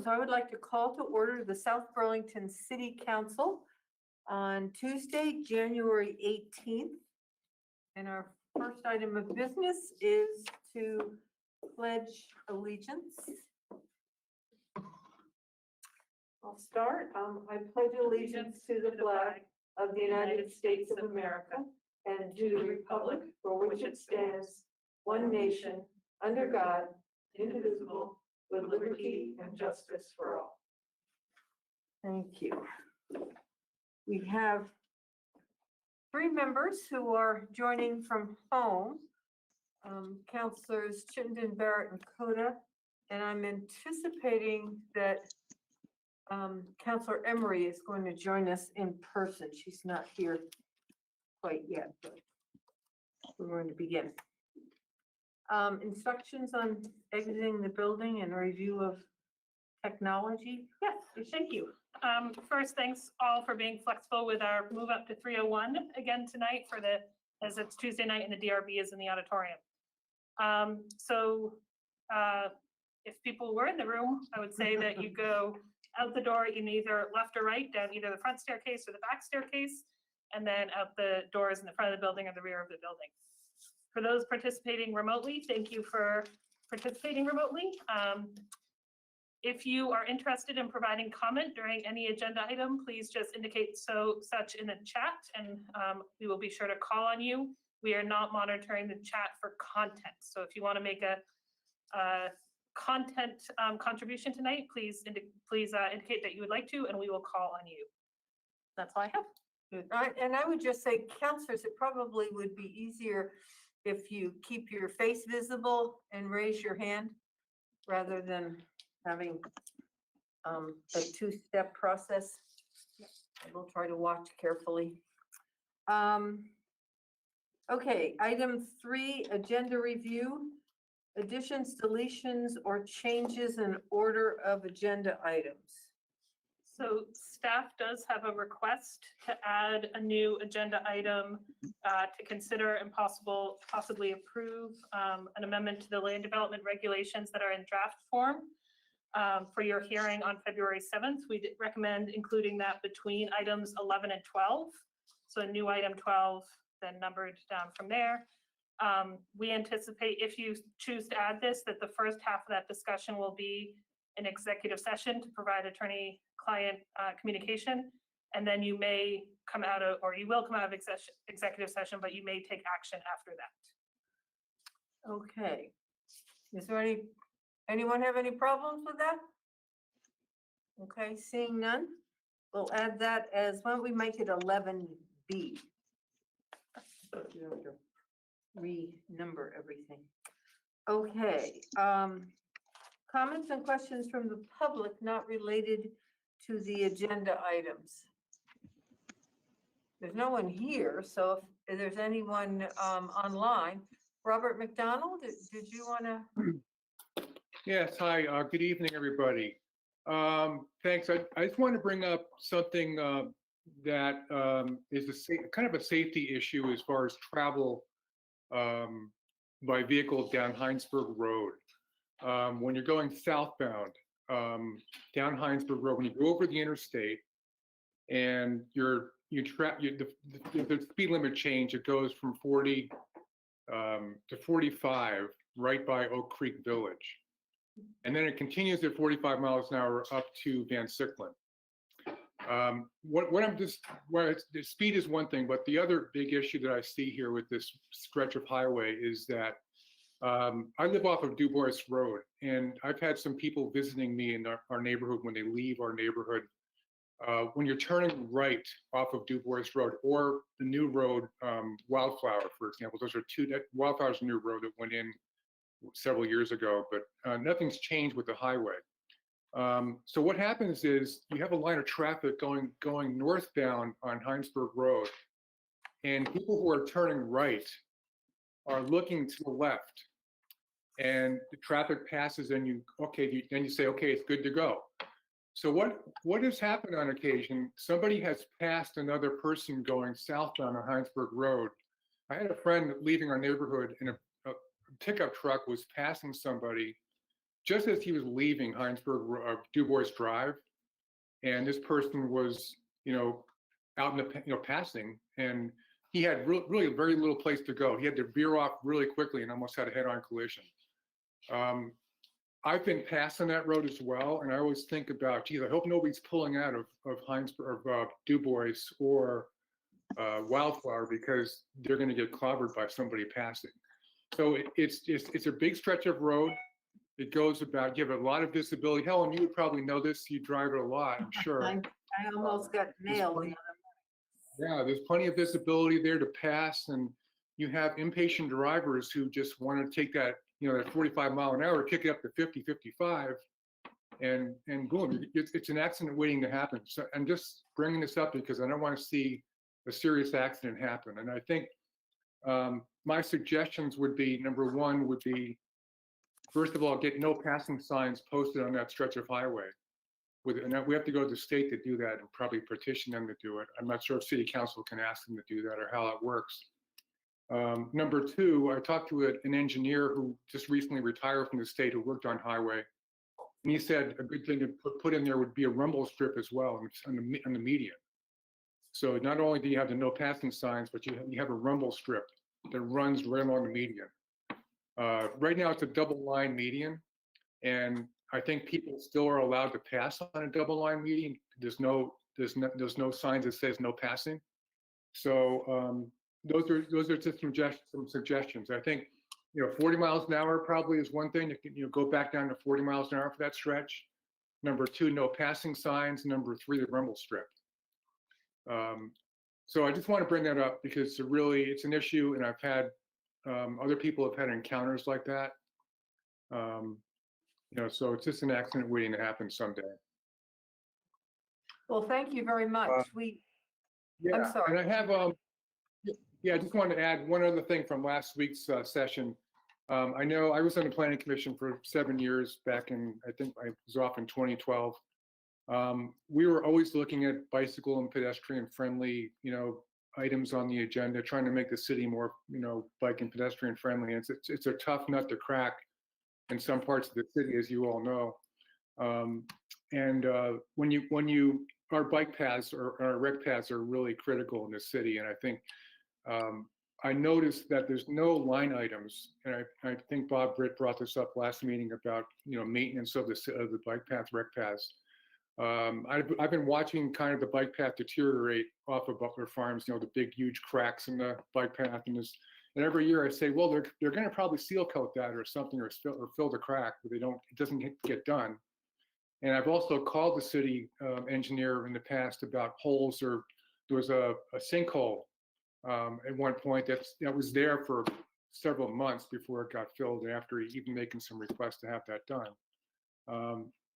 So I would like to call to order the South Burlington City Council on Tuesday, January 18th. And our first item of business is to pledge allegiance. I'll start. I pledge allegiance to the flag of the United States of America and to the republic for which it stands, one nation, under God, indivisible, with liberty and justice for all. Thank you. We have 3 members who are joining from home, Councilors Chittenden, Barrett, and Coda, and I'm anticipating that Councilor Emery is going to join us in person. She's not here quite yet, but we're going to begin. Instructions on exiting the building and review of technology. Yes, thank you. First, thanks all for being flexible with our move up to 301 again tonight as it's Tuesday night and the DRB is in the auditorium. If people were in the room, I would say that you go out the door in either left or right, down either the front staircase or the back staircase, and then out the doors in the front of the building or the rear of the building. For those participating remotely, thank you for participating remotely. If you are interested in providing comment during any agenda item, please just indicate such in the chat, and we will be sure to call on you. We are not monitoring the chat for content. So if you want to make a content contribution tonight, please indicate that you would like to, and we will call on you. That's all I have. Good. And I would just say, councilors, it probably would be easier if you keep your face visible and raise your hand rather than having a 2-step process. We'll try to watch carefully. Okay, item 3, agenda review. Additions, deletions, or changes in order of agenda items. So staff does have a request to add a new agenda item to consider and possibly approve an amendment to the land development regulations that are in draft form for your hearing on February 7th. We recommend including that between items 11 and 12. So a new item 12, then numbered down from there. We anticipate, if you choose to add this, that the first half of that discussion will be an executive session to provide attorney-client communication, and then you may come out of, or you will come out of executive session, but you may take action after that. Okay. Is there anyone have any problems with that? Okay, seeing none, we'll add that as, why don't we make it 11B? You have to renumber everything. Okay. Comments and questions from the public not related to the agenda items. There's no one here, so if there's anyone online. Robert McDonald, did you want to? Yes, hi, good evening, everybody. Thanks. I just want to bring up something that is kind of a safety issue as far as travel by vehicle down Heinsberg Road. When you're going southbound down Heinsberg Road, when you go over the interstate and the speed limit change, it goes from 40 to 45 right by Oak Creek Village. And then it continues at 45 miles an hour up to Van Sicklen. The speed is one thing, but the other big issue that I see here with this stretch of highway is that I live off of Du Bois Road, and I've had some people visiting me in our neighborhood when they leave our neighborhood. When you're turning right off of Du Bois Road or the new road, Wildflower, for example, those are Wildflower's a new road that went in several years ago, but nothing's changed with the highway. So what happens is you have a line of traffic going northbound on Heinsberg Road, and people who are turning right are looking to the left, and the traffic passes, and then you say, okay, it's good to go. So what has happened on occasion? Somebody has passed another person going southbound on Heinsberg Road. I had a friend leaving our neighborhood, and a pickup truck was passing somebody just as he was leaving Du Bois Drive, and this person was, out in the, passing, and he had really very little place to go. He had to veer off really quickly and almost had a head-on collision. I've been passing that road as well, and I always think about, geez, I hope nobody's pulling out of Du Bois or Wildflower, because they're going to get clobbered by somebody passing. So it's a big stretch of road. It goes about, you have a lot of visibility. Helen, you would probably know this. You drive it a lot, I'm sure. I almost got nailed the other Yeah, there's plenty of visibility there to pass, and you have impatient drivers who just want to take that, that 45 mile an hour, kick it up to 50, 55, and boom, it's an accident waiting to happen. So I'm just bringing this up because I don't want to see a serious accident happen. And I think my suggestions would be, number one would be, first of all, get no passing signs posted on that stretch of highway. And we have to go to the state to do that and probably petition them to do it. I'm not sure if city council can ask them to do that or how it works. Number two, I talked to an engineer who just recently retired from the state who worked on highway. And he said a good thing to put in there would be a rumble strip as well on the median. So not only do you have the no passing signs, but you have a rumble strip that runs right along the median. Right now it's a double line median, and I think people still are allowed to pass on a double line median. There's no signs that says no passing. So those are just some suggestions. I think 40 miles an hour probably is one thing. Go back down to 40 miles an hour for that stretch. Number two, no passing signs. Number three, the rumble strip. So I just want to bring that up because it's an issue, and I've had other people have had encounters like that. So it's just an accident waiting to happen someday. Well, thank you very much. Yeah, I'm sorry. And I have, I just wanted to add one other thing from last week's session. I know I was on the planning commission for 7 years back in, I think I was off in 2012. We were always looking at bicycle and pedestrian friendly, items on the agenda, trying to make the city more, bike and pedestrian friendly. And it's a tough nut to crack in some parts of the city, as you all know. Our bike paths or our rec paths are really critical in the city. And I think I noticed that there's no line items, and I think Bob Britt brought this up last meeting about maintenance of the bike path, rec paths. I've been watching kind of the bike path deteriorate off of Butler Farms, the big huge cracks in the bike path, and every year I say, well, they're going to probably seal coat that or something, or fill the crack, but it doesn't get done. And I've also called the city engineer in the past about holes, or there was a sinkhole at one point that was there for several months before it got filled, after even making some requests to have that done.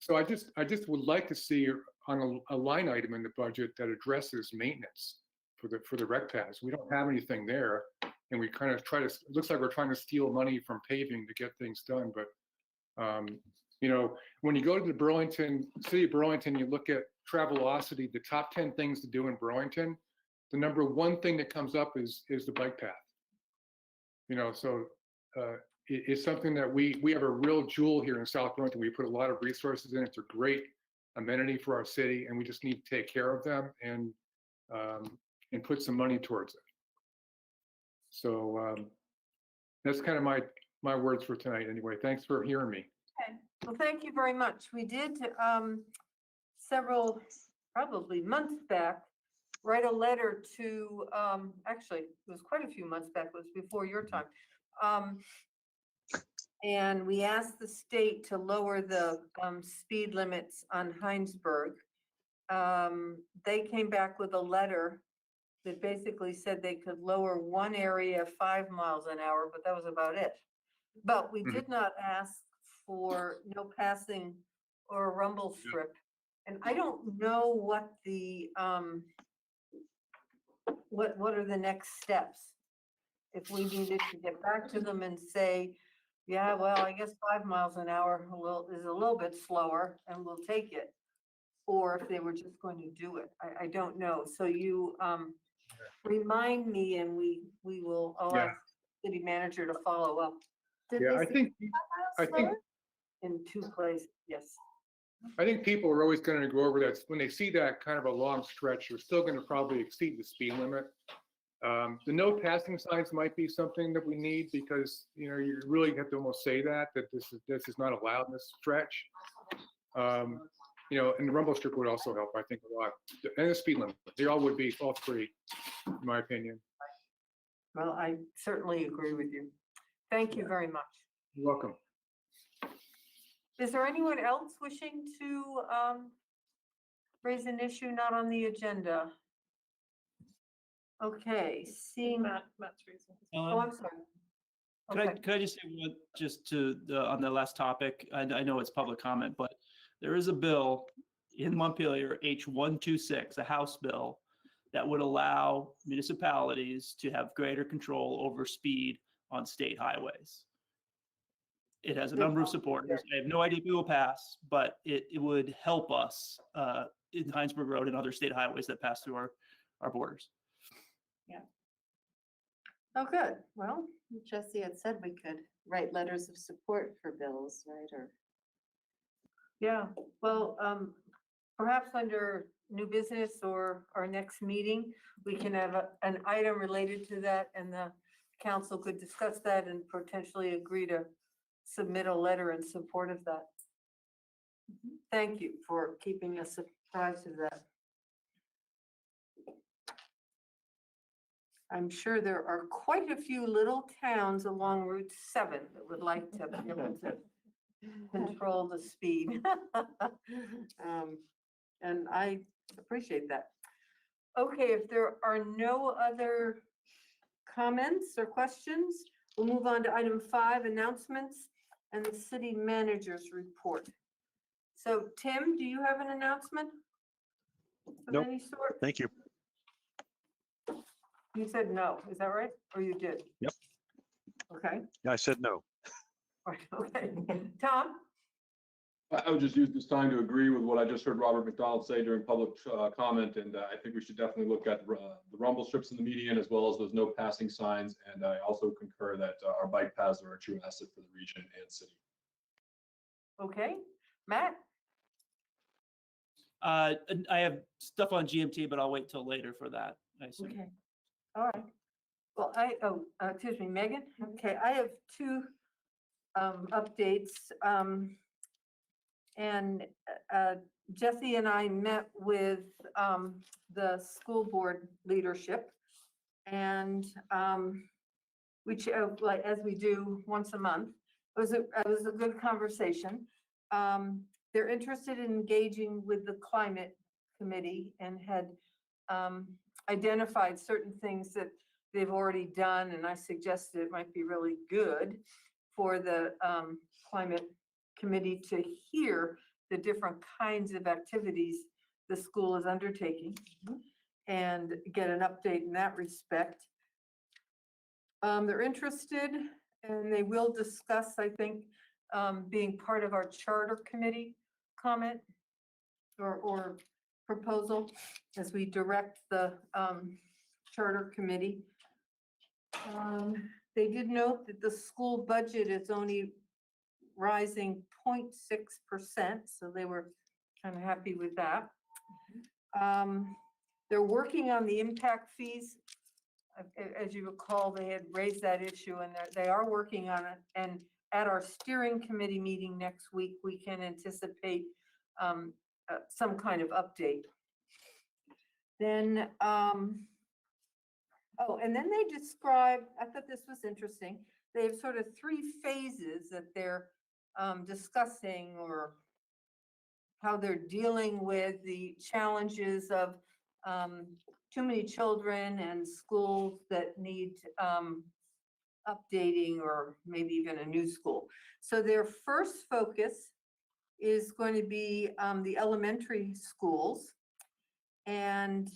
So I just would like to see on a line item in the budget that addresses maintenance for the rec paths. We don't have anything there, and we kind of it looks like we're trying to steal money from paving to get things done. But when you go to the city of Burlington, you look at Travelocity, the top 10 things to do in Burlington, the number one thing that comes up is the bike path. So it's something that we have a real jewel here in South Burlington. We put a lot of resources in. It's a great amenity for our city, and we just need to take care of them and put some money towards it. So that's kind of my words for tonight. Anyway, thanks for hearing me. Okay. Well, thank you very much. We did several, probably months back, write a letter to, actually, it was quite a few months back, it was before your time. And we asked the state to lower the speed limits on Heinsberg. They came back with a letter that basically said they could lower one area 5 miles an hour, but that was about it. But we did not ask for no passing or a rumble strip. And I don't know what the what are the next steps. If we needed to get back to them and say, yeah, well, I guess 5 miles an hour is a little bit slower and we'll take it. Or if they were just going to do it. I don't know. So you remind me, and we will, I'll ask the city manager to follow up. Yeah, I think in two places, yes. I think people are always going to go over that. When they see that kind of a long stretch, they're still going to probably exceed the speed limit. The no passing signs might be something that we need because, you know, you really have to almost say that this is not allowed in this stretch. You know, and the rumble strip would also help, I think, a lot. And the speed limit, they all would be, all three, in my opinion. Well, I certainly agree with you. Thank you very much. You're welcome. Is there anyone else wishing to raise an issue not on the agenda? Okay, seeing, Matt's reason. oh, I'm sorry. Okay. Could I just say one, just to on the last topic? I know it's public comment, but there is a bill in Montpelier, H126, a House bill that would allow municipalities to have greater control over speed on state highways. It has a number of supporters. I have no idea if it will pass, but it would help us in Heinsberg Road and other state highways that pass through our borders. Oh, good. Well, Jesse had said we could write letters of support for bills, right? Or yeah, well, perhaps under new business or our next meeting, we can have an item related to that and the council could discuss that and potentially agree to submit a letter in support of that. Thank you for keeping us apprised of that. I'm sure there are quite a few little towns along Route 7 that would like to be able to control the speed. And I appreciate that. Okay, if there are no other comments or questions, we'll move on to item 5, announcements and the city manager's report. So Tim, do you have an announcement of Nope. any sort? Thank you. You said no, is that right? Or you did? Yep. Okay, Yeah, I said no. right, okay. Tom? I would just use this time to agree with what I just heard Robert McDonald say during public comment, and I think we should definitely look at the rumble strips in the median as well as those no passing signs. And I also concur that our bike paths are a true asset for the region and city. Okay, Matt? I have stuff on GMT, but I'll wait till later for that, I assume. Okay, all right. Well, excuse me, Megan? Okay, I have 2 updates. And Jesse and I met with the school board leadership, and which, like as we do once a month, it was a good conversation. They're interested in engaging with the climate committee and had identified certain things that they've already done, and I suggested it might be really good for the climate committee to hear the different kinds of activities the school is undertaking and get an update in that respect. They're interested and they will discuss, I think, being part of our charter committee comment or proposal as we direct the charter committee. They did note that the school budget is only rising 0.6%, so they were kind of happy with that. They're working on the impact fees. As you recall, they had raised that issue and they are working on it. And at our steering committee meeting next week, we can anticipate some kind of update. Then, and then they described, I thought this was interesting, they have sort of 3 phases that they're discussing or how they're dealing with the challenges of too many children and schools that need updating or maybe even a new school. So their first focus is going to be the elementary schools. And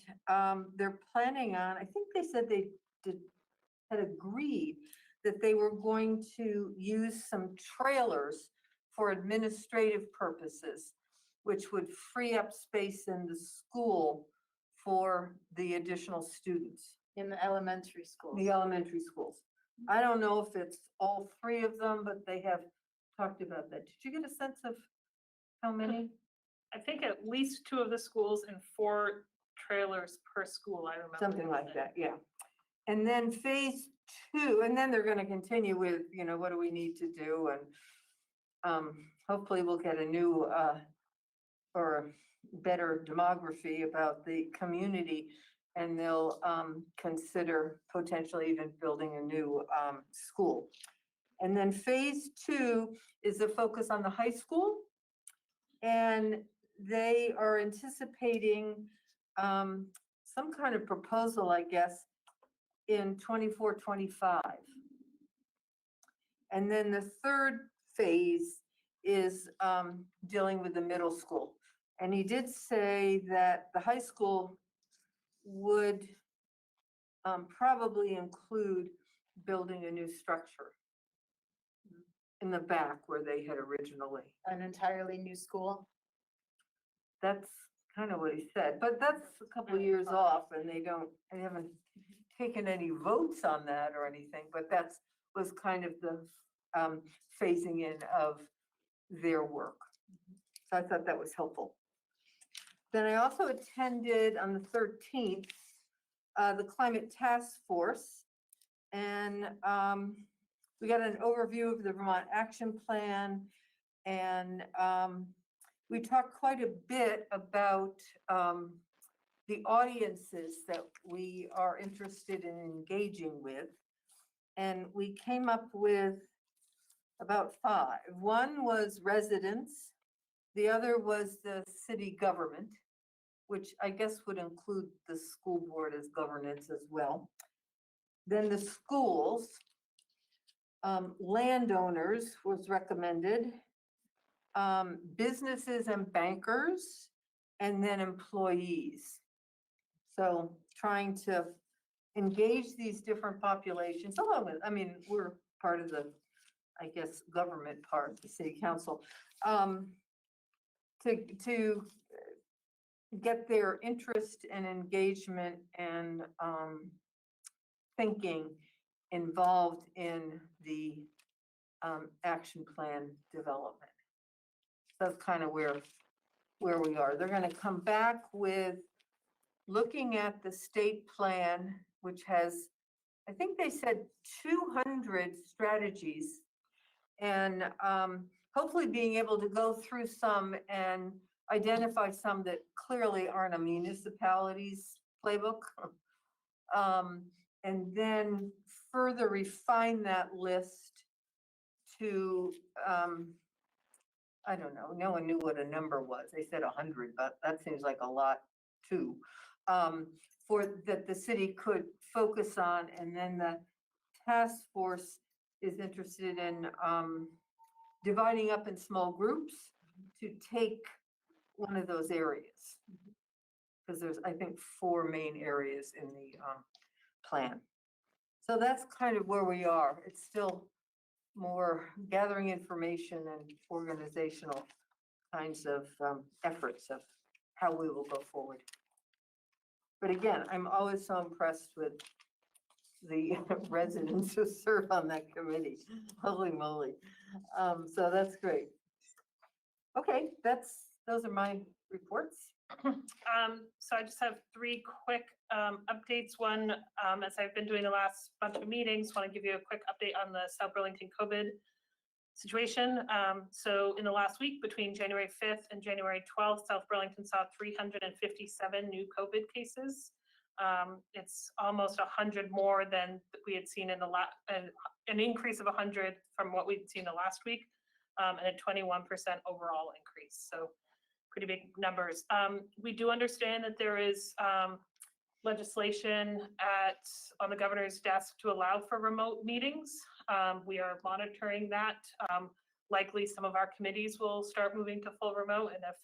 they're planning on, I think they said they had agreed that they were going to use some trailers for administrative purposes, which would free up space in the school for the additional students. in the elementary schools. The elementary schools. I don't know if it's all 3 of them, but they have talked about that. Did you get a sense of how many? I think at least 2 of the schools and 4 trailers per school, I remember. Something like that, yeah. And then phase 2, and then they're gonna continue with, you know, what do we need to do? And hopefully we'll get a new, or better demography about the community. And they'll, consider potentially even building a new, school. And then phase 2 is a focus on the high school. And they are anticipating, some kind of proposal, I guess, in 24, 25. And then the third phase is dealing with the middle school. And he did say that the high school would probably include building a new structure in the back where they had originally. An entirely new school. That's kind of what he said, but that's a couple of years off and they haven't taken any votes on that or anything, but was kind of the phasing in of their work. So I thought that was helpful. Then I also attended on the 13th, the Climate Task Force. And we got an overview of the Vermont Action Plan. And we talked quite a bit about the audiences that we are interested in engaging with. And we came up with about 5. One was residents. The other was the city government, which I guess would include the school board as governance as well. Then the schools, landowners was recommended, businesses and bankers, and then employees. So trying to engage these different populations, along with, I mean, we're part of the, I guess, government part, the city council, to get their interest and engagement and thinking involved in the action plan development. That's kind of where we are. They're going to come back with looking at the state plan, which has, I think they said 200 strategies, and hopefully being able to go through some and identify some that clearly aren't a municipality's playbook. And then further refine that list to, I don't know, no one knew what a number was. They said 100, but that seems like a lot too. For that the city could focus on, and then the task force is interested in dividing up in small groups to take one of those areas. Because there's, I think, 4 main areas in the plan. So that's kind of where we are. It's still more gathering information and organizational kinds of efforts of how we will go forward. But again, I'm always so impressed with the residents who serve on that committee. Holy moly. So that's great. Okay, those are my reports. So I just have 3 quick updates. One, as I've been doing the last bunch of meetings, want to give you a quick update on the South Burlington COVID situation. So in the last week, between January 5th and January 12th, South Burlington saw 357 new COVID cases. It's almost 100 more than we had seen in the an increase of 100 from what we'd seen the last week, and a 21% overall increase. So pretty big numbers. We do understand that there is legislation on the governor's desk to allow for remote meetings. We are monitoring that. Likely some of our committees will start moving to full remote, and if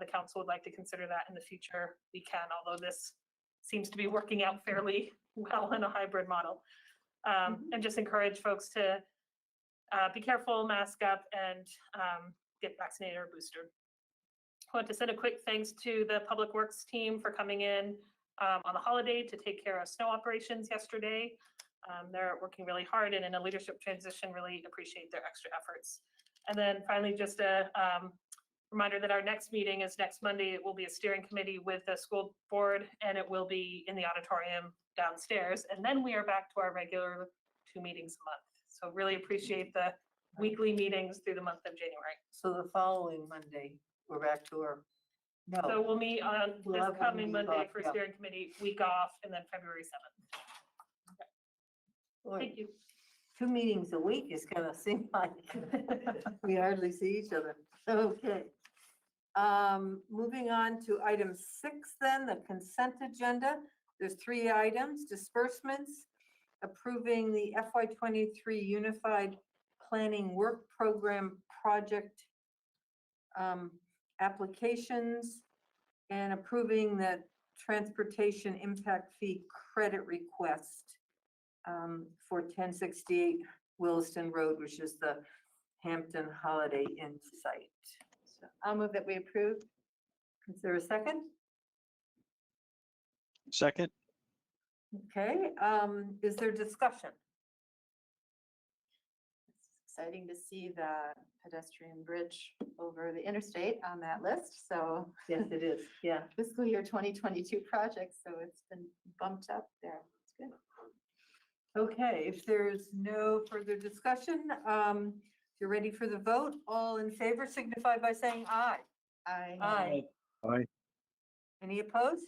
the council would like to consider that in the future, we can, although this seems to be working out fairly well in a hybrid model. And just encourage folks to be careful, mask up, and get vaccinated or boosted. I want to send a quick thanks to the Public Works team for coming in on the holiday to take care of snow operations yesterday. They're working really hard, and in a leadership transition, really appreciate their extra efforts. And then finally, just a reminder that our next meeting is next Monday. It will be a steering committee with the school board, and it will be in the auditorium downstairs. And then we are back to our regular 2 meetings a month. So really appreciate the weekly meetings through the month of January. So the following Monday, we're back to our, So no, we'll meet on We'll this have one coming week Monday off, for yeah. steering committee, week off, and then February 7th. boy, Thank you. 2 meetings a week is gonna seem like we hardly see each other. Okay. Moving on to item 6 then, the consent agenda. There's 3 items: disbursements, approving the FY '23 Unified Planning Work Program project applications, and approving the transportation impact fee credit request for 1068 Williston Road, which is the Hampton Holiday Inn site. So I'll move that we approve. Is there a second? Second. Okay, is there discussion? It's exciting to see the pedestrian bridge over the interstate on that list. So Yes, it is, yeah. fiscal year 2022 project, so it's been bumped up there. It's good. Okay, if there's no further discussion, if you're ready for the vote, all in favor signify by saying aye. Aye. Aye. Any opposed?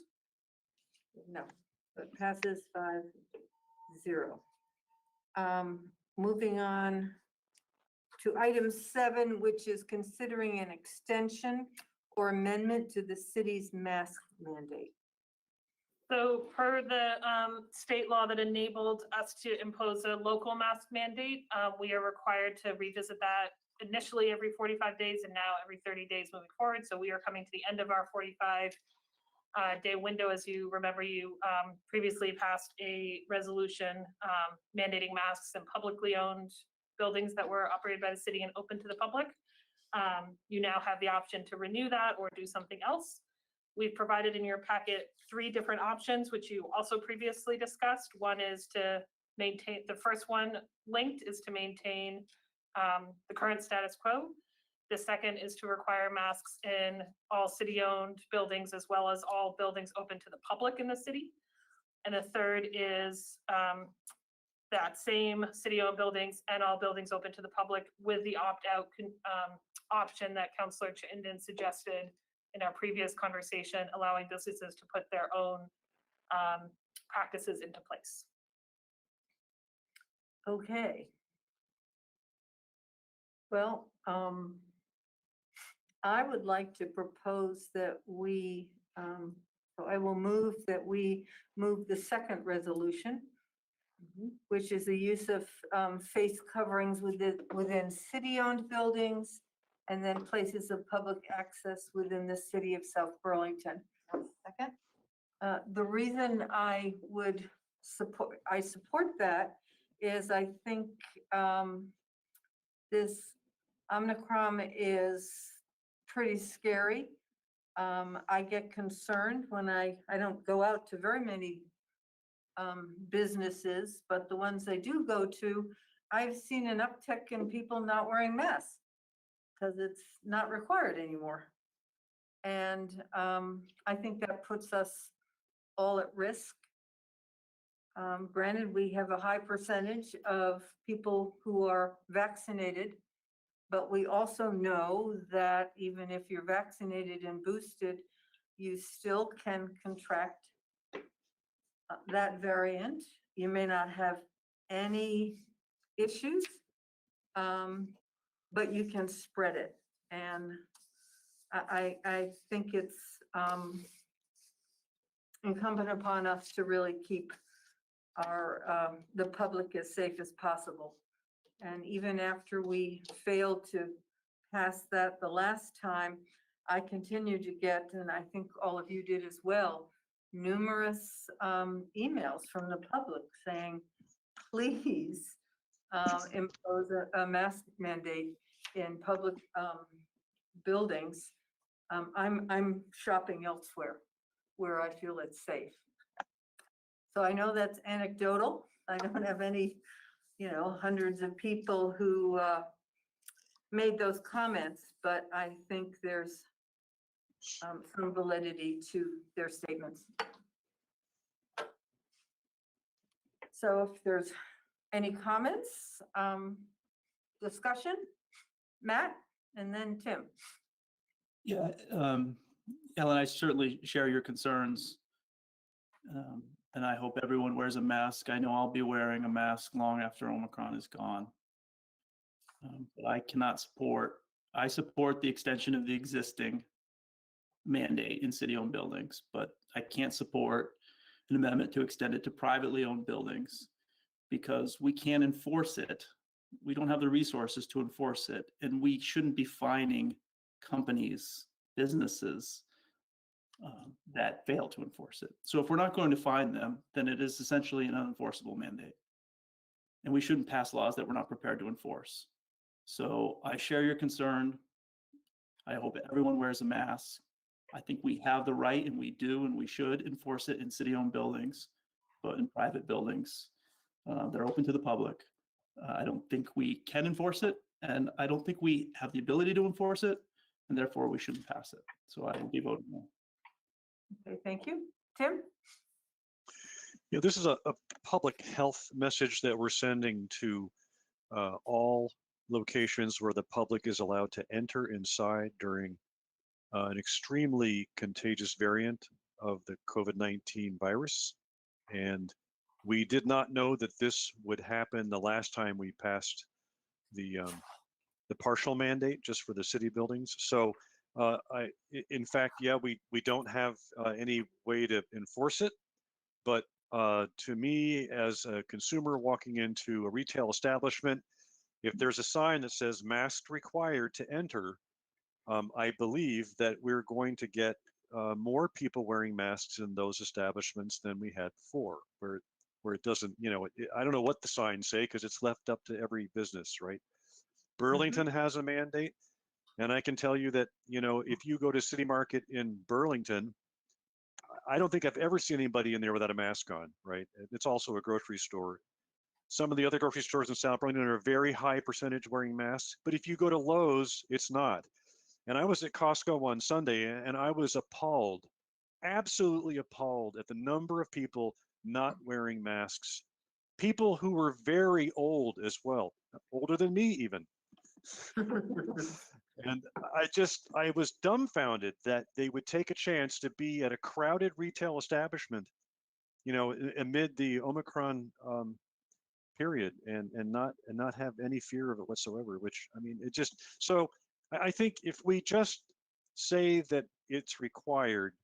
No, so it passes 5-0. Moving on to item 7, which is considering an extension or amendment to the city's mask mandate. So per the state law that enabled us to impose a local mask mandate, we are required to revisit that initially every 45 days and now every 30 days moving forward. So we are coming to the end of our 45-day window. As you remember, you previously passed a resolution mandating masks in publicly owned buildings that were operated by the city and open to the public. You now have the option to renew that or do something else. We've provided in your packet 3 different options, which you also previously discussed. One is to maintain, the first one linked is to maintain the current status quo. The second is to require masks in all city-owned buildings as well as all buildings open to the public in the city. And the third is that same city-owned buildings and all buildings open to the public with the opt-out option that Councilor Chittenden suggested in our previous conversation, allowing businesses to put their own practices into place. Okay. Well, I would like to propose that we, so I will move that we move the second resolution, which is the use of face coverings within city-owned buildings and then places of public access within the city of South Burlington. Second. The reason I support that is I think this Omicron is pretty scary. I get concerned when I don't go out to very many businesses, but the ones I do go to, I've seen an uptick in people not wearing masks because it's not required anymore. And I think that puts us all at risk. Granted, we have a high percentage of people who are vaccinated, but we also know that even if you're vaccinated and boosted, you still can contract that variant. You may not have any issues, but you can spread it. And I think it's incumbent upon us to really keep the public as safe as possible. And even after we failed to pass that the last time, I continued to get, and I think all of you did as well, numerous emails from the public saying, please impose a mask mandate in public buildings. I'm shopping elsewhere where I feel it's safe. So I know that's anecdotal. I don't have any, hundreds of people who made those comments, but I think there's some validity to their statements. So if there's any comments, discussion, Matt, and then Tim. Yeah, Ellen, I certainly share your concerns. And I hope everyone wears a mask. I know I'll be wearing a mask long after Omicron is gone. But I support the extension of the existing mandate in city-owned buildings, but I can't support an amendment to extend it to privately owned buildings because we can't enforce it. We don't have the resources to enforce it, and we shouldn't be fining companies, businesses that fail to enforce it. So if we're not going to fine them, then it is essentially an unenforceable mandate. And we shouldn't pass laws that we're not prepared to enforce. So I share your concern. I hope everyone wears a mask. I think we have the right, and we do, and we should enforce it in city-owned buildings, but in private buildings, they're open to the public. I don't think we can enforce it, and I don't think we have the ability to enforce it, and therefore we shouldn't pass it. So I will be voting no. Okay, thank you. Tim? Yeah, this is a public health message that we're sending to all locations where the public is allowed to enter inside during an extremely contagious variant of the COVID-19 virus. And we did not know that this would happen the last time we passed the partial mandate just for the city buildings. So in fact, yeah, we don't have any way to enforce it, but to me, as a consumer walking into a retail establishment, if there's a sign that says mask required to enter, I believe that we're going to get more people wearing masks in those establishments than we had before, where it doesn't, I don't know what the signs say because it's left up to every business, right? Burlington has a mandate. And I can tell you that, if you go to City Market in Burlington, I don't think I've ever seen anybody in there without a mask on, right? It's also a grocery store. Some of the other grocery stores in South Burlington are a very high percentage wearing masks, but if you go to Lowe's, it's not. And I was at Costco on Sunday and I was appalled, absolutely appalled at the number of people not wearing masks. People who were very old as well, older than me even. And I was dumbfounded that they would take a chance to be at a crowded retail establishment, amid the Omicron period and not have any fear of it whatsoever, which, I mean, it just, so I think if we just say that it's required,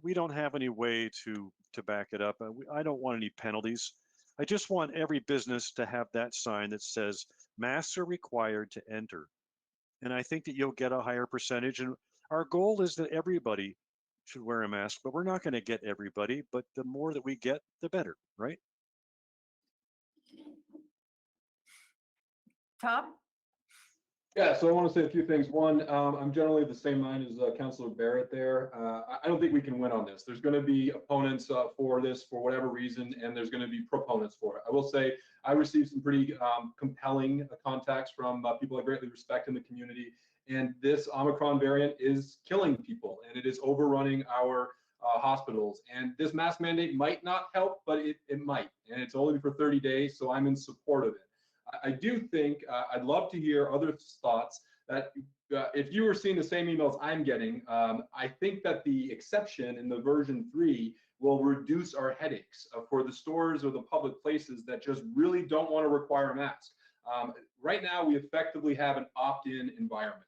we don't have any way to back it up. I don't want any penalties. I just want every business to have that sign that says masks are required to enter. And I think that you'll get a higher percentage. And our goal is that everybody should wear a mask, but we're not going to get everybody. But the more that we get, the better, right? Tom? Yeah, so I want to say a few things. One, I'm generally the same mind as Councilor Barrett there. I don't think we can win on this. There's going to be opponents for this for whatever reason, and there's going to be proponents for it. I will say I received some pretty compelling contacts from people I greatly respect in the community, and this Omicron variant is killing people, and it is overrunning our hospitals. And this mask mandate might not help, but it might, and it's only for 30 days, so I'm in support of it. I do think I'd love to hear other thoughts that if you were seeing the same emails I'm getting, I think that the exception in the version 3 will reduce our headaches for the stores or the public places that just really don't want to require a mask. Right now, we effectively have an opt-in environment.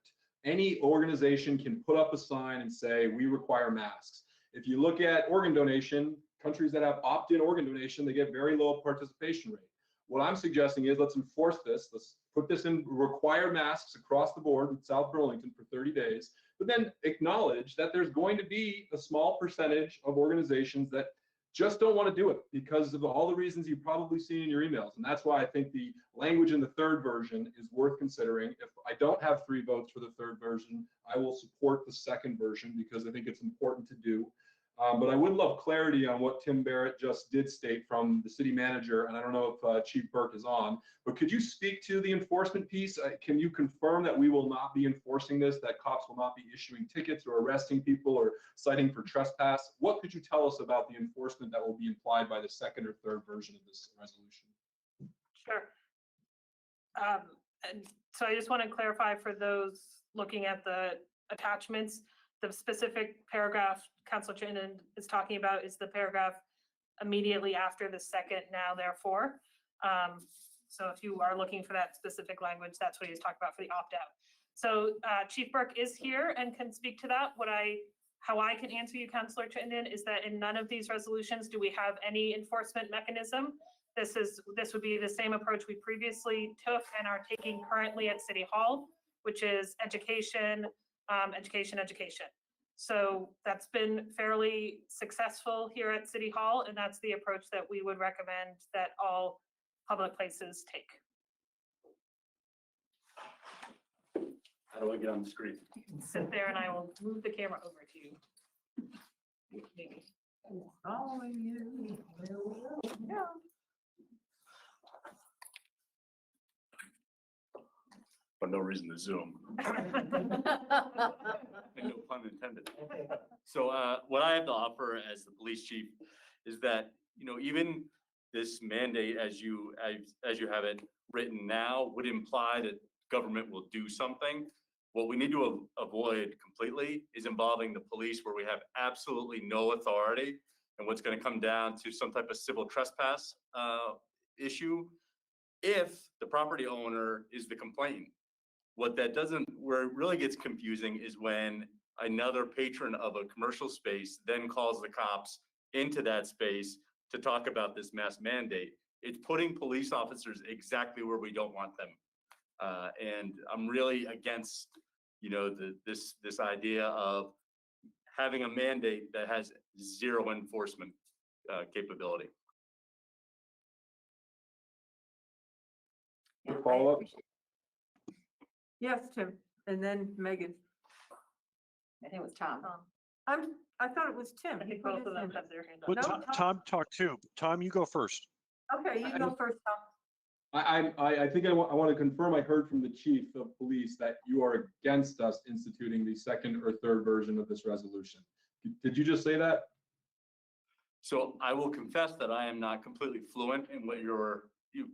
Any organization can put up a sign and say, we require masks. If you look at organ donation, countries that have opt-in organ donation, they get very low participation rate. What I'm suggesting is let's enforce this. Let's put this in required masks across the board in South Burlington for 30 days, but then acknowledge that there's going to be a small percentage of organizations that just don't want to do it because of all the reasons you've probably seen in your emails. And that's why I think the language in the third version is worth considering. If I don't have 3 votes for the third version, I will support the second version because I think it's important to do. But I would love clarity on what Tim Barrett just did state from the city manager. And I don't know if Chief Burke is on, but could you speak to the enforcement piece? Can you confirm that we will not be enforcing this, that cops will not be issuing tickets or arresting people or citing for trespass? What could you tell us about the enforcement that will be implied by the second or third version of this resolution? Sure. And so I just want to clarify for those looking at the attachments, the specific paragraph Councilor Chittenden is talking about is the paragraph immediately after the second now therefore. So if you are looking for that specific language, that's what he's talking about for the opt-out. So Chief Burke is here and can speak to that. How I can answer you, Councilor Chittenden, is that in none of these resolutions do we have any enforcement mechanism. This would be the same approach we previously took and are taking currently at City Hall, which is education, education, education. So that's been fairly successful here at City Hall, and that's the approach that we would recommend that all public places take. How do I get on the screen? You can sit there and I will move the camera over to you. Maybe. Following you. Yeah. For no reason to zoom. And no pun intended. So what I have to offer as the police chief is that, even this mandate as you have it written now would imply that government will do something. What we need to avoid completely is involving the police where we have absolutely no authority and what's going to come down to some type of civil trespass issue if the property owner is the complainant. Where it really gets confusing is when another patron of a commercial space then calls the cops into that space to talk about this mass mandate. It's putting police officers exactly where we don't want them. And I'm really against, this idea of having a mandate that has zero enforcement capability. Follow up? Yes, Tim, and then Megan. I think it was Tom. I thought it was Tim. I He think put both his of them hand up. have their hand up. But No, Tom, Tom. Tom talked too. Tom, you go first. Okay, you go first, Tom. I think I want to confirm I heard from the chief of police that you are against us instituting the second or third version of this resolution. Did you just say that? So I will confess that I am not completely fluent in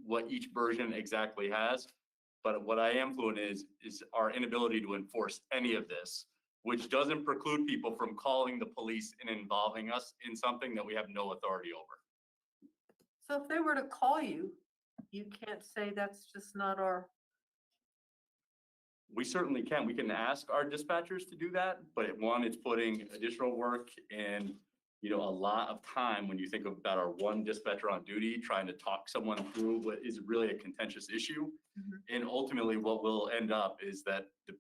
what each version exactly has. But what I am fluent is our inability to enforce any of this, which doesn't preclude people from calling the police and involving us in something that we have no authority over. So if they were to call you, you can't say that's just not our. We certainly can. We can ask our dispatchers to do that, but it's putting additional work and, a lot of time when you think about our one dispatcher on duty trying to talk someone through what is really a contentious issue. Mhm. And ultimately what will end up is that the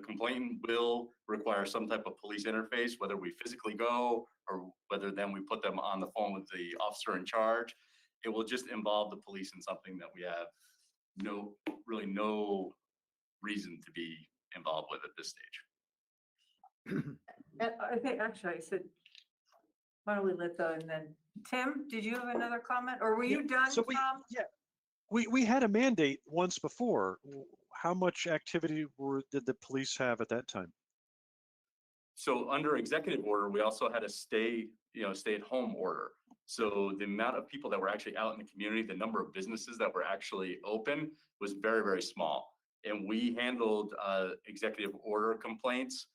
complainant will require some type of police interface, whether we physically go or whether then we put them on the phone with the officer in charge. It will just involve the police in something that we have no reason to be involved with at this stage. And I think, actually, I said, why don't we let the, and then, Tim, did you have another comment, or were you done, So Tom? we had a mandate once before. How much activity did the police have at that time? So under executive order, we also had a stay-at-home order. So the amount of people that were actually out in the community, the number of businesses that were actually open was very, very small. And we handled executive order complaints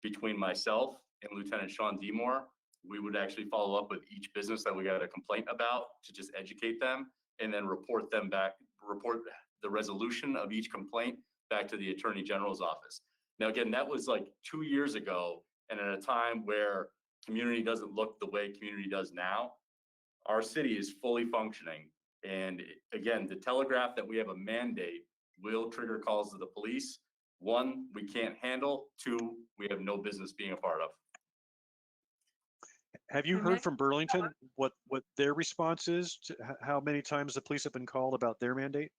between myself and Lieutenant Sean Demore. We would actually follow up with each business that we got a complaint about to just educate them and then report the resolution of each complaint back to the Attorney General's office. Now, again, that was like 2 years ago, and at a time where community doesn't look the way community does now. Our city is fully functioning. And again, to telegraph that we have a mandate will trigger calls to the police. 1, we can't handle. 2, we have no business being a part of. Have you heard from Burlington what their response is to how many times the police have been called about their mandate?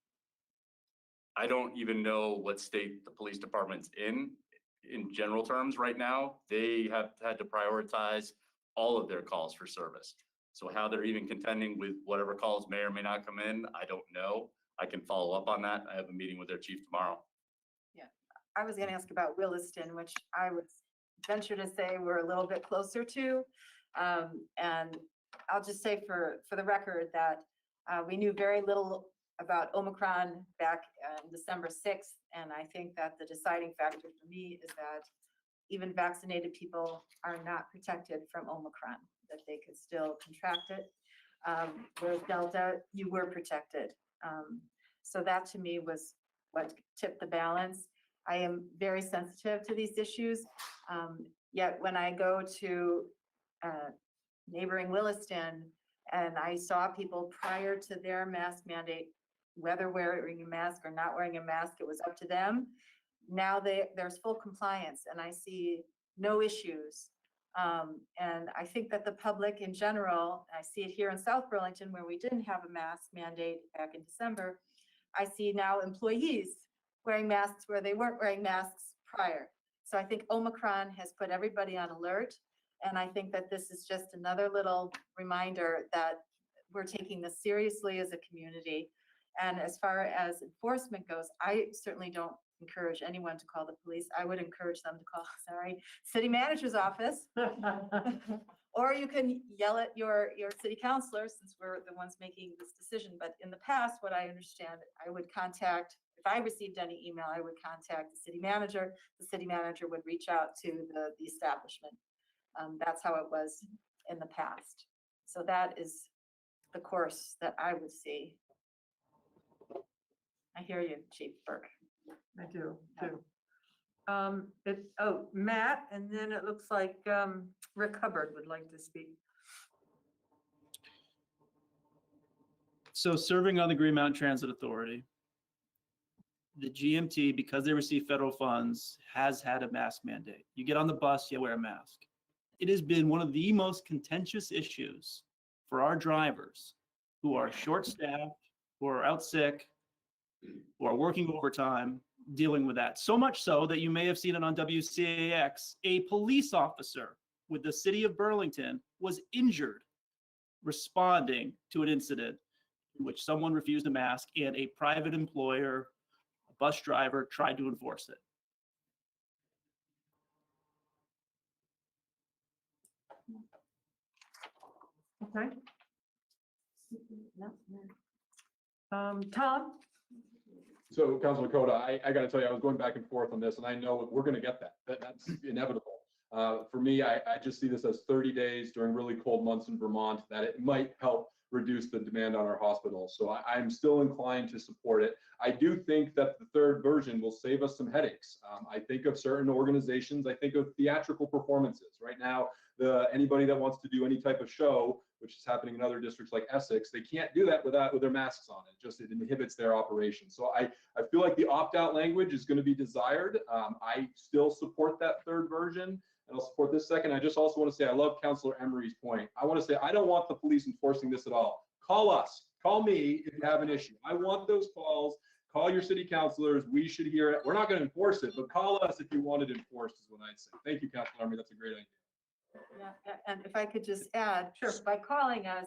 I don't even know what state the police department's in general terms right now. They have had to prioritize all of their calls for service. So how they're even contending with whatever calls may or may not come in, I don't know. I can follow up on that. I have a meeting with their chief tomorrow. I was gonna ask about Williston, which I would venture to say we're a little bit closer to. And I'll just say for the record that we knew very little about Omicron back on December 6th. And I think that the deciding factor for me is that even vaccinated people are not protected from Omicron, that they could still contract it. Whereas Delta, you were protected. So that to me was what tipped the balance. I am very sensitive to these issues. Yet when I go to neighboring Williston and I saw people prior to their mask mandate, whether wearing a mask or not wearing a mask, it was up to them. Now there's full compliance and I see no issues. And I think that the public in general, I see it here in South Burlington where we didn't have a mask mandate back in December. I see now employees wearing masks where they weren't wearing masks prior. So I think Omicron has put everybody on alert. And I think that this is just another little reminder that we're taking this seriously as a community. And as far as enforcement goes, I certainly don't encourage anyone to call the police. I would encourage them to call, city manager's office. Or you can yell at your city councilor since we're the ones making this decision. But in the past, what I understand, I would contact, if I received any email, I would contact the city manager. The city manager would reach out to the establishment. That's how it was in the past. So that is the course that I would see. I hear you, Chief Burke. I do, too. Matt, and then it looks like Rick Hubbard would like to speak. So serving on the Green Mountain Transit Authority, the GMT, because they receive federal funds, has had a mask mandate. You get on the bus, you wear a mask. It has been one of the most contentious issues for our drivers who are short-staffed, who are out sick, who are working overtime, dealing with that. So much so that you may have seen it on WCAX, a police officer with the city of Burlington was injured responding to an incident in which someone refused a mask and a private employer, a bus driver, tried to enforce it. Okay. Tom? So Councilor Coda, I got to tell you, I was going back and forth on this, and I know we're going to get that. That's inevitable. For me, I just see this as 30 days during really cold months in Vermont, that it might help reduce the demand on our hospitals. So I'm still inclined to support it. I do think that the third version will save us some headaches. I think of certain organizations, I think of theatrical performances. Right now, anybody that wants to do any type of show, which is happening in other districts like Essex, they can't do that with their masks on. It inhibits their operation. So I feel like the opt-out language is going to be desired. I still support that third version. And I'll support this second. I just also want to say, I love Councilor Emery's point. I want to say, I don't want the police enforcing this at all. Call us, call me if you have an issue. I want those calls. Call your city councilors. We should hear it. We're not going to enforce it, but call us if you want it enforced is what I'd say. Thank you, Councilor Emery. That's a great idea. Yeah, and if I could just add, sure, by calling us,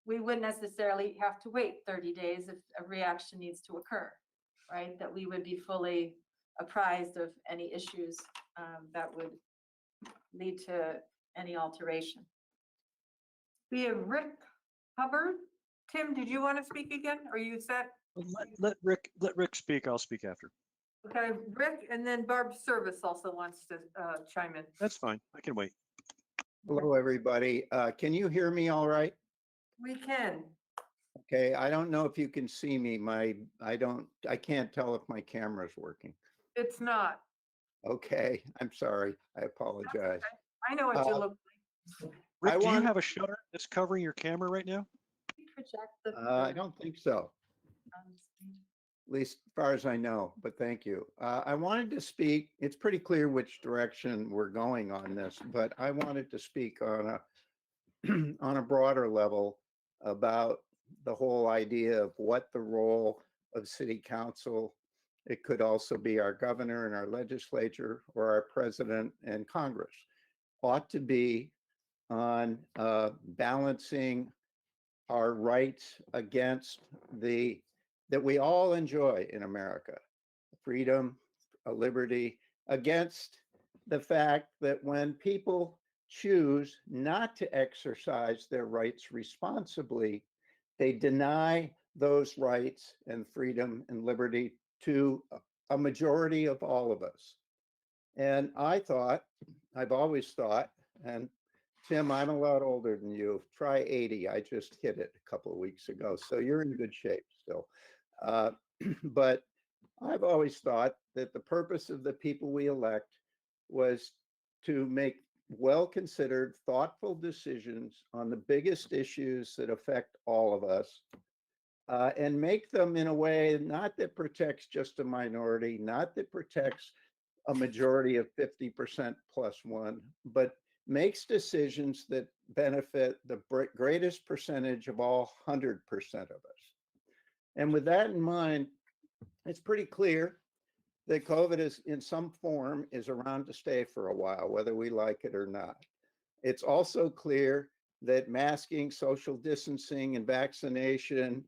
we wouldn't necessarily have to wait 30 days if a reaction needs to occur, right? That we would be fully apprised of any issues that would lead to any alteration. We have Rick Hubbard. Tim, did you want to speak again? Or you set? Let Rick speak. I'll speak after. Okay, Rick, and then Barb Service also wants to chime in. That's fine. I can wait. Hello, everybody. Can you hear me all right? We can. Okay, I don't know if you can see me. I can't tell if my camera's working. It's not. Okay, I'm sorry. I apologize. I know what you look like. Rick, do you want- have a shutter that's covering your camera right now? Project the. I don't think so, at least as far as I know, but thank you. I wanted to speak, it's pretty clear which direction we're going on this, but I wanted to speak on a broader level about the whole idea of what the role of city council, it could also be our governor and our legislature or our president and Congress, ought to be on balancing our rights against that we all enjoy in America, freedom, liberty, against the fact that when people choose not to exercise their rights responsibly, they deny those rights and freedom and liberty to a majority of all of us. And I've always thought, and Tim, I'm a lot older than you. Try 80. I just hit it a couple of weeks ago. So you're in good shape still. But I've always thought that the purpose of the people we elect was to make well-considered, thoughtful decisions on the biggest issues that affect all of us, and make them in a way not that protects just a minority, not that protects a majority of 50% plus one, but makes decisions that benefit the greatest percentage of all 100% of us. And with that in mind, it's pretty clear that COVID is in some form is around to stay for a while, whether we like it or not. It's also clear that masking, social distancing, and vaccination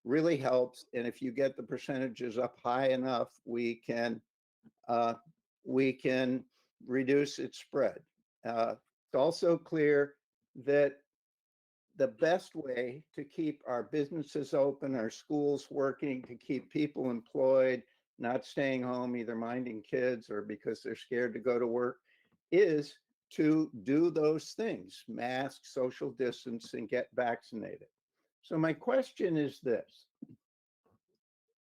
really helps. And if you get the percentages up high enough, we can reduce its spread. It's also clear that the best way to keep our businesses open, our schools working, to keep people employed, not staying home, either minding kids or because they're scared to go to work, is to do those things: mask, social distance, and get vaccinated. So my question is this.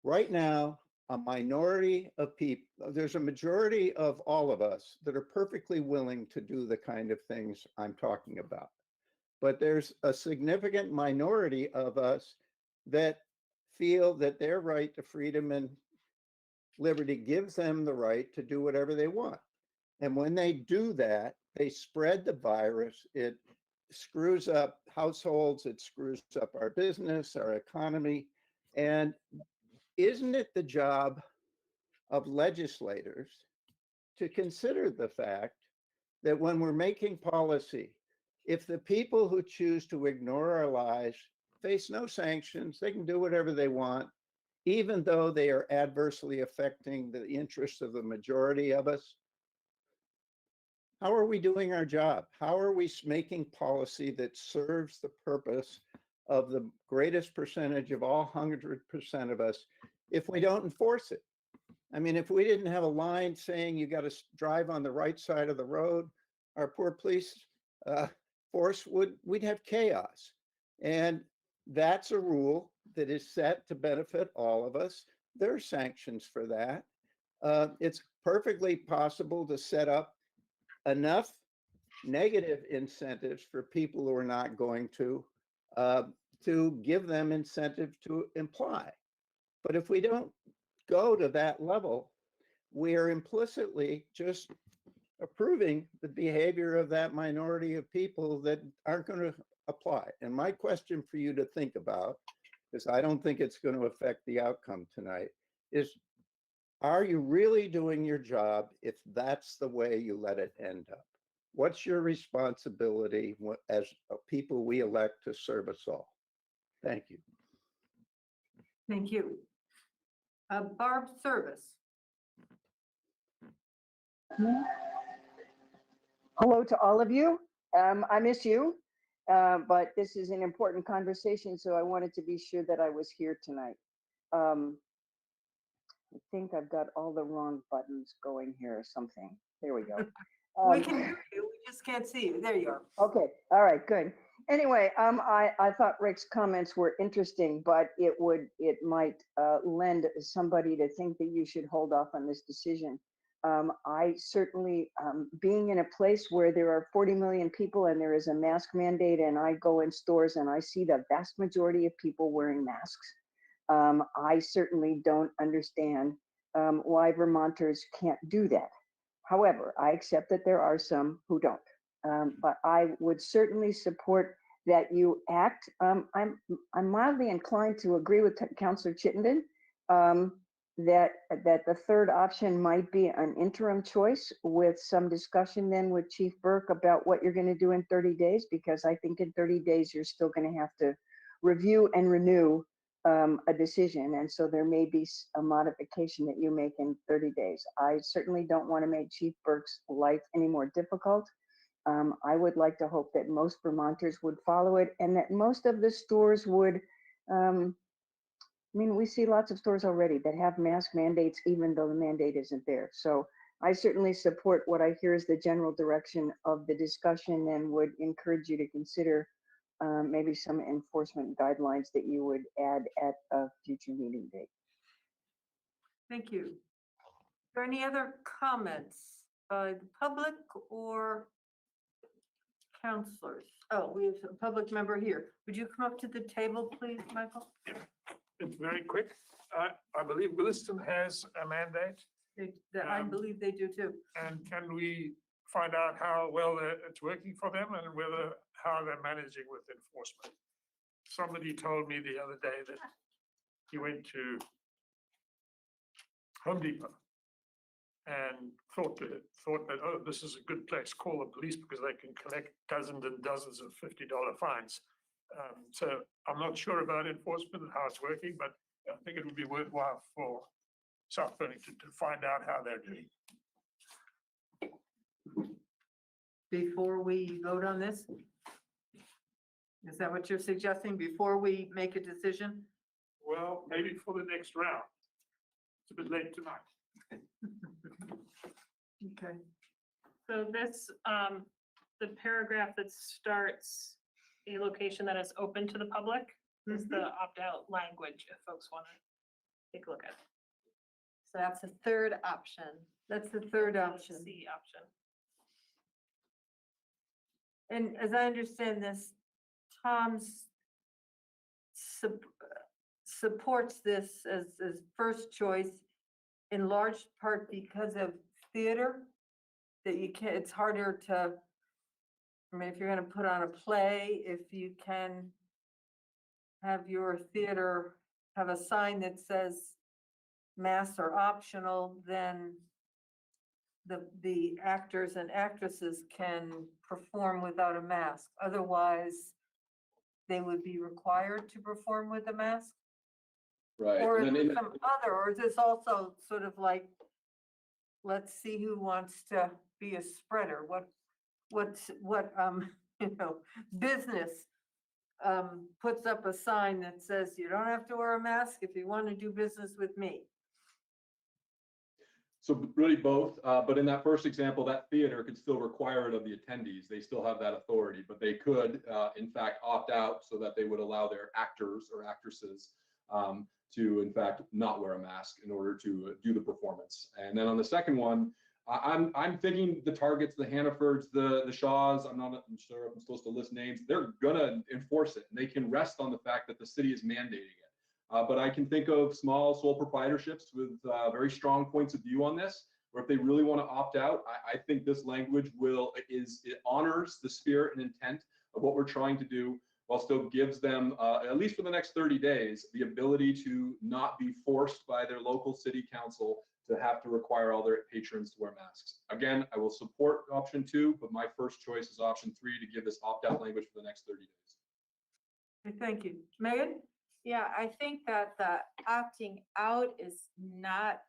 Right now, a minority of people, there's a majority of all of us that are perfectly willing to do the kind of things I'm talking about. But there's a significant minority of us that feel that their right to freedom and liberty gives them the right to do whatever they want. And when they do that, they spread the virus. It screws up households, it screws up our business, our economy. And isn't it the job of legislators to consider the fact that when we're making policy, if the people who choose to ignore our lies face no sanctions, they can do whatever they want, even though they are adversely affecting the interests of the majority of us? How are we doing our job? How are we making policy that serves the purpose of the greatest percentage of all 100% of us if we don't enforce it? I mean, if we didn't have a line saying you got to drive on the right side of the road, our poor police force we'd have chaos. And that's a rule that is set to benefit all of us. There are sanctions for that. It's perfectly possible to set up enough negative incentives for people who are not going to give them incentive to imply. But if we don't go to that level, we are implicitly just approving the behavior of that minority of people that aren't going to apply. And my question for you to think about, because I don't think it's going to affect the outcome tonight, is are you really doing your job if that's the way you let it end up? What's your responsibility as people we elect to serve us all? Thank you. Thank you. Barb Service. Hello to all of you. I miss you, but this is an important conversation, so I wanted to be sure that I was here tonight. I think I've got all the wrong buttons going here or something. There we go. We can hear you, we just can't see you. There you are. Okay, all right, good. Anyway, I thought Rick's comments were interesting, but it might lend somebody to think that you should hold off on this decision. I certainly, being in a place where there are 40 million people and there is a mask mandate, and I go in stores and I see the vast majority of people wearing masks, I certainly don't understand why Vermonters can't do that. However, I accept that there are some who don't. But I would certainly support that you act. I'm mildly inclined to agree with Councilor Chittenden. that the third option might be an interim choice with some discussion then with Chief Burke about what you're going to do in 30 days, because I think in 30 days, you're still going to have to review and renew a decision. And so there may be a modification that you make in 30 days. I certainly don't want to make Chief Burke's life any more difficult. I would like to hope that most Vermonters would follow it and that most of the stores would, I mean, we see lots of stores already that have mask mandates, even though the mandate isn't there. So I certainly support what I hear is the general direction of the discussion and would encourage you to consider maybe some enforcement guidelines that you would add at a future meeting date. Thank you. Are there any other comments by the public or councilors? Oh, we have a public member here. Would you come up to the table, please, Michael? It's very quick. I believe Williston has a mandate, I believe they do too. and can we find out how well it's working for them and how they're managing with enforcement? Somebody told me the other day that he went to Home Depot and thought that, oh, this is a good place, call the police because they can collect dozens and dozens of $50 fines. So I'm not sure about enforcement and how it's working, but I think it would be worthwhile for South Burlington to find out how they're doing. Before we vote on this? Is that what you're suggesting, before we make a decision? Well, maybe for the next round. It's a bit late tonight. Okay. So this, the paragraph that starts a location that is open to the public is the opt-out language if folks want to take a look at it. So that's the third option. That's the third option. C option. And as I understand this, Tom's supports this as first choice in large part because of theater, that you can't, it's harder to, I mean, if you're going to put on a play, if you can have your theater have a sign that says masks are optional, then the actors and actresses can perform without a mask. Otherwise, they would be required to perform with a mask? Right. Or and is then it some other, or is this also sort of like, let's see who wants to be a spreader? What business puts up a sign that says you don't have to wear a mask if you want to do business with me? So really both, but in that first example, that theater could still require it of the attendees. They still have that authority, but they could, in fact, opt out so that they would allow their actors or actresses to, in fact, not wear a mask in order to do the performance. And then on the second one, I'm thinking the Targets, the Hannafords, the Shaws, I'm sure if I'm supposed to list names, they're gonna enforce it. And they can rest on the fact that the city is mandating it. But I can think of small sole proprietorships with very strong points of view on this, where if they really want to opt out, I think this language it honors the spirit and intent of what we're trying to do, while still gives them, at least for the next 30 days, the ability to not be forced by their local city council to have to require all their patrons to wear masks. Again, I will support option 2, but my first choice is option 3 to give this opt-out language for the next 30 days. Okay, thank you. Megan? Yeah, I think that the opting out is not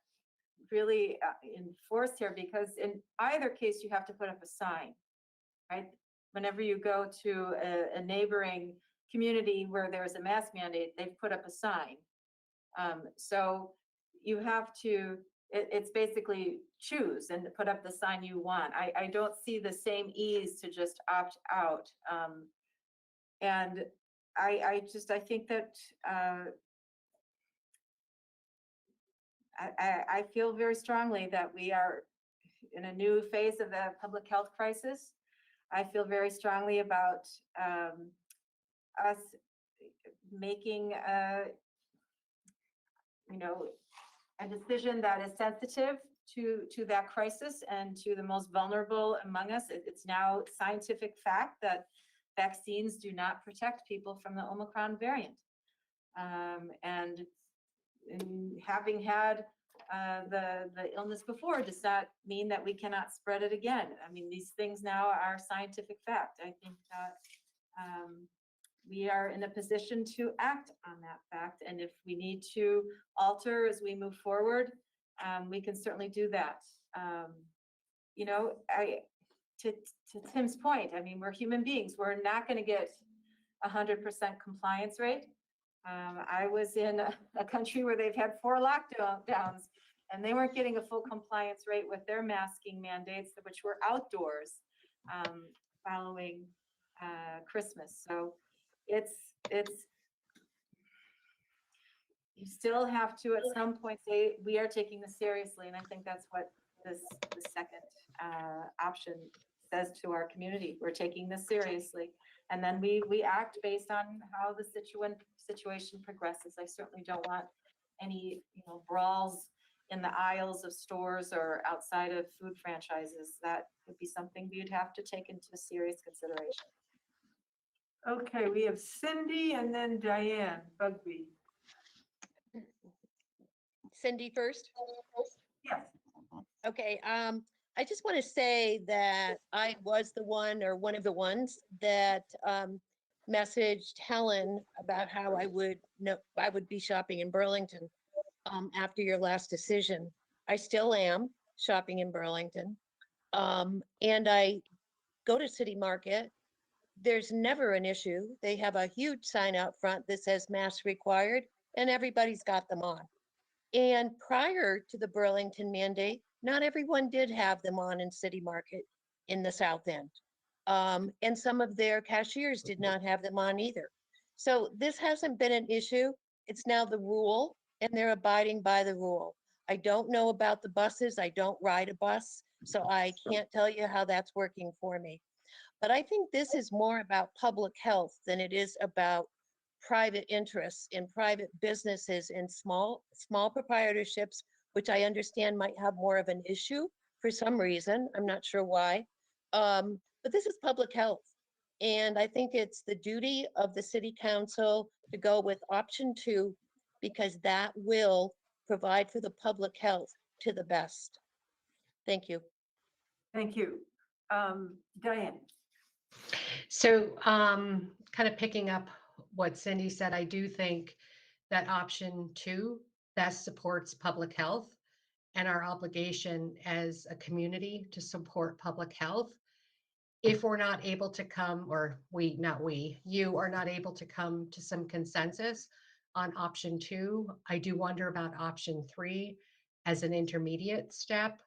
really enforced here, because in either case, you have to put up a sign, right? Whenever you go to a neighboring community where there's a mask mandate, they've put up a sign. So you have to, it's basically choose and put up the sign you want. I don't see the same ease to just opt out. And I think that I feel very strongly that we are in a new phase of the public health crisis. I feel very strongly about us making a decision that is sensitive to that crisis and to the most vulnerable among us. It's now scientific fact that vaccines do not protect people from the Omicron variant. And having had the illness before does not mean that we cannot spread it again. I mean, these things now are scientific fact. I think that we are in a position to act on that fact. And if we need to alter as we move forward, we can certainly do that. You know, to Tim's point, I mean, we're human beings. We're not going to get 100% compliance rate. I was in a country where they've had 4 lockdowns and they weren't getting a full compliance rate with their masking mandates, which were outdoors following Christmas. So it's, you still have to at some point say, we are taking this seriously. And I think that's what the second option says to our community. We're taking this seriously. And then we act based on how the situation progresses. I certainly don't want any, brawls in the aisles of stores or outside of food franchises. That would be something we would have to take into serious consideration. Okay, we have Cindy and then Diane Bugby. Cindy first? Yes. Okay, I just want to say that I was the one or one of the ones that messaged Helen about how I would be shopping in Burlington after your last decision. I still am shopping in Burlington. And I go to City Market. There's never an issue. They have a huge sign out front that says mask required, and everybody's got them on. And prior to the Burlington mandate, not everyone did have them on in City Market in the South End. And some of their cashiers did not have them on either. So this hasn't been an issue. It's now the rule, and they're abiding by the rule. I don't know about the buses. I don't ride a bus, so I can't tell you how that's working for me. But I think this is more about public health than it is about private interests in private businesses and small proprietorships, which I understand might have more of an issue for some reason. I'm not sure why. But this is public health. And I think it's the duty of the city council to go with option 2, because that will provide for the public health to the best. Thank you. Thank you. Diane. So kind of picking up what Cindy said, I do think that option 2 best supports public health and our obligation as a community to support public health. If we're not able to come, or you are not able to come to some consensus on option 2, I do wonder about option 3 as an intermediate step.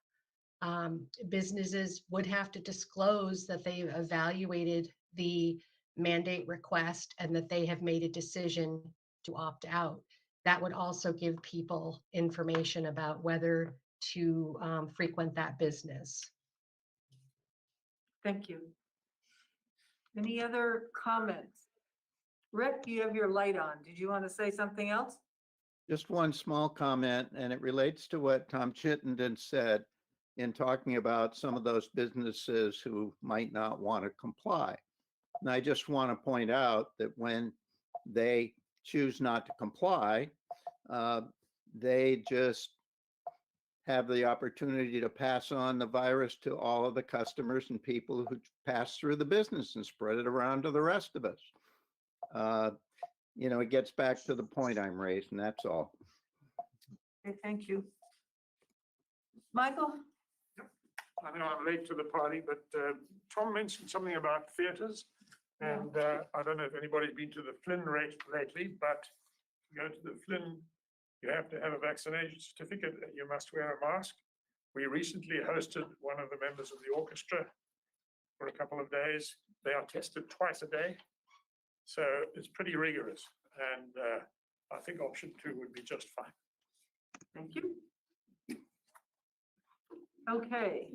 Businesses would have to disclose that they've evaluated the mandate request and that they have made a decision to opt out. That would also give people information about whether to frequent that business. Thank you. Any other comments? Rick, you have your light on. Did you want to say something else? Just one small comment, and it relates to what Tom Chittenden said in talking about some of those businesses who might not want to comply. And I just want to point out that when they choose not to comply, they just have the opportunity to pass on the virus to all of the customers and people who pass through the business and spread it around to the rest of us. It gets back to the point I'm raising, that's all. Okay, thank you. Michael? I know I'm late to the party, but Tom mentioned something about theaters. And I don't know if anybody's been to the Flynn rate lately, but to go to the Flynn, you have to have a vaccination certificate and you must wear a mask. We recently hosted one of the members of the orchestra for a couple of days. They are tested twice a day. So it's pretty rigorous. And I think option 2 would be just fine. Thank you. Okay.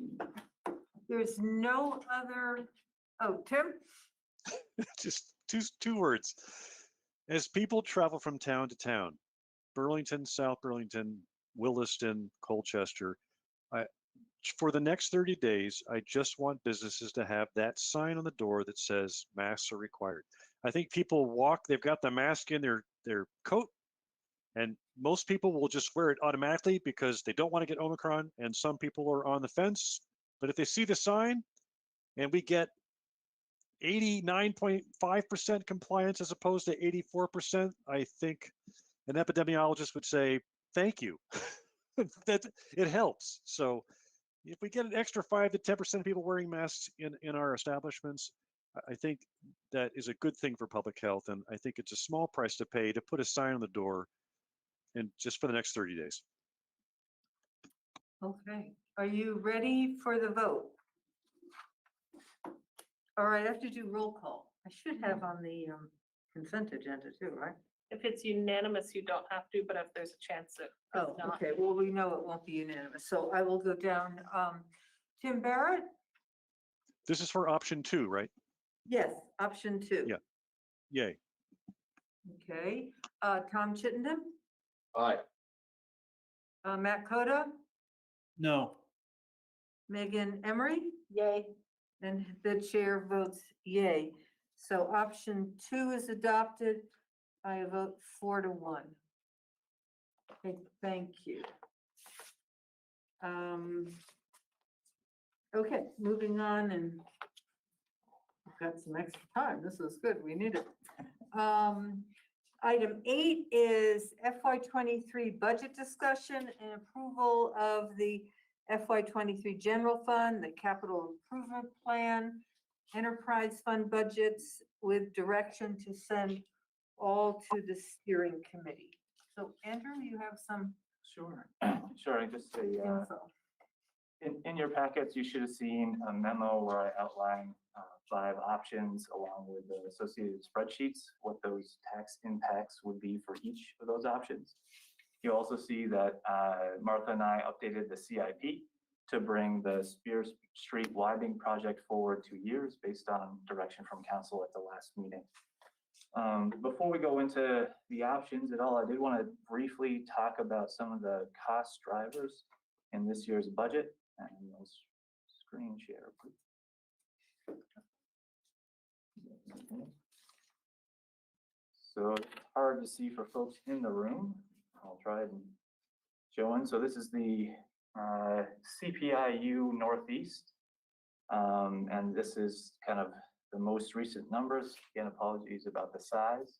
There's no other, Tim? Just two words. As people travel from town to town, Burlington, South Burlington, Williston, Colchester, for the next 30 days, I just want businesses to have that sign on the door that says masks are required. I think people walk, they've got the mask in their coat, And most people will just wear it automatically because they don't want to get Omicron, and some people are on the fence. But if they see the sign and we get 89.5% compliance as opposed to 84%, I think an epidemiologist would say, thank you. That it helps. So if we get an extra 5 to 10% of people wearing masks in our establishments, I think that is a good thing for public health. And I think it's a small price to pay to put a sign on the door and just for the next 30 days. Okay, are you ready for the vote? All right, I have to do roll call. I should have on the consent agenda too, right? If it's unanimous, you don't have to, but if there's a chance that Oh, it's not. okay, well, we know it won't be unanimous, so I will go down. Tim Barrett? This is for option 2, right? Yes, option 2. Yeah. Yay. Okay, Tom Chittenden, Aye. Matt Coda, No. Megan Emery, Yay. and the chair votes yay. So option 2 is adopted. I vote 4-1. Okay, thank you. Okay, moving on, and we've got some extra time. This is good. We need it. Item 8 is FY23 budget discussion and approval of the FY23 general fund, the capital improvement plan, enterprise fund budgets with direction to send all to the steering committee. So Andrew, you have some Sure, sure, just a, info. in your packets, you should have seen a memo where I outline 5 options along with the associated spreadsheets, what those tax impacts would be for each of those options. You also see that Martha and I updated the CIP to bring the Spear Street widening project forward 2 years based on direction from council at the last meeting. Before we go into the options at all, I did want to briefly talk about some of the cost drivers in this year's budget. And those screen share, please. So it's hard to see for folks in the room. I'll try and show in. So this is the CPIU Northeast. And this is kind of the most recent numbers. Again, apologies about the size.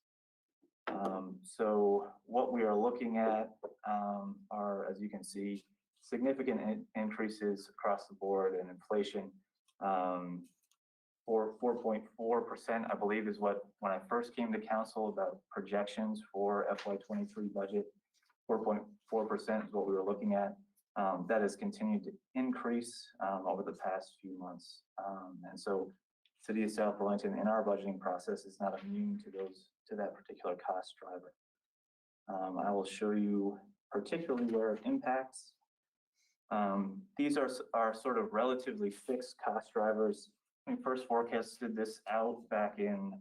So what we are looking at are, as you can see, significant increases across the board in inflation. For 4.4%, I believe, is what, when I first came to council about projections for FY23 budget, 4.4% is what we were looking at. That has continued to increase over the past few months. And so City of South Burlington in our budgeting process is not immune to that particular cost driver. I will show you particularly where it impacts. These are sort of relatively fixed cost drivers. We first forecasted this out back in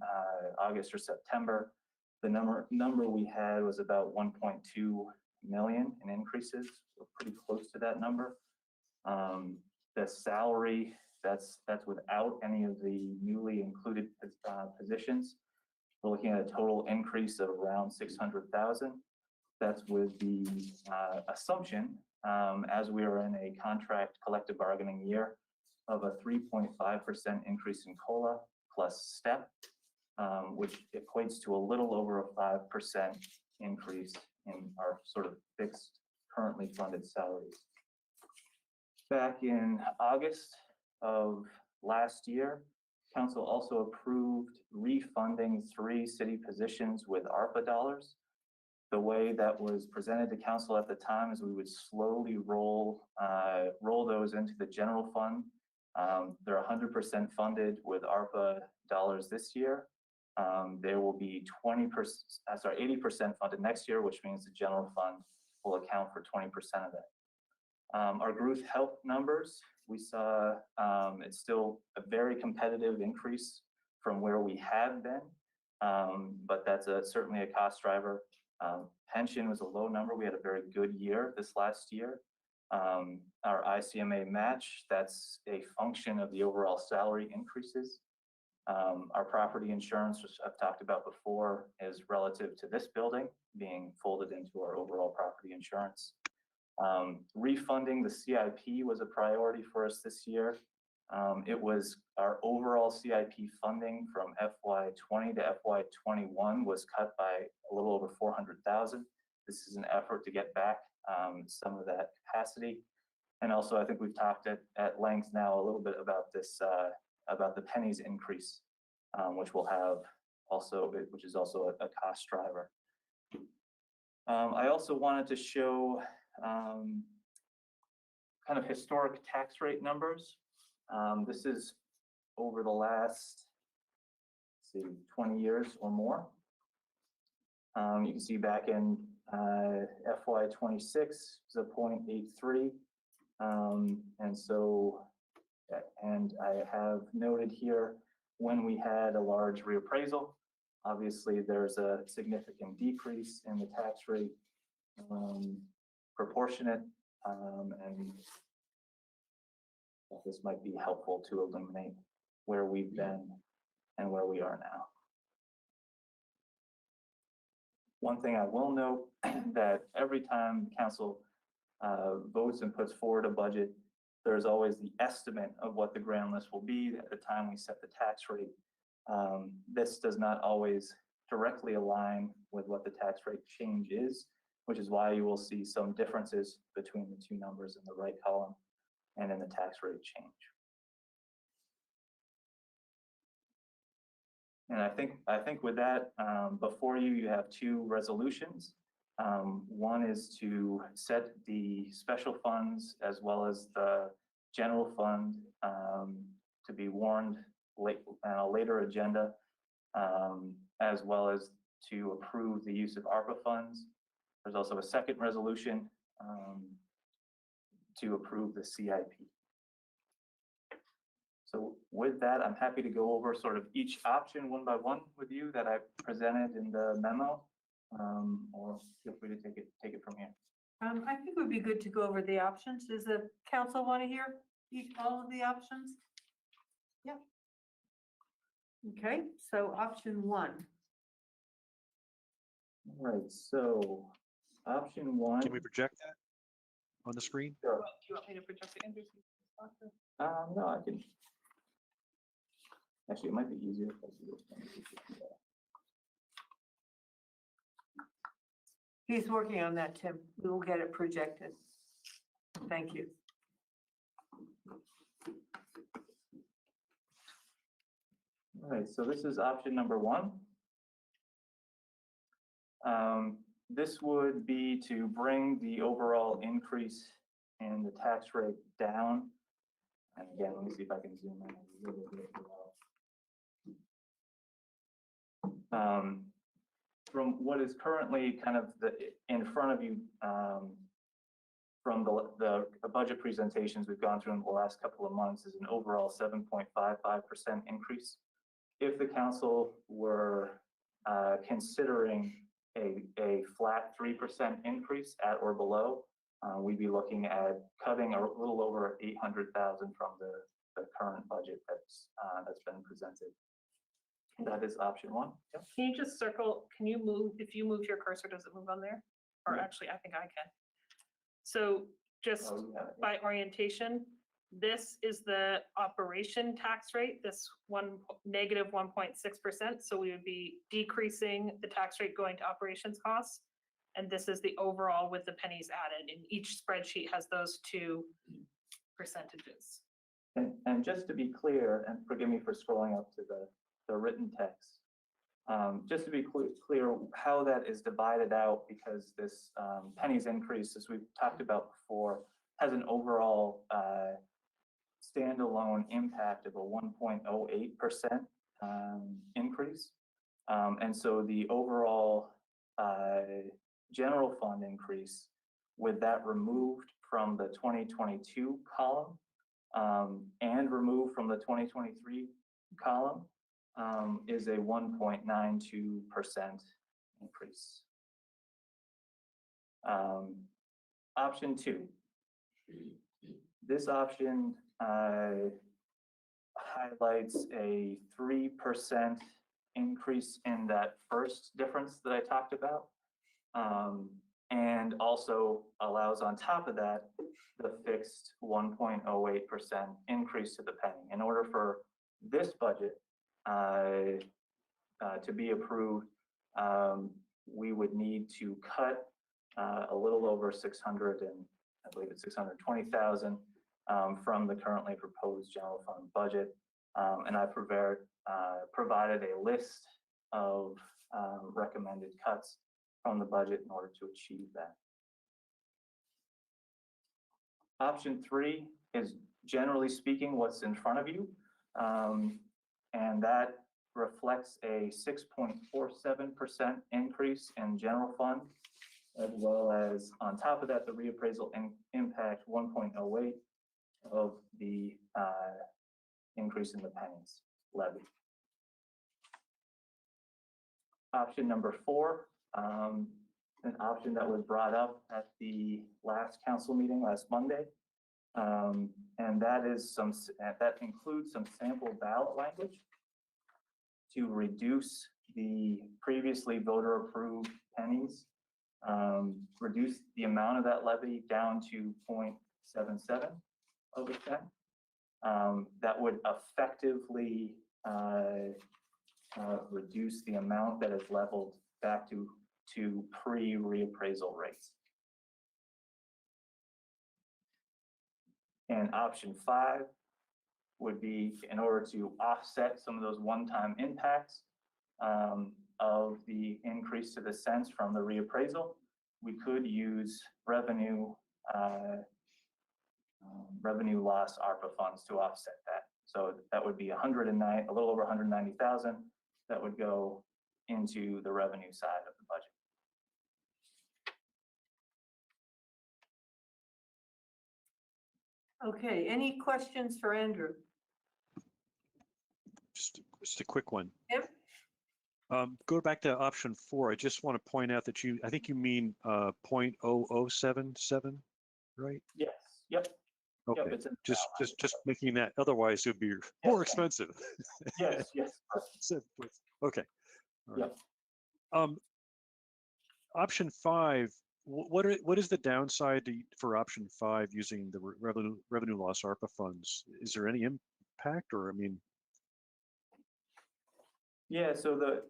August or September. The number we had was about 1.2 million in increases. We're pretty close to that number. The salary, that's without any of the newly included positions. We're looking at a total increase of around 600,000. That's with the assumption, as we are in a contract collective bargaining year, of a 3.5% increase in COLA plus STEP, which equates to a little over a 5% increase in our sort of fixed currently funded salaries. Back in August of last year, council also approved refunding 3 city positions with ARPA dollars. The way that was presented to council at the time is we would slowly roll those into the general fund. They're 100% funded with ARPA dollars this year. There will be 80% funded next year, which means the general fund will account for 20% of it. Our group health numbers, we saw it's still a very competitive increase from where we have been, but that's certainly a cost driver. Pension was a low number. We had a very good year this last year. Our ICMA match, that's a function of the overall salary increases. Our property insurance, which I've talked about before, is relative to this building being folded into our overall property insurance. Refunding the CIP was a priority for us this year. It was our overall CIP funding from FY20 to FY21 was cut by a little over 400,000. This is an effort to get back some of that capacity. And also, I think we've talked at length now a little bit about this, about the pennies increase, which will have also, which is also a cost driver. I also wanted to show kind of historic tax rate numbers. This is over the last, let's see, 20 years or more. You can see back in FY26 is a 0.83. And so, and I have noted here when we had a large reappraisal, obviously there's a significant decrease in the tax rate, proportionate, and this might be helpful to illuminate where we've been and where we are now. One thing I will note that every time council votes and puts forward a budget, there's always the estimate of what the grand list will be at the time we set the tax rate. This does not always directly align with what the tax rate change is, which is why you will see some differences between the two numbers in the right column and in the tax rate change. And I think with that, before you, you have two resolutions. One is to set the special funds as well as the general fund to be warned late on a later agenda, as well as to approve the use of ARPA funds. There's also a second resolution to approve the CIP. So with that, I'm happy to go over sort of each option one by one with you that I presented in the memo, or feel free to take it from here. I think it would be good to go over the options. Does the council want to hear all of the options? Yeah. Okay, so option one. All right, so option one. Can we project that on the screen? Sure. Well, do you want me to project the Andrews? No, I can. Actually, it might be easier if I do this. He's working on that, Tim. We will get it projected. Thank you. All right, so this is option number one. This would be to bring the overall increase in the tax rate down. And again, let me see if I can zoom in a little bit. From what is currently kind of in front of you, from the budget presentations we've gone through in the last couple of months, is an overall 7.55% increase. If the council were considering a flat 3% increase at or below, we'd be looking at cutting a little over 800,000 from the current budget that's been presented. That is option one. Yep. Can you just circle, can you move, if you move your cursor, does it move on there? Or actually, I think I can. So just by orientation, this is the operation tax rate, this negative 1.6%. So we would be decreasing the tax rate going to operations costs. And this is the overall with the pennies added. And each spreadsheet has those two percentages. And just to be clear, and forgive me for scrolling up to the written text, just to be clear how that is divided out, because this pennies increase, as we've talked about before, has an overall standalone impact of a 1.08% increase. And so the overall general fund increase, with that removed from the 2022 column and removed from the 2023 column, is a 1.92% increase. Option two. This option highlights a 3% increase in that first difference that I talked about. And also allows on top of that, the fixed 1.08% increase to the penny. In order for this budget to be approved, we would need to cut a little over 600 and I believe it's 620,000 from the currently proposed general fund budget. And I provided a list of recommended cuts from the budget in order to achieve that. Option 3 is generally speaking what's in front of you. And that reflects a 6.47% increase in general fund, as well as on top of that, the reappraisal impact 1.08 of the increase in the pennies levy. Option number 4, an option that was brought up at the last council meeting last Monday. And that includes some sample ballot language to reduce the previously voter approved pennies, reduce the amount of that levy down to 0.77 of a cent. That would effectively reduce the amount that is leveled back to pre-reappraisal rates. And option 5 would be in order to offset some of those one-time impacts of the increase to the cents from the reappraisal, we could use revenue loss ARPA funds to offset that. So that would be a little over 190,000 that would go into the revenue side of the budget. Okay, any questions for Andrew? Just a quick one. Yep. Go back to option 4. I just want to point out that I think you mean 0.0077, right? Yes. Yep. Okay. Yep, just making that. Otherwise, it would be more expensive. Yes. Okay. All right. Yep. Option 5. What is the downside for option 5 using the revenue loss ARPA funds? Is there any impact, or I mean? Yeah, so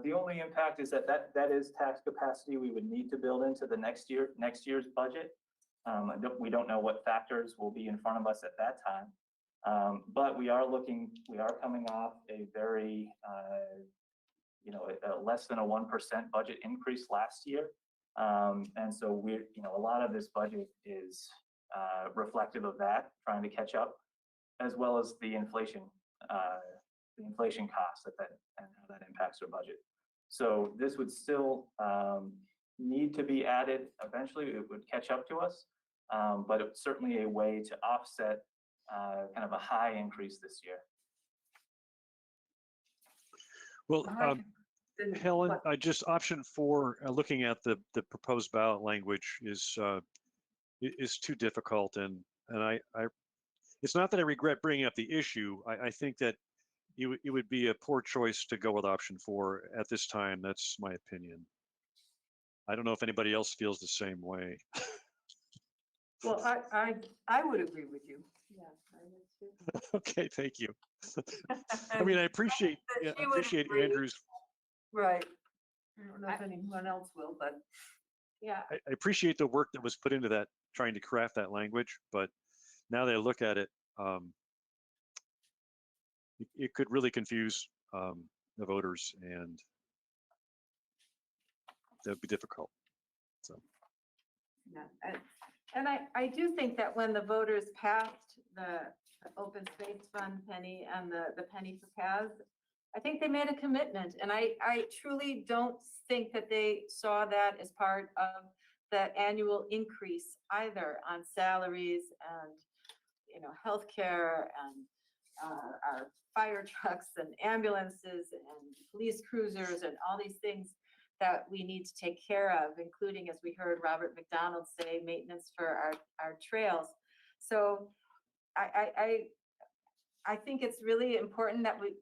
the only impact is that is tax capacity we would need to build into the next year's budget. We don't know what factors will be in front of us at that time, but we are coming off a very less than a 1% budget increase last year, and so a lot of this budget is reflective of that, trying to catch up, as well as the inflation costs and how that impacts our budget. So this would still need to be added. Eventually, it would catch up to us, but it's certainly a way to offset kind of a high increase this year. Well, Helen, option 4, looking at the proposed ballot language is too difficult, and I it's not that I regret bringing up the issue. I think that it would be a poor choice to go with option 4 at this time. That's my opinion. I don't know if anybody else feels the same way. Well, I would agree with you. Yeah, I would too. Okay, thank you. I mean, I appreciate Andrew's. Right. I don't know if anyone else will, but yeah. I appreciate the work that was put into that, trying to craft that language, but now that I look at it, it could really confuse the voters, and that would be difficult. So. Yeah, and I do think that when the voters passed the open space fund penny and the penny for paths, I think they made a commitment, and I truly don't think that they saw that as part of the annual increase either on salaries and healthcare and our fire trucks and ambulances and police cruisers and all these things that we need to take care of, including, as we heard Robert McDonald say, maintenance for our trails. So I think it's really important that we,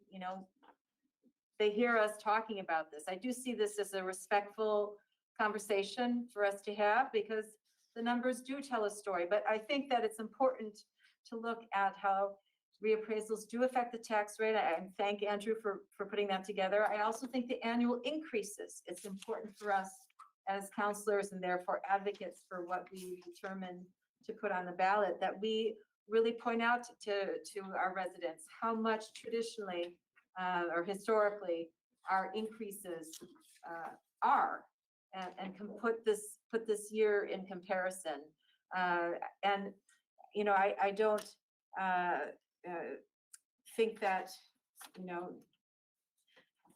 they hear us talking about this. I do see this as a respectful conversation for us to have because the numbers do tell a story. But I think that it's important to look at how reappraisals do affect the tax rate. I thank Andrew for putting that together. I also think the annual increases, it's important for us as counselors and therefore advocates for what we determine to put on the ballot, that we really point out to our residents how much traditionally or historically our increases are, and can put this year in comparison. And I don't think that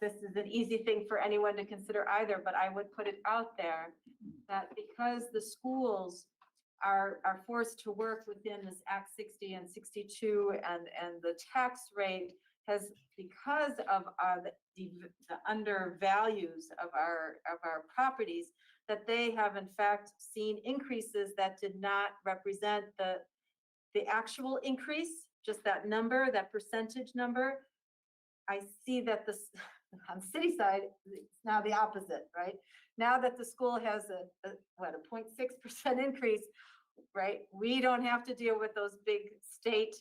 this is an easy thing for anyone to consider either, but I would put it out there that because the schools are forced to work within this Act 60 and 62, and the tax rate has, because of the undervalues of our properties, that they have in fact seen increases that did not represent the actual increase, just that number, that percentage number. I see that this on the city side, it's now the opposite, right? Now that the school has a 0.6% increase, right? We don't have to deal with those big state,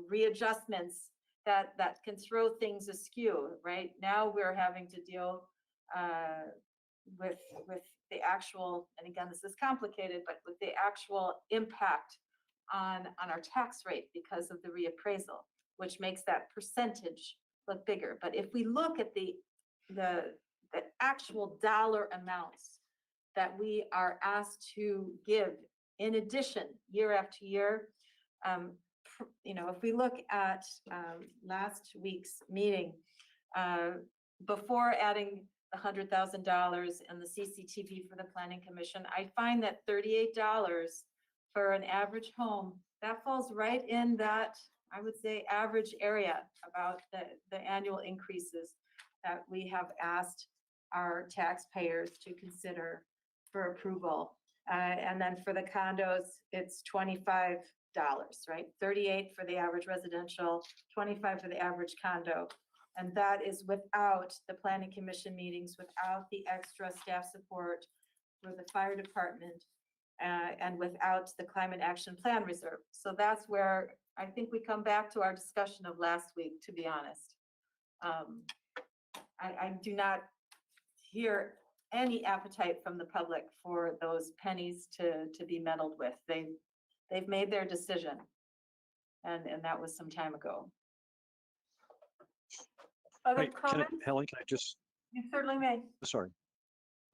readjustments that can throw things askew, right? Now we're having to deal with the actual, and again, this is complicated, but with the actual impact on our tax rate because of the reappraisal, which makes that percentage look bigger. But if we look at the actual dollar amounts that we are asked to give in addition year after year, if we look at last week's meeting, before adding the $100,000 and the CCTV for the Planning Commission, I find that $38 for an average home, that falls right in that, I would say, average area about the annual increases that we have asked our taxpayers to consider for approval. And then for the condos, it's $25, right? 38 for the average residential, 25 for the average condo. And that is without the Planning Commission meetings, without the extra staff support for the fire department, and without the Climate Action Plan Reserve. So that's where I think we come back to our discussion of last week, to be honest. I do not hear any appetite from the public for those pennies to be meddled with. They've made their decision, and that was some time ago. Other comments? Helen, can I just? You certainly may. Sorry.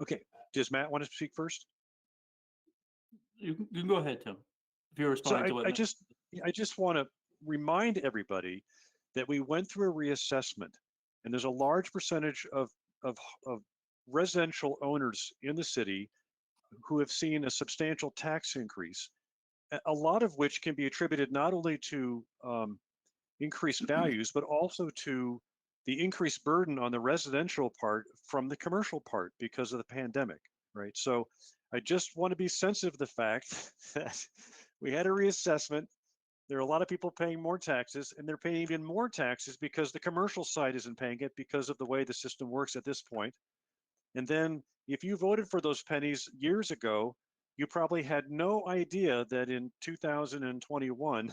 Okay, does Matt want to speak first? You can go ahead, Tim, if you're responding to what I just want to remind everybody that we went through a reassessment, and there's a large percentage of residential owners in the city who have seen a substantial tax increase, a lot of which can be attributed not only to increased values, but also to the increased burden on the residential part from the commercial part because of the pandemic, right? So I just want to be sensitive to the fact that we had a reassessment. There are a lot of people paying more taxes, and they're paying even more taxes because the commercial side isn't paying it because of the way the system works at this point. And then if you voted for those pennies years ago, you probably had no idea that in 2021,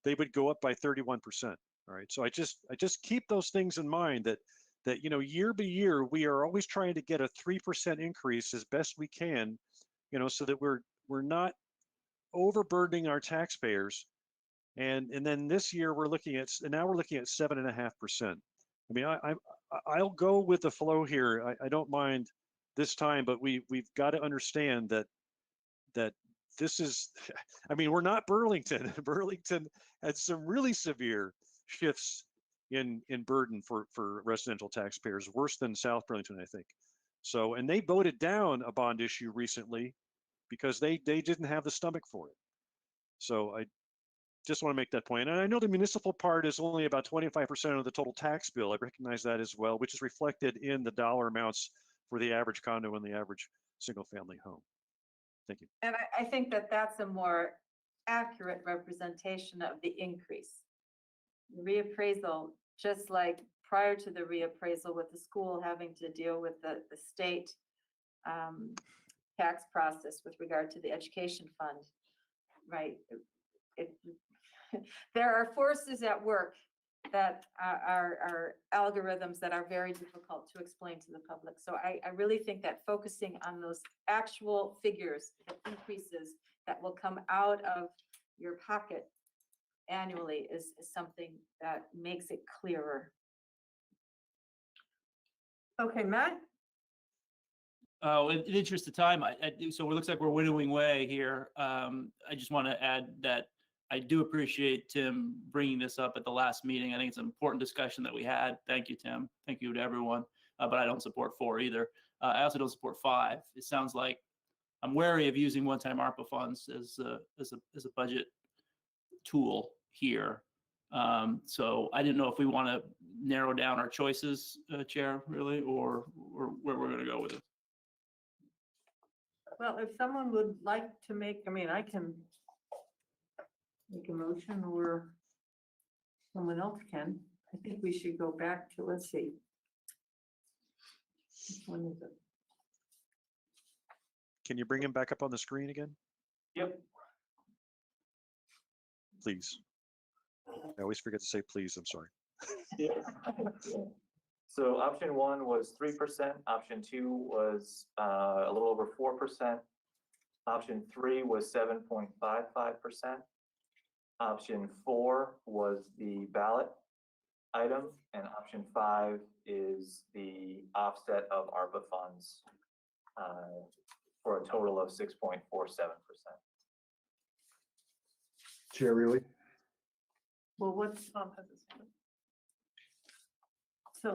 they would go up by 31%. All right. So I just keep those things in mind that year by year, we are always trying to get a 3% increase as best we can, so that we're not overburdening our taxpayers. And then this year now we're looking at 7.5%. I mean, I'll go with the flow here. I don't mind this time, but we've got to understand that this is, I mean, we're not Burlington. Burlington had some really severe shifts in burden for residential taxpayers, worse than South Burlington, I think. So, and they voted down a bond issue recently because they didn't have the stomach for it. So I just want to make that point. And I know the municipal part is only about 25% of the total tax bill. I recognize that as well, which is reflected in the dollar amounts for the average condo and the average single family home. Thank you. And I think that that's a more accurate representation of the increase. Reappraisal, just like prior to the reappraisal with the school having to deal with the state tax process with regard to the education fund, right? There are forces at work that are algorithms that are very difficult to explain to the public. So I really think that focusing on those actual figures, the increases that will come out of your pocket annually is something that makes it clearer. Okay, Matt? Oh, in the interest of time, so it looks like we're winnowing way here. I just want to add that I do appreciate Tim bringing this up at the last meeting. I think it's an important discussion that we had. Thank you, Tim. Thank you to everyone. But I don't support 4 either. I also don't support 5. It sounds like I'm wary of using one-time ARPA funds as a budget tool here. So I didn't know if we want to narrow down our choices, Chair, really, or where we're going to go with it. Well, if someone would like to make, I mean, I can make a motion or someone else can. I think we should go back to, let's see. Which one is it? Can you bring him back up on the screen again, Yep. please? I always forget to say please, I'm sorry. So option 1 was 3%, option 2 was a little over 4%, option 3 was 7.55%, option 4 was the ballot item, and option 5 is the offset of ARPA funds for a total of 6.47%. Chair Riley? Well, what's, so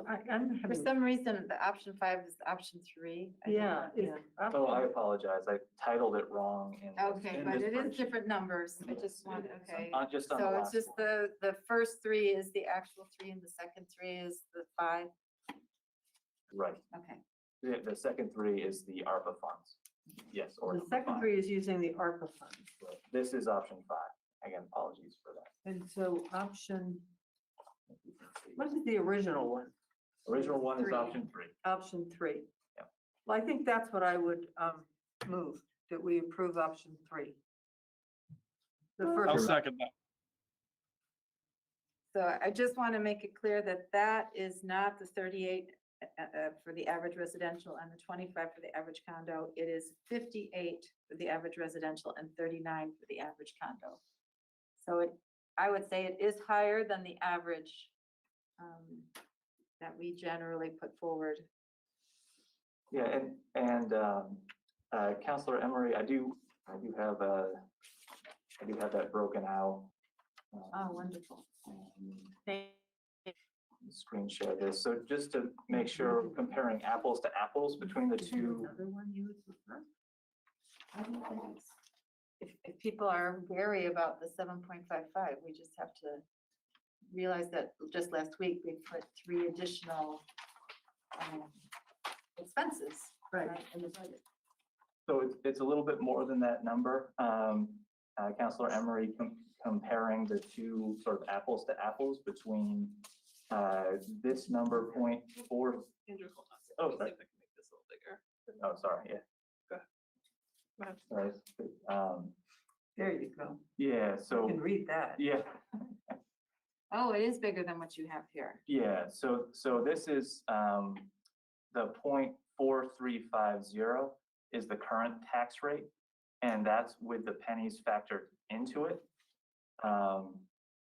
I'm For having, some reason, the option 5 is option 3. I don't yeah. know. it's up- Oh, I apologize. I titled it wrong in Okay, in but this it is spreadsheet. different numbers. I just want, okay. Just on the So it's last just one. the first 3 is the actual 3 and the second 3 is the 5. Right. Okay. The second 3 is the ARPA funds. Yes, or The number second 5. 3 is using the ARPA funds. Right. This is option 5. Again, apologies for that. And so option, what is the original one? Original one is 3. option 3. Option 3. Yeah. Well, I think that's what I would move, that we approve option 3. The I'll first, second that. So I just want to make it clear that that is not the 38 for the average residential and the 25 for the average condo. It is 58 for the average residential and 39 for the average condo. So I would say it is higher than the average that we generally put forward. Yeah, and Councilor Emery, I do have that broken out. Oh, wonderful. Thank you. Screen share this. So just to make sure, comparing apples to apples between the two. another one you would prefer? I don't think it's- If people are wary about the 7.55, we just have to realize that just last week we put 3 additional expenses in the budget. So it's a little bit more than that number. Councilor Emery comparing the two sort of apples to apples between this number 0.4. Andrew, hold on. Oh, Let me see sorry. if I can make this a little bigger. Oh, sorry, yeah. Go ahead. Sorry. There you go. Yeah, You so, can read that. yeah. Oh, it is bigger than what you have here. Yeah, so this is the 0.4350 is the current tax rate, and that's with the pennies factored into it.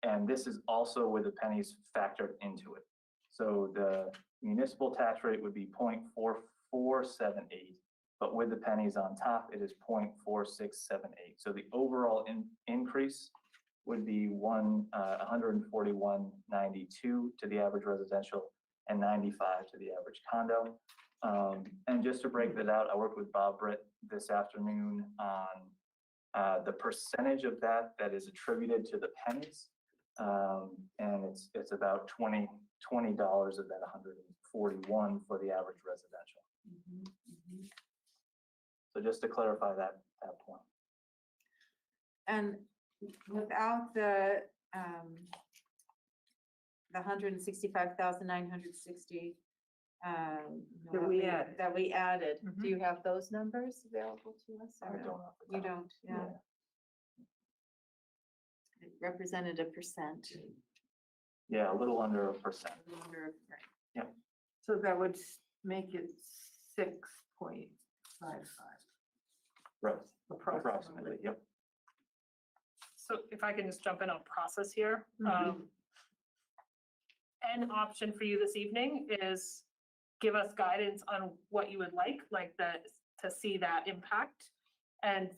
And this is also with the pennies factored into it. So the municipal tax rate would be 0.4478, but with the pennies on top, it is 0.4678. So the overall increase would be 141.92 to the average residential and 95 to the average condo. And just to break that out, I worked with Bob Britt this afternoon on the percentage of that is attributed to the pennies. And it's about $20 of that 141 for the average residential. So just to clarify that point. And without the 165,960 That we added. that we added. Mhm. Do you have those numbers available to us? I or don't no? off the You top. don't, yeah. It represented a percent. Yeah, a little under 1%. Right. So that would make it 6.55. Right, Approximately. approximately, yep. So if I can just jump in on process here. An option for you this evening is give us guidance on what you would like to see that impact and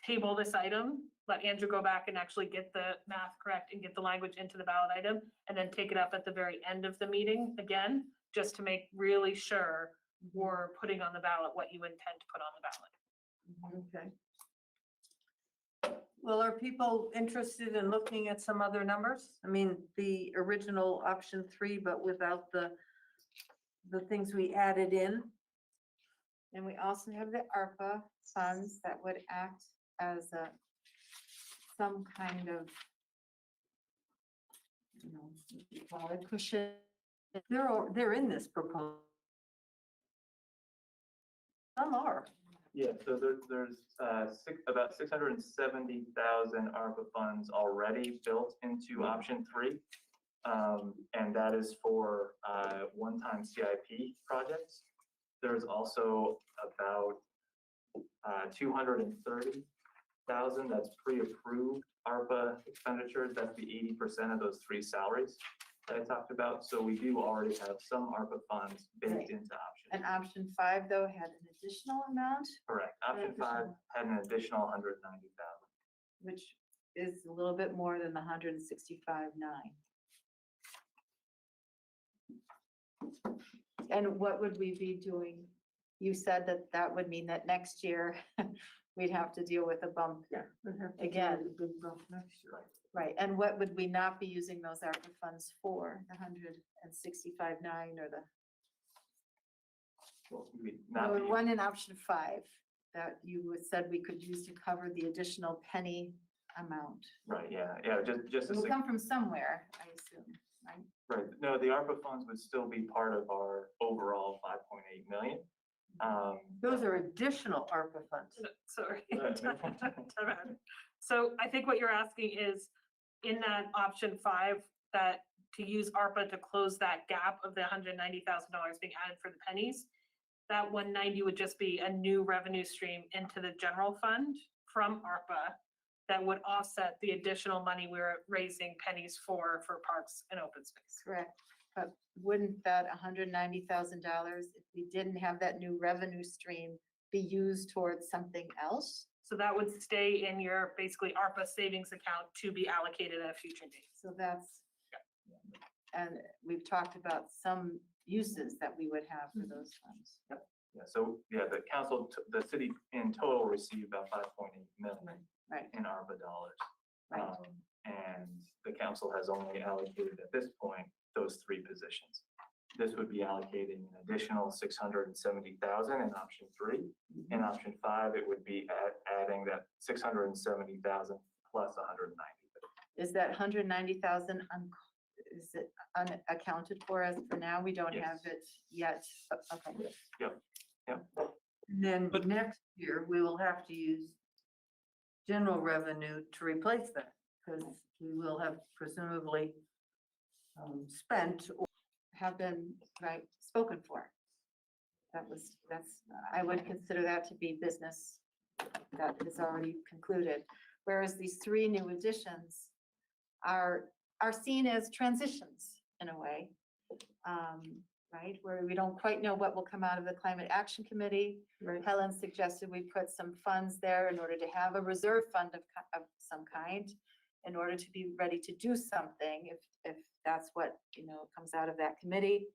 table this item, let Andrew go back and actually get the math correct and get the language into the ballot item, and then take it up at the very end of the meeting again, just to make really sure we're putting on the ballot what you intend to put on the ballot. Okay. Well, are people interested in looking at some other numbers? I mean, the original option 3, but without the things we added in. And we also have the ARPA funds that would act as some kind of, what do you call it, cushion. They're in this proposal. Some are. Yeah, so there's about 670,000 ARPA funds already built into option 3. And that is for one-time CIP projects. There's also about 230,000 that's pre-approved ARPA expenditures. That's the 80% of those 3 salaries that I talked about. So we do already have some ARPA funds baked into option. And option 5, though, had an additional amount, Correct. Option 5 had an additional 190,000. which is a little bit more than the 165.9. And what would we be doing? You said that that would mean that next year we'd have to deal with a bump. Again. Right, and what would we not be using those ARPA funds for? The 165.9 or the? Well, we No, not be- one in option 5 that you said we could use to cover the additional penny amount. Right, yeah, just It will come from somewhere, I assume, right? right. No, the ARPA funds would still be part of our overall 5.8 million. Those are additional ARPA funds. Sorry. So I think what you're asking is, in that option 5, that to use ARPA to close that gap of the $190,000 being added for the pennies, that 190 would just be a new revenue stream into the general fund from ARPA that would offset the additional money we're raising pennies for parks and open space. Correct, but wouldn't that $190,000, if we didn't have that new revenue stream, be used towards something else? So that would stay in your basically ARPA savings account to be allocated at a future date. So that's, and we've talked about some uses that we would have for those funds. Yeah, so yeah, the council, the city in total received about 5.8 million Right. in ARPA dollars. Right. And the council has only allocated at this point those 3 positions. This would be allocating an additional 670,000 in option 3. In option 5, it would be adding that 670,000 plus 190. Is that 190,000, is it unaccounted for as for now? We don't have it yet. Okay. Yep. And then next year, we will have to use general revenue to replace that, because we will have presumably spent or Have been, right, spoken for. I would consider that to be business that is already concluded. Whereas these 3 new additions are seen as transitions in a way. Right, where we don't quite know what will come out of the Climate Action Committee. Right. Helen suggested we put some funds there in order to have a reserve fund of some kind in order to be ready to do something if that's what, comes out of that committee.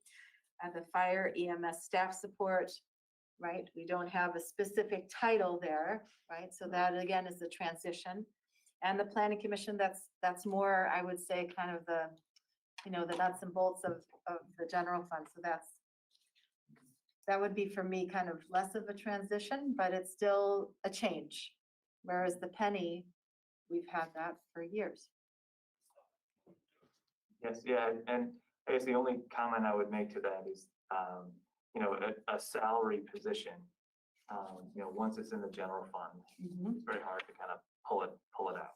The fire EMS staff support, right? We don't have a specific title there, right? So that again is the transition. And the planning commission, that's more, I would say, kind of the, the nuts and bolts of the general fund. So that would be for me kind of less of a transition, but it's still a change. Whereas the penny we've had that for years. Yes, yeah, and I guess the only comment I would make to that is, you know, a salary position, you know, once it's in the general fund, it's very hard to kind of pull it out.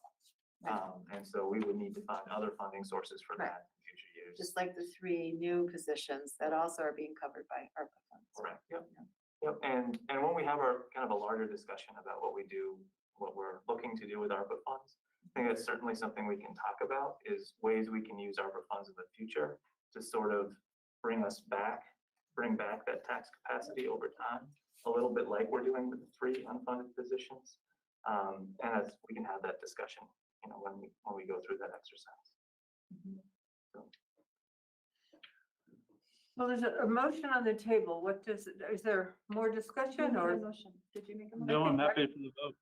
And so we would need to find other funding sources for Right. that in future years. Just like the 3 new positions that also are being covered by ARPA funds. Correct, yep. Yep, and when we have our kind of a larger discussion about what we do, what we're looking to do with ARPA funds, I think that's certainly something we can talk about, is ways we can use ARPA funds in the future to sort of bring back that tax capacity over time, a little bit like we're doing with the 3 unfunded positions. And as we can have that discussion, you know, when we go through that exercise. Well, there's a motion on the table. What does, is there more discussion or? Did you make a No, I'm happy for the vote.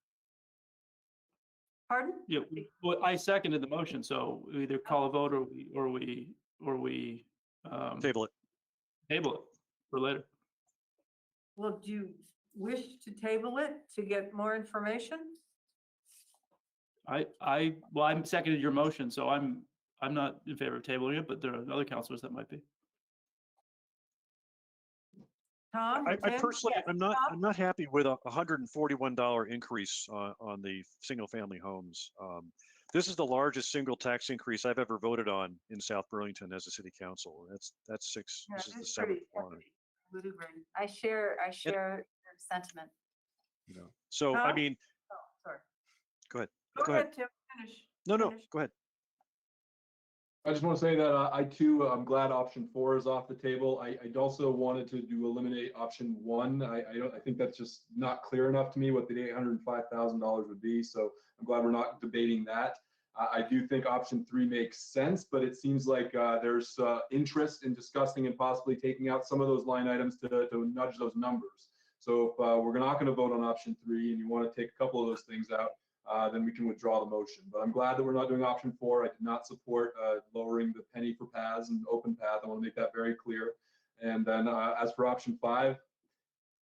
Pardon? Yeah, well, I seconded the motion, so we either call a vote or we Table it. table it for later. Well, do you wish to table it to get more information? Well, I'm seconded your motion, so I'm not in favor of tabling it, but there are other councilors that might be. Tom? I Tim? personally, Yes. I'm not happy with a $141 increase on the single family homes. This is the largest single tax increase I've ever voted on in South Burlington as a city council. That's 6. Yeah, This is the it's 7th pretty one. hefty. Would agree. I share your sentiment. You know, so Huh? I mean, Oh, sorry. go ahead. Go ahead, Tim, finish. No, Finish. go ahead. I just want to say that I too, I'm glad option 4 is off the table. I also wanted to eliminate option 1. I think that's just not clear enough to me what the $805,000 would be. So I'm glad we're not debating that. I do think option 3 makes sense, but it seems like there's interest in discussing and possibly taking out some of those line items to nudge those numbers. So if we're not going to vote on option 3 and you want to take a couple of those things out, then we can withdraw the motion. But I'm glad that we're not doing option 4. I did not support lowering the penny for paths and open path. I want to make that very clear. And then as for option 5,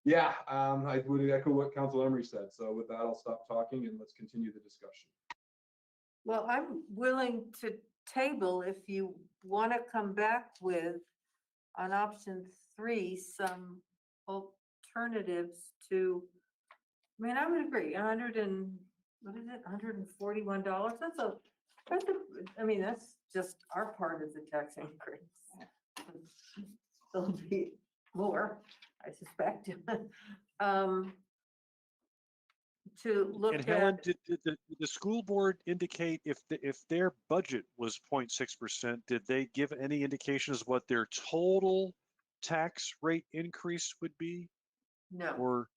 yeah, I would echo what Council Emery said. So with that, I'll stop talking and let's continue the discussion. Well, I'm willing to table if you want to come back with on option 3, some alternatives to, I mean, I would agree, $141. I mean, that's just our part of the tax increase. There'll be more, I suspect. To look And Helen, at, did the school board indicate if their budget was 0.6%, did they give any indications what their total tax rate increase would be? no. Or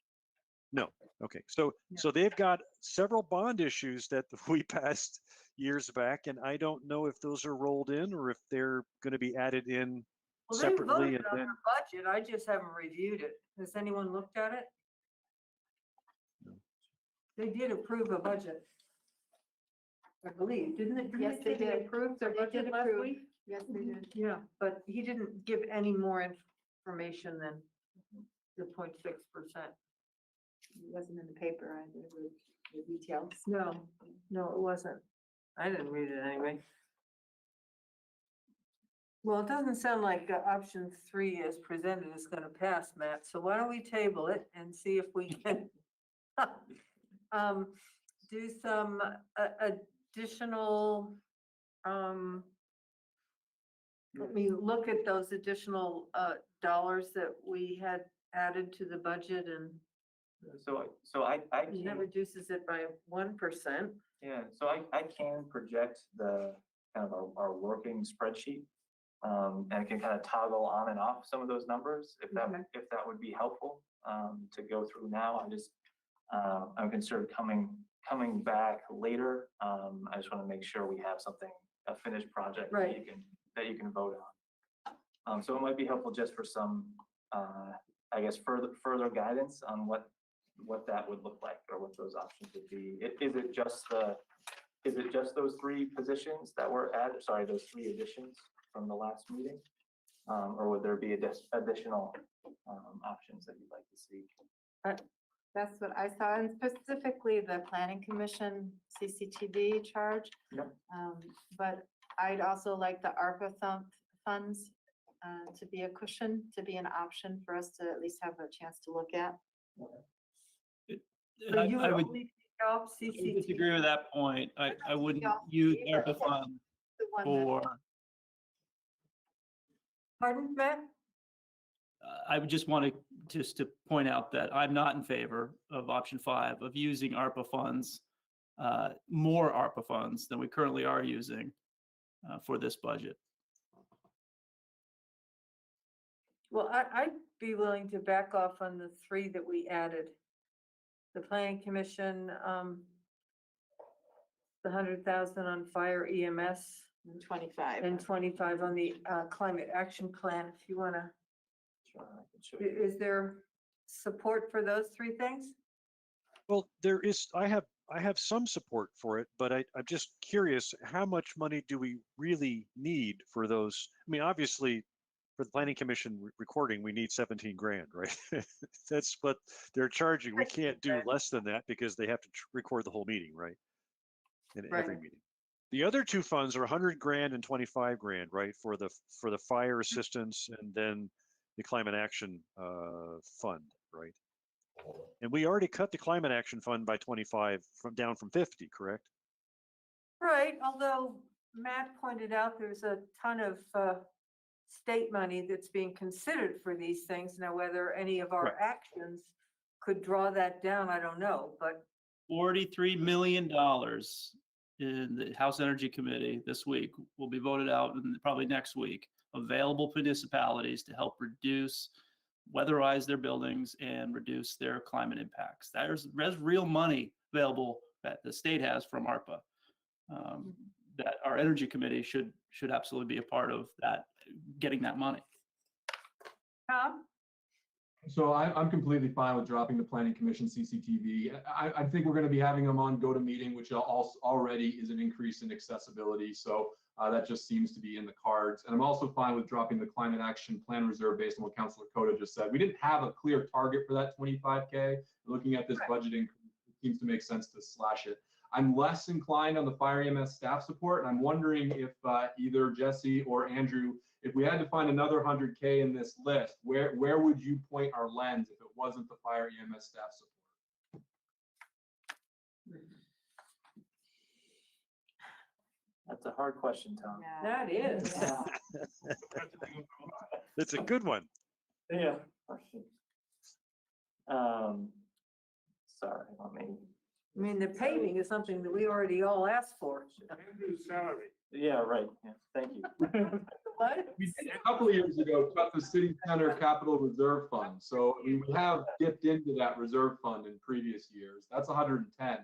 no? Okay, so No. they've got several bond issues that we passed years back, and I don't know if those are rolled in or if they're going to be added in Well, they separately. voted And on then the budget. I just haven't reviewed it. Has anyone looked at it? They did approve a budget. I believe, didn't it? Yes, they did. Approve their They budget did last approve. week? Yes, they did. Yeah, but he didn't give any more information than the 0.6%. It wasn't in the paper, either, with the details. No, it wasn't. I didn't read it anyway. Well, it doesn't sound like option 3 as presented is going to pass, Matt. So why don't we table it and see if we can do some additional, let me look at those additional dollars that we had added to the budget, and So I that can, reduces it by 1%. yeah, so I can project the kind of our working spreadsheet. And I can kind of toggle on and off some of those numbers if Okay. that would be helpful to go through now. I'm concerned coming back later. I just want to make sure we have something, a finished project Right. that you can vote on. So it might be helpful just for some, I guess, further guidance on what that would look like or what those options would be. Is it just those 3 positions that were added? Sorry, those 3 additions from the last meeting? Or would there be additional options that you'd like to see? That's what I saw, and specifically the planning commission CCTV charge. Yep. But I'd also like the ARPA funds to be a cushion, to be an option for us to at least have a chance to look at. So you I would only take off CCTV? disagree with that point. I wouldn't Yeah. use Yeah. ARPA funds The one that- for, Pardon, Matt? I would just want to point out that I'm not in favor of option 5 of using ARPA funds, more ARPA funds than we currently are using for this budget. Well, I'd be willing to back off on the 3 that we added. The planning commission, the 100,000 on fire EMS. And 25. And 25 on the climate action plan, if you want to. Sure, I can show you. Is there support for those 3 things? Well, there is, I have some support for it, but I'm just curious, how much money do we really need for those? I mean, obviously, for the planning commission recording, we need 17 grand, right? That's what they're charging. We can't do less than that because they have to record the whole meeting, right? In every Right. meeting. The other 2 funds are 100 grand and 25 grand, right? For the fire assistance and then the climate action fund, right? And we already cut the climate action fund by 25 down from 50, correct? Right, although Matt pointed out there's a ton of state money that's being considered for these things. Now, whether any of our Right. actions could draw that down, I don't know, but $43 million in the House Energy Committee this week will be voted out, and probably next week, available for municipalities to help reduce, weatherize their buildings and reduce their climate impacts. There's real money available that the state has from ARPA. That our Energy Committee should absolutely be a part of that, getting that money. Tom? So I'm completely fine with dropping the planning commission CCTV. I think we're going to be having them on GoToMeeting, which also already is an increase in accessibility. So that just seems to be in the cards. And I'm also fine with dropping the climate action plan reserve based on what Councilor Cota just said. We didn't have a clear target for that 25K. Looking at this budgeting, it seems to make sense to slash it. I'm less inclined on the fire EMS staff support. And I'm wondering if either Jesse or Andrew, if we had to find another 100K in this list, where would you point our lens if it wasn't the fire EMS staff support? That's a hard question, Tom. That is. It's a good one. Yeah. Sorry, let me. I mean, the paving is something that we already all asked for. Andrew's salary. Yeah, right. Yeah, thank you. What? We did a couple of years ago cut the city center capital reserve fund. So we have dipped into that reserve fund in previous years. That's 110.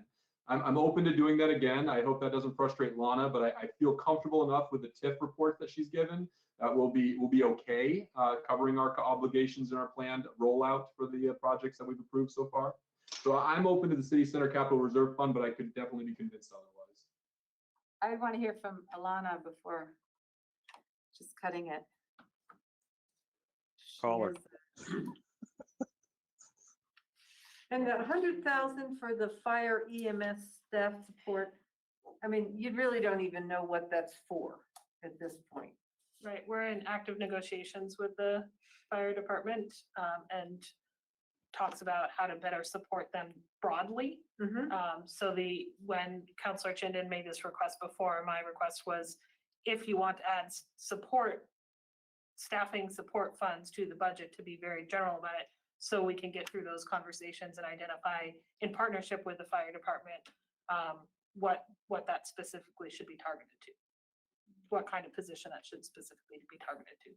I'm open to doing that again. I hope that doesn't frustrate Lana, but I feel comfortable enough with the TIF report that she's given that we'll be okay covering our obligations in our planned rollout for the projects that we've approved so far. So I'm open to the city center capital reserve fund, but I could definitely be convinced otherwise. I want to hear from Alana before just cutting it. Call her. And the 100,000 for the fire EMS staff support, I mean, you really don't even know what that's for at this point. Right, we're in active negotiations with the fire department and talks about how to better support them broadly. So when Councilor Chinden made this request before, my request was, if you want to add staffing support funds to the budget, to be very general about it, so we can get through those conversations and identify, in partnership with the fire department, what that specifically should be targeted to. What kind of position that should specifically be targeted to.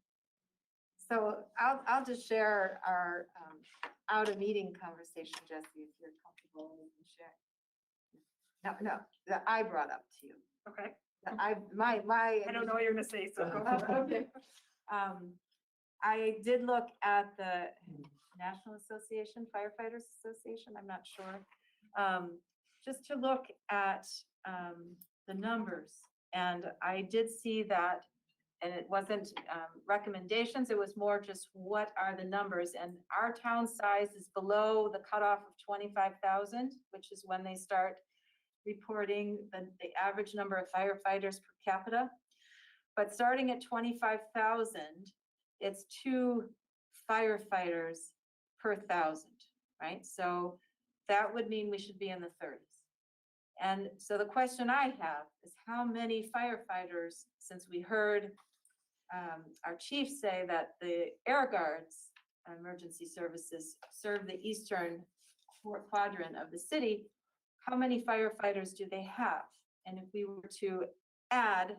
So I'll just share our out of meeting conversation, Jesse, if you're comfortable with me sharing. No, that I brought up to you. Okay. That I don't know what you're gonna say, so go ahead. Okay. I did look at the National Association, Firefighters Association, I'm not sure, just to look at the numbers. And I did see that and it wasn't recommendations, it was more just what are the numbers? And our town size is below the cutoff of 25,000, which is when they start reporting the average number of firefighters per capita. But starting at 25,000, it's 2 firefighters per 1,000, right? So that would mean we should be in the 30s. And so the question I have is how many firefighters, since we heard our chief say that the Air Guards emergency services serve the eastern quadrant of the city, how many firefighters do they have? And if we were to add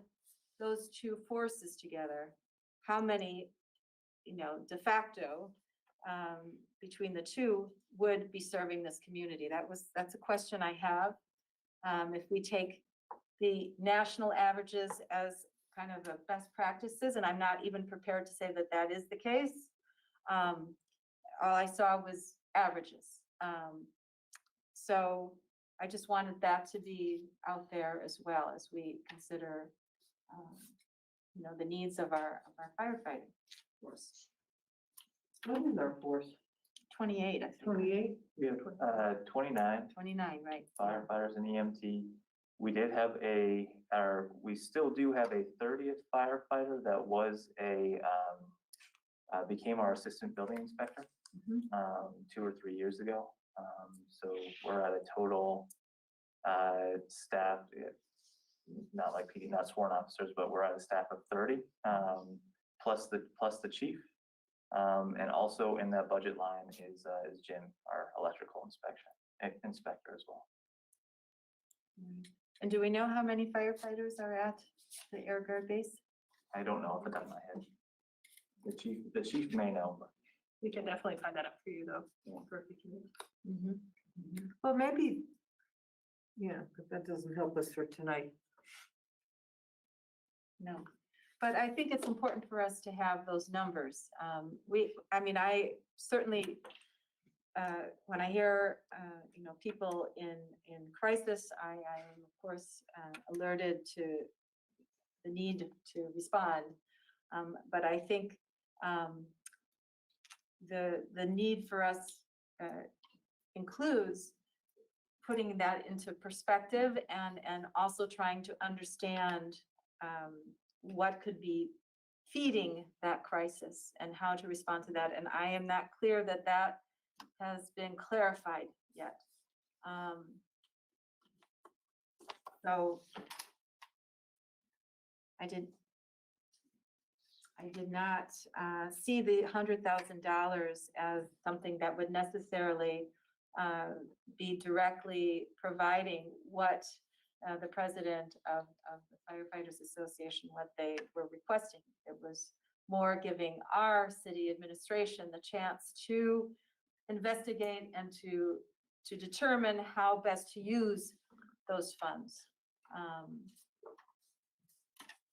those 2 forces together, how many, de facto between the 2 would be serving this community? That's a question I have. If we take the national averages as kind of the best practices, and I'm not even prepared to say that that is the case. All I saw was averages. So I just wanted that to be out there as well as we consider, the needs of our firefighting force. What is our force? 28, I think. 28? We have 29 29, right? firefighters and EMT. We did have we still do have a 30th firefighter that was became our assistant building inspector 2 or 3 years ago. So we're at a total staff, not sworn officers, but we're at a staff of 30, plus the chief. And also in that budget line is Jim, our electrical inspector as well. And do we know how many firefighters are at the Air Guard base? I don't know off the top of my head. The chief may know, but We can definitely find that out for you though. Well, maybe, but that doesn't help us for tonight. No, but I think it's important for us to have those numbers. I certainly, when I hear, people in crisis, I am of course alerted to the need to respond. But I think the need for us includes putting that into perspective and also trying to understand what could be feeding that crisis and how to respond to that. And I am not clear that that has been clarified yet. So I did not see the $100,000 as something that would necessarily be directly providing what the president of the Firefighters Association, what they were requesting. It was more giving our city administration the chance to investigate and to determine how best to use those funds.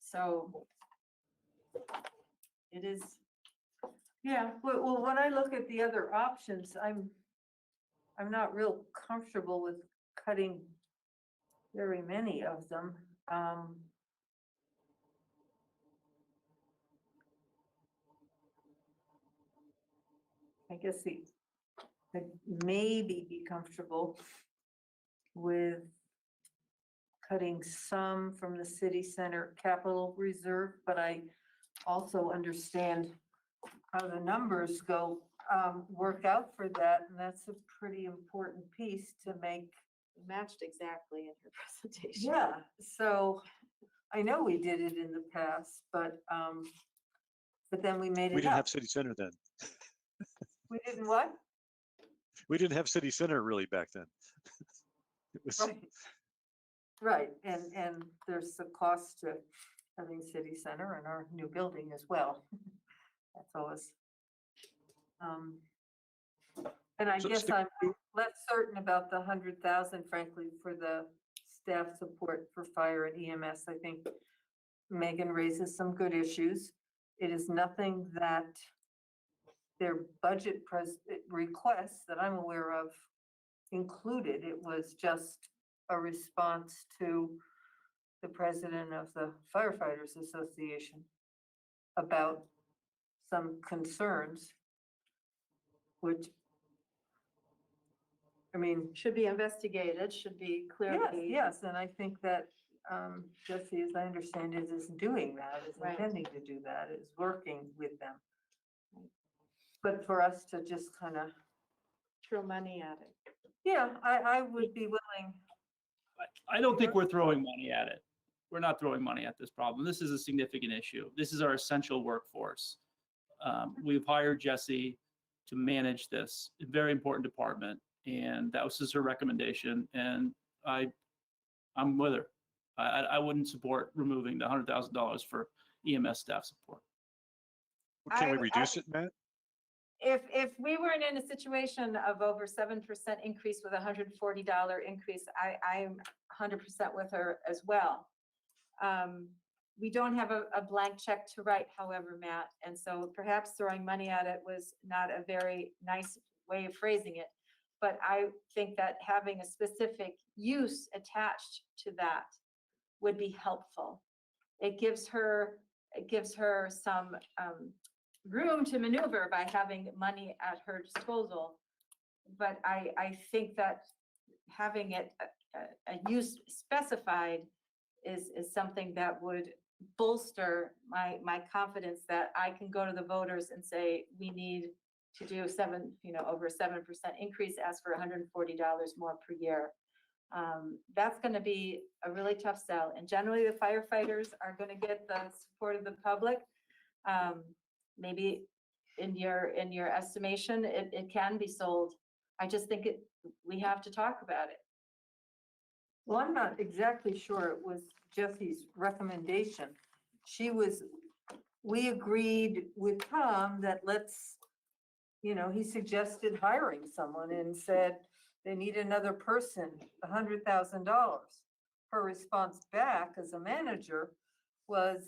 So it is. Yeah, well, when I look at the other options, I'm not real comfortable with cutting very many of them. I guess I'd maybe be comfortable with cutting some from the city center capital reserve, but I also understand how the numbers work out for that, and that's a pretty important piece to make. Matched exactly in her presentation. Yeah, so I know we did it in the past, but then we made it We didn't up. have city center then. We didn't what? We didn't have city center really back then. It was, Right, and there's the cost to having city center and our new building as well. That's always. And I So guess stick- I'm less certain about the 100,000, frankly, for the staff support for fire and EMS. I think Megan raises some good issues. It is nothing that their budget requests that I'm aware of included. It was just a response to the president of the Firefighters Association. about some concerns, which, I mean, Should be investigated, should be yes, clearly. yes, and I think that Jesse, as I understand it, is doing that, is Right. intending to do that, is working with them. But for us to just kind of, Throw money at it. yeah, I would be willing. I don't think we're throwing money at it. We're not throwing money at this problem. This is a significant issue. This is our essential workforce. We've hired Jesse to manage this very important department, and that was just her recommendation. And I'm with her. I wouldn't support removing the $100,000 for EMS staff support. Can we I- reduce it, Matt? If we were in a situation of over 7% increase with $140 increase, I'm 100% with her as well. We don't have a blank check to write, however, Matt, and so perhaps throwing money at it was not a very nice way of phrasing it. But I think that having a specific use attached to that would be helpful. It gives her some room to maneuver by having money at her disposal. But I think that having it a use specified is something that would bolster my confidence that I can go to the voters and say, we need to do over a 7% increase, ask for $140 more per year. That's going to be a really tough sell. And generally the firefighters are going to get the support of the public. Maybe in your estimation, it can be sold. I just think we have to talk about it. Well, I'm not exactly sure it was Jesse's recommendation. We agreed with Tom that he suggested hiring someone and said they need another person, $100,000. Her response back as a manager was,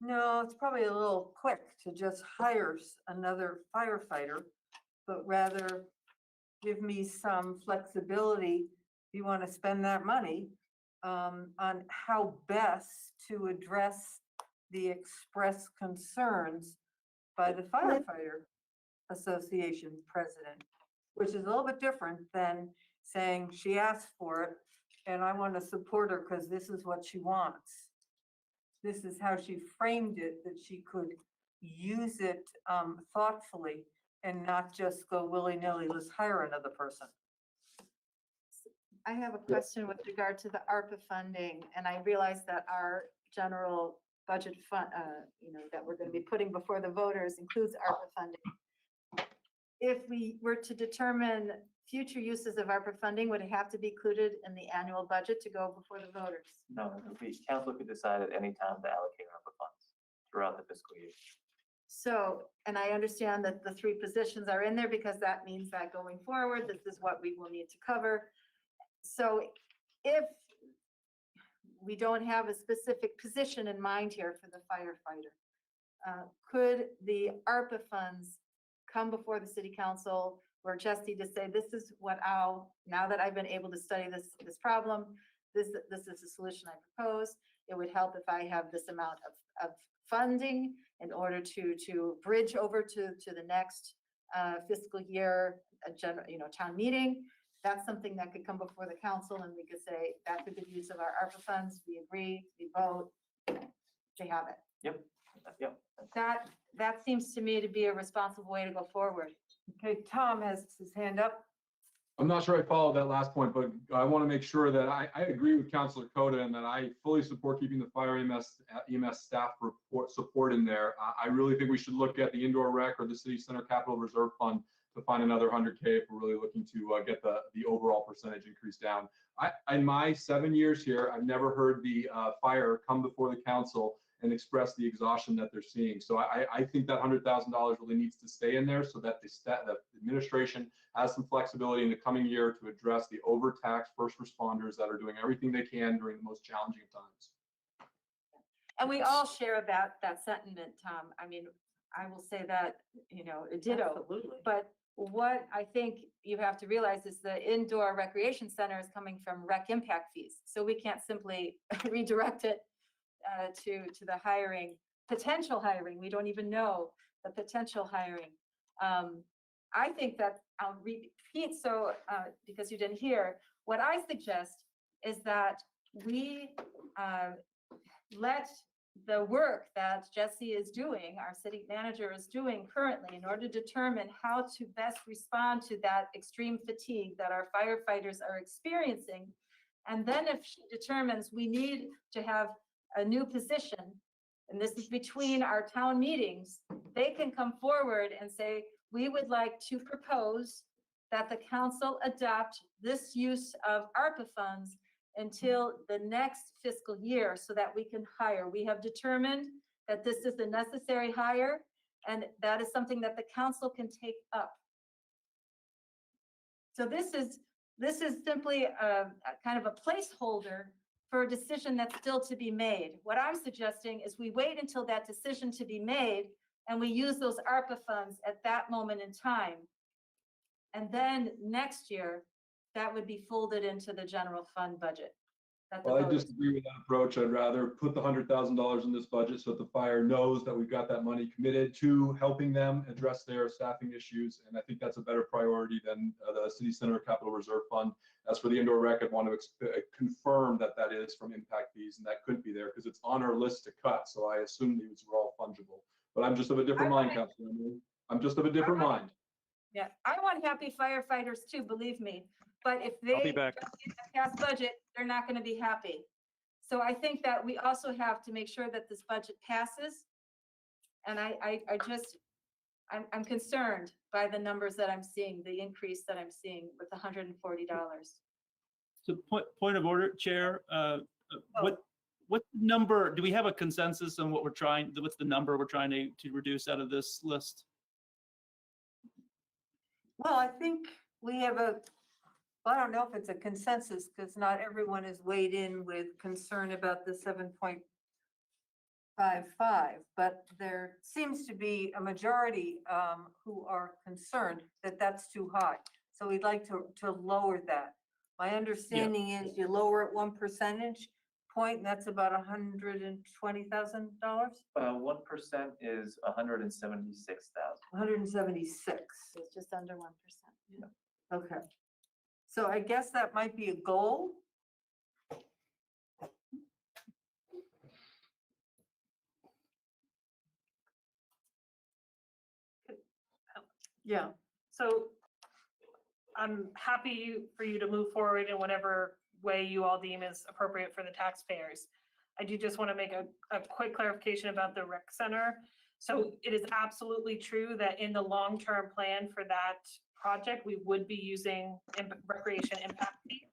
no, it's probably a little quick to just hire another firefighter, but rather give me some flexibility if you want to spend that money on how best to address the expressed concerns by the firefighter association president, which is a little bit different than saying she asked for it and I want to support her because this is what she wants. This is how she framed it, that she could use it thoughtfully and not just go willy-nilly, let's hire another person. I have a question with regard to the ARPA funding, and I realize that our general budget fund, that we're going to be putting before the voters includes ARPA funding. If we were to determine future uses of ARPA funding, would it have to be included in the annual budget to go before the voters? No, the council could decide at any time to allocate ARPA funds throughout the fiscal year. So, and I understand that the 3 positions are in there because that means that going forward, this is what we will need to cover. So if we don't have a specific position in mind here for the firefighter, could the ARPA funds come before the city council or Jesse to say, this is what now that I've been able to study this problem, this is the solution I propose. It would help if I have this amount of funding in order to bridge over to the next fiscal year, town meeting. That's something that could come before the council and we could say, that's a good use of our ARPA funds. We agree, we vote, they have it. Yep. That seems to me to be a responsible way to go forward. Okay, Tom has his hand up. I'm not sure I followed that last point, but I want to make sure that I agree with Councilor Coda and that I fully support keeping the fire EMS staff support in there. I really think we should look at the indoor rec or the city center capital reserve fund to find another $100K if we're really looking to get the overall percentage increase down. In my 7 years here, I've never heard the fire come before the council and express the exhaustion that they're seeing. So I think that $100,000 really needs to stay in there so that the administration has some flexibility in the coming year to address the overtaxed first responders that are doing everything they can during the most challenging of times. And we all share that sentiment, Tom. I mean, I will say that, ditto. Absolutely. But what I think you have to realize is the indoor recreation center is coming from rec impact fees. So we can't simply redirect it to the hiring potential hiring. We don't even know the potential hiring. I think that I'll repeat, so, because you didn't hear, what I suggest is that we let the work that Jesse is doing, our city manager is doing currently, in order to determine how to best respond to that extreme fatigue that our firefighters are experiencing. And then if she determines we need to have a new position, and this is between our town meetings, they can come forward and say, we would like to propose that the council adopt this use of ARPA funds until the next fiscal year so that we can hire. We have determined that this is a necessary hire, and that is something that the council can take up. So this is simply a kind of a placeholder for a decision that's still to be made. What I'm suggesting is we wait until that decision to be made and we use those ARPA funds at that moment in time. And then next year, that would be folded into the general fund budget. Well, I disagree with that approach. I'd rather put the $100,000 in this budget so that the fire knows that we've got that money committed to helping them address their staffing issues. And I think that's a better priority than the City Center Capital Reserve Fund. As for the indoor rec, I want to confirm that that is from impact fees, and that couldn't be there because it's on our list to cut. So I assume these were all fungible. But I'm just of a different mind, Councilor. I'm just of a different mind. Yeah, I want happy firefighters too, believe me. But if they I'll be back. pass budget, they're not going to be happy. So I think that we also have to make sure that this budget passes. And I'm concerned by the numbers that I'm seeing, the increase that I'm seeing with $140. So point of order, Chair, what number, do we have a consensus on what we're trying, what's the number we're trying to reduce out of this list? Well, I think we have I don't know if it's a consensus because not everyone is weighed in with concern about the 7.55, but there seems to be a majority who are concerned that that's too high. So we'd like to lower that. My understanding is you lower it 1 percentage point, and that's about $120,000. 1% is 176,000. 176. It's just under 1%. Okay. So I guess that might be a goal. Yeah. So I'm happy for you to move forward in whatever way you all deem is appropriate for the taxpayers. I do just want to make a quick clarification about the rec center. So it is absolutely true that in the long-term plan for that project, we would be using recreation impact fee.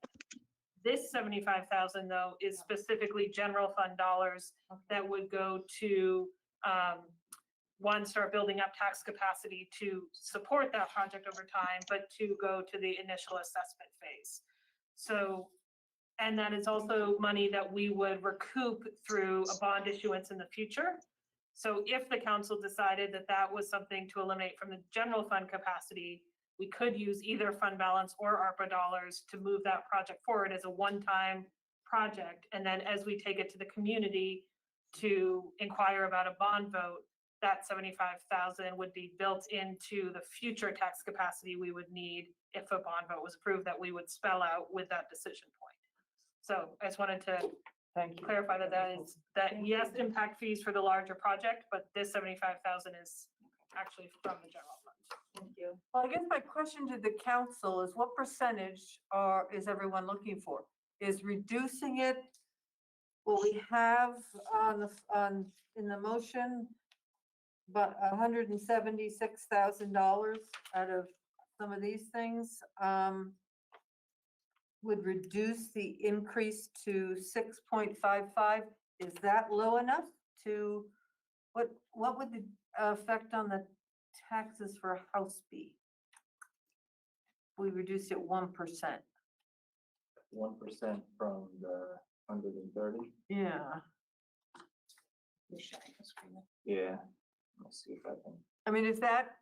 This 75,000 though is specifically general fund dollars that would go to one, start building up tax capacity to support that project over time, but to go to the initial assessment phase. So, and that is also money that we would recoup through a bond issuance in the future. So if the council decided that that was something to eliminate from the general fund capacity, we could use either fund balance or ARPA dollars to move that project forward as a one-time project. And then as we take it to the community to inquire about a bond vote, that 75,000 would be built into the future tax capacity we would need if a bond vote was approved that we would spell out with that decision point. So I just wanted to clarify that yes, impact fees for the larger project, but this 75,000 is actually from the general fund. Thank you. Well, I guess my question to the council is what percentage is everyone looking for? Is reducing it, will we have in the motion, but $176,000 out of some of these things would reduce the increase to 6.55. Is that low enough to, what would the effect on the taxes for a house be? We reduced it 1%. 1% from the 130. Yeah. You're sharing the screen. Yeah. Let's see if I can. I mean, is that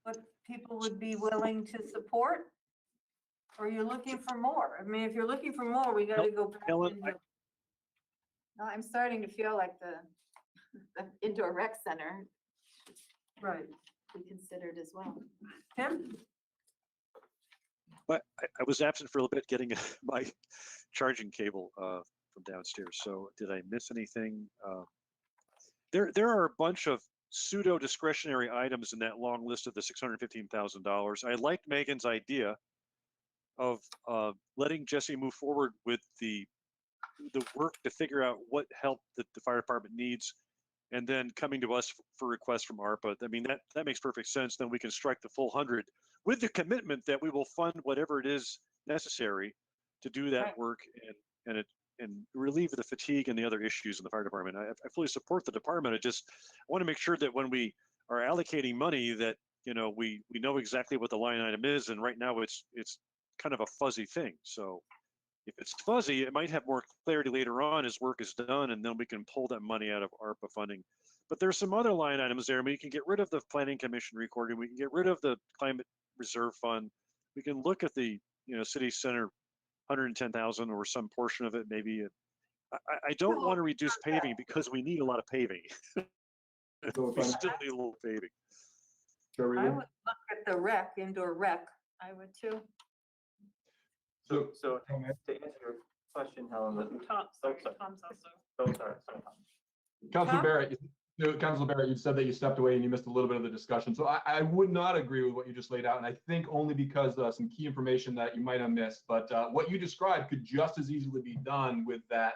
what people would be willing to support? Or are you looking for more? I mean, if you're looking for more, we got to go back. Helen, No, I'm starting to feel like the indoor rec center Right. be considered as well. Tim? But I was absent for a little bit getting my charging cable from downstairs. So did I miss anything? There are a bunch of pseudo discretionary items in that long list of the $615,000. I liked Megan's idea of letting Jesse move forward with the work to figure out what help that the fire department needs, and then coming to us for requests from ARPA. I mean, that makes perfect sense. Then we can strike the full 100 with the commitment that we will fund whatever it is necessary to do that Right. work and relieve the fatigue and the other issues in the fire department. I fully support the department. I want to make sure that when we are allocating money that, you know, we know exactly what the line item is. And right now it's kind of a fuzzy thing. So if it's fuzzy, it might have more clarity later on as work is done, and then we can pull that money out of ARPA funding. But there's some other line items there. We can get rid of the planning commission recording. We can get rid of the climate reserve fund. We can look at the, you know, city center 110,000 or some portion of it, maybe. I don't want to reduce paving because we need a lot of paving. We still need a little paving. I would look at the rec, indoor rec. I would too. So to answer your question, Helen, Tom, sorry, sorry. Tom's also. sorry. Councilor Tom? Barrett, Councilor Barrett, you said that you stepped away and you missed a little bit of the discussion. So I would not agree with what you just laid out. And I think only because some key information that you might have missed, but what you described could just as easily be done with that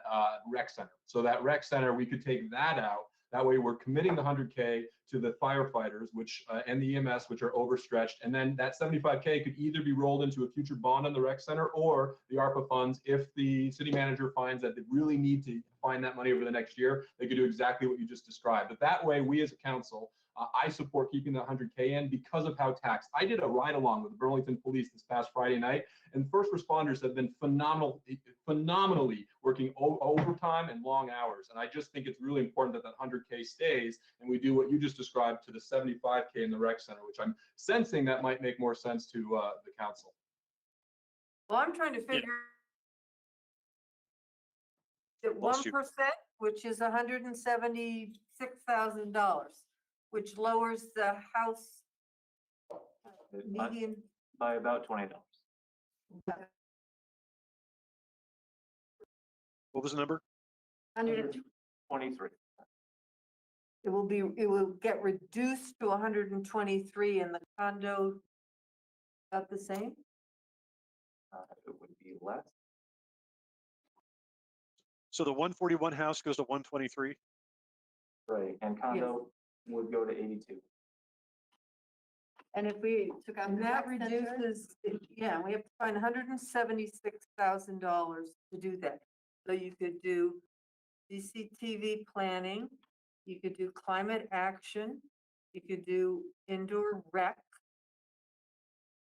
rec center. So that rec center, we could take that out. That way we're committing the 100K to the firefighters, which and the EMS, which are overstretched. And then that 75K could either be rolled into a future bond on the rec center or the ARPA funds. If the city manager finds that they really need to find that money over the next year, they could do exactly what you just described. But that way, we as a council, I support keeping the 100K in because of how taxed. I did a ride along with the Burlington police this past Friday night, and first responders have been phenomenally working overtime and long hours. And I just think it's really important that that 100K stays, and we do what you just described to the 75K in the rec center, which I'm sensing that might make more sense to the council. Well, I'm trying to figure at Lost you. 1%, which is $176,000, which lowers the house median. By about $20. What was the number? 23. It will get reduced to 123 and the condo about the same? It would be less. So the 141 house goes to 123? Right, and condo would go to 82. And if we took out And the that rec center, reduces, yeah, we have to find $176,000 to do that. So you could do CCTV planning, you could do climate action, you could do indoor rec.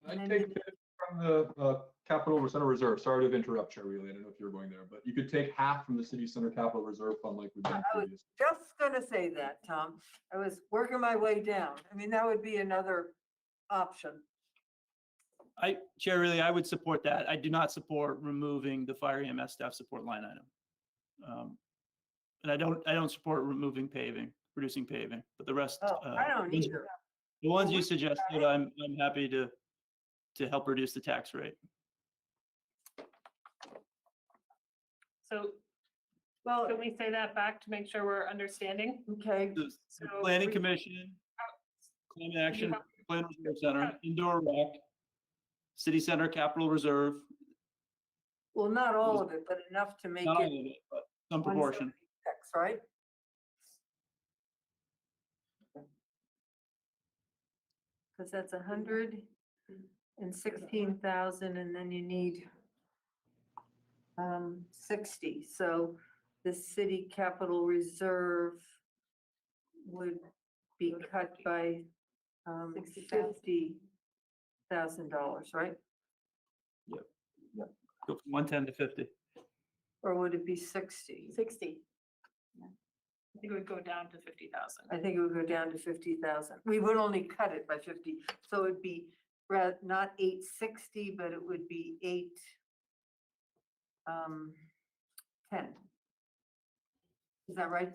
I And then take you- it from the capital center reserve. Sorry to interrupt, Chair Wheeler. I don't know if you were going there, but you could take half from the city center capital reserve fund like we've done I was previously. just gonna say that, Tom. I was working my way down. I mean, that would be another option. Chair, really, I would support that. I do not support removing the fire EMS staff support line item. And I don't support removing paving, reducing paving, but the rest. Oh, I don't either. The ones you suggested, I'm happy to help reduce the tax rate. So Well, can we say that back to make sure we're understanding? okay, The So Planning we- Commission, Climate Action, Plan Reserve Center, Indoor Rec, City Center Capital Reserve, well, not all of it, but enough to make not all it of it, but some proportion. 176, right? Because that's 116,000 and then you need 60. So the city capital reserve would be cut by $50,000, right? Go from 110 to 50. Or would it be 60? 60. I think it would go down to 50,000. I think it would go down to 50,000. We would only cut it by 50, so it'd be not 860, but it would be 810. Is that right,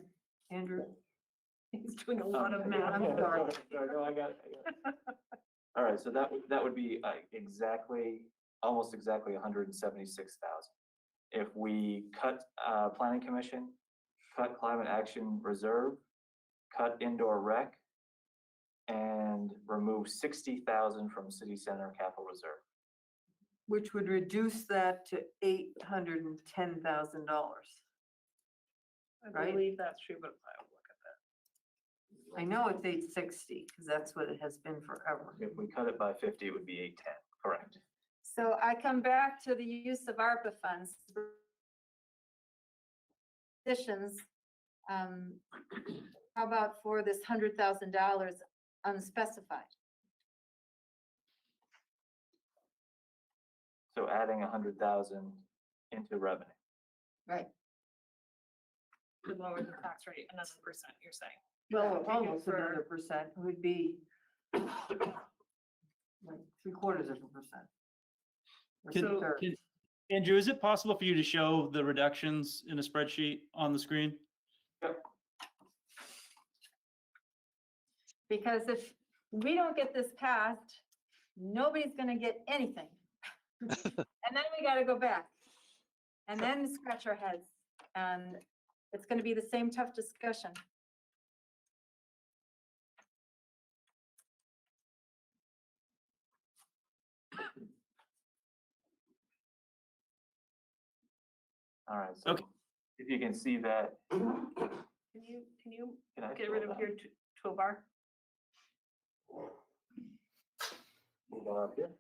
Andrew? He's doing a lot of math. I'm sorry. No, I got it. All right, so that would be almost exactly 176,000. If we cut planning commission, cut climate action reserve, cut indoor rec, and remove 60,000 from city center capital reserve. Which would reduce that to $810,000. I Right. believe that's true, but I'll look at that. I know it's 860 because that's what it has been forever. If we cut it by 50, it would be 810, correct? So I come back to the use of ARPA funds. Positions, how about for this $100,000 unspecified? So adding 100,000 into revenue. Right. To lower the tax rate another percent, you're saying? Well, Yeah, almost for- another percent would be like 3/4 of a percent. Or Can, 2/3. can, Andrew, is it possible for you to show the reductions in a spreadsheet on the screen? Because if we don't get this passed, nobody's gonna get anything. And then we gotta go back. And then scratch our heads. And it's gonna be the same tough discussion. All right, so Okay. if you can see that. Can you Can I get rid scroll of down? your toolbar? Move on up here.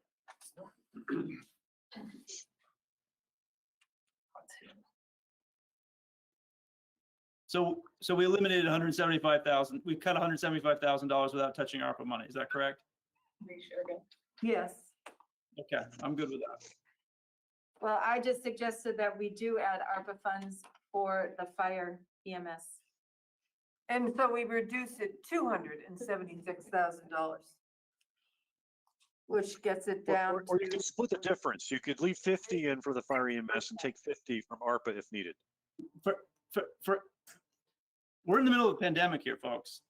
So we eliminated 175,000, we cut $175,000 without touching ARPA money, is that correct? Yes. Okay, I'm good with that. Well, I just suggested that we do add ARPA funds for the fire EMS. And so we reduce it $276,000. Which gets it down Or you to, could split the difference. You could leave 50 in for the fire EMS and take 50 from ARPA if needed. We're in the middle of a pandemic here, folks.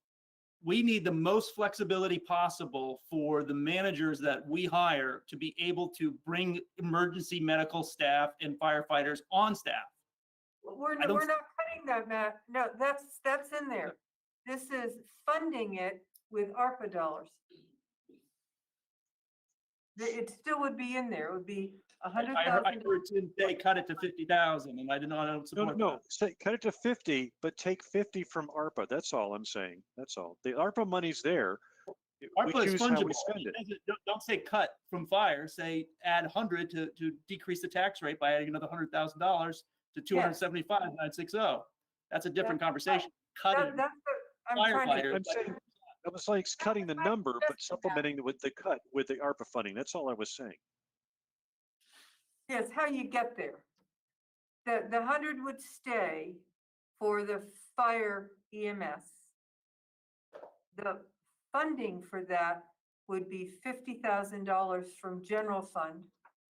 We need the most flexibility possible for the managers that we hire to be able to bring emergency medical staff and firefighters on staff. we're I don't- not cutting that, Matt. No, that's in there. This is funding it with ARPA dollars. It still would be in there. It would be I 100,000. heard Tim say cut it to 50,000 and I don't No, support no, that. say, cut it to 50, but take 50 from ARPA. That's all I'm saying. That's all. The ARPA money's there. We ARPA is choose how we fungible. spend it. Don't say cut from fire, say add 100 to decrease the tax rate by adding another $100,000 to 275,960. That's a different conversation. Cutting That's what I'm trying to. firefighters. I'm saying, I was like cutting the number, but supplementing with the cut with the ARPA funding. That's all I was saying. Yes, how you get there. The 100 would stay for the fire EMS. The funding for that would be $50,000 from general fund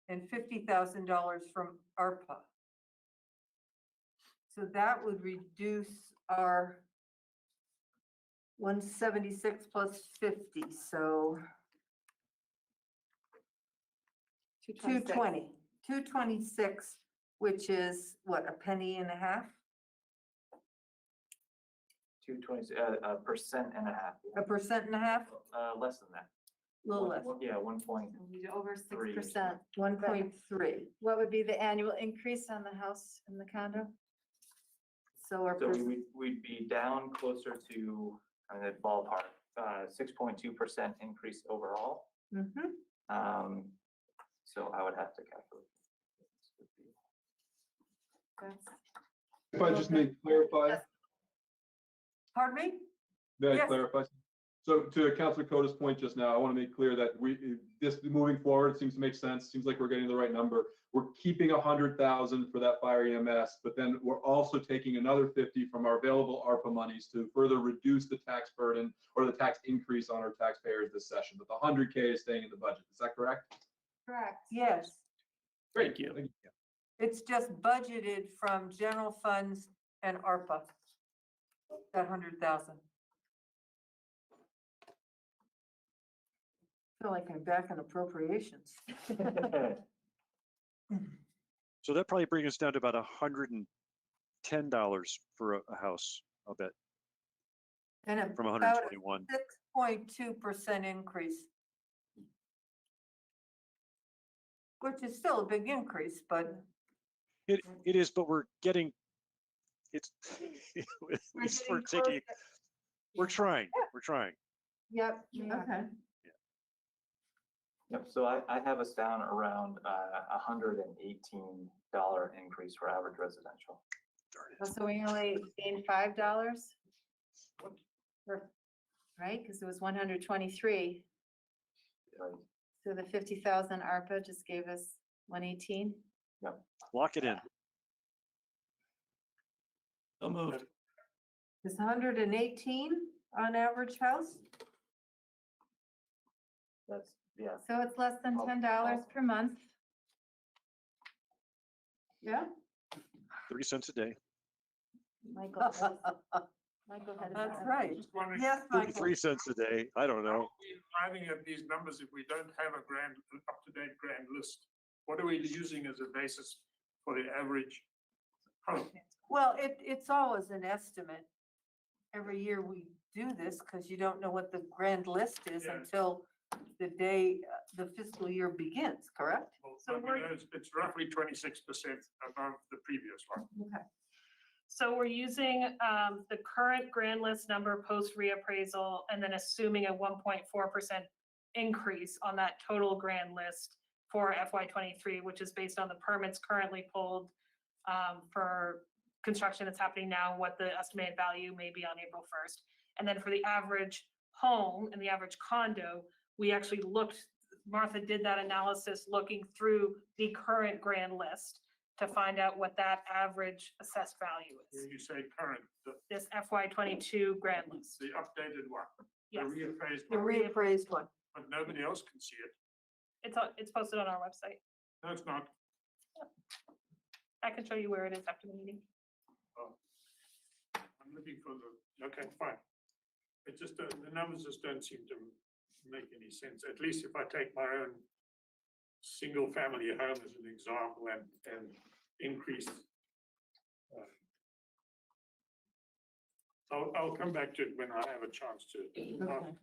and $50,000 from ARPA. So that would reduce our 176 plus 50, so 220. 226, which is what, a penny and a half? 220, 1.5%. A percent and a half? Less than that. A little less. Yeah, 1.3. Over Three. 6%. 1.3. What would be the annual increase on the house and the condo? So our, So we'd be down closer to, I mean, the ballpark, 6.2% increase overall. Mhm. So I would have to calculate. If I just may clarify, Pardon me? may I Yes. clarify? So to Councilor Coda's point just now, I want to make clear that this moving forward seems to make sense. Seems like we're getting the right number. We're keeping 100,000 for that fire EMS, but then we're also taking another 50 from our available ARPA monies to further reduce the tax burden or the tax increase on our taxpayers this session. But the 100K is staying in the budget. Is that correct? Correct. Yes. Thank you. It's just budgeted from general funds and ARPA. That 100,000. Feel like I'm back on appropriations. So that probably brings us down to about $110 for a house, I'll bet, And from about 121. 6.2% increase. Which is still a big increase, but It is, but we're getting, it's, we're we're getting taking, close. we're trying. Yep, okay. Yep, so I have us down around $118 increase for average residential. So we only gained $5? Right, because it was 123. Right. So the 50,000 ARPA just gave us 118. Lock it in. So moved. Is 118 on average house? That's, yeah. So it's less than $10 per month. Yeah. 30 cents a day. Michael. Michael had a That's bad- right. Just wondering, Yes, Michael. 33 cents a day. I don't how are know. we arriving at these numbers if we don't have a up-to-date grand list? What are we using as a basis for the average home? Well, it's always an estimate. Every year we do this because you don't know what the grand list is Yeah. until the day the fiscal year begins, correct? Well, So I mean, it's roughly 26% above the previous one. Okay. So we're using the current grand list number post reappraisal and then assuming a 1.4% increase on that total grand list for FY '23, which is based on the permits currently pulled for construction that's happening now, what the estimated value may be on April 1st. And then for the average home and the average condo, we actually looked, Martha did that analysis looking through the current grand list to find out what that average assessed value is. When you say current, This FY '22 grand list. the updated one, the Yes, reappraised The one, reappraised one. but nobody else can see it. it's posted on our website. No, it's not. I can show you where it is after the meeting. I'm looking for the, okay, fine. It just, the numbers just don't seem to make any sense, at least if I take my own single family home as an example and increase. I'll come back to it when I have a chance to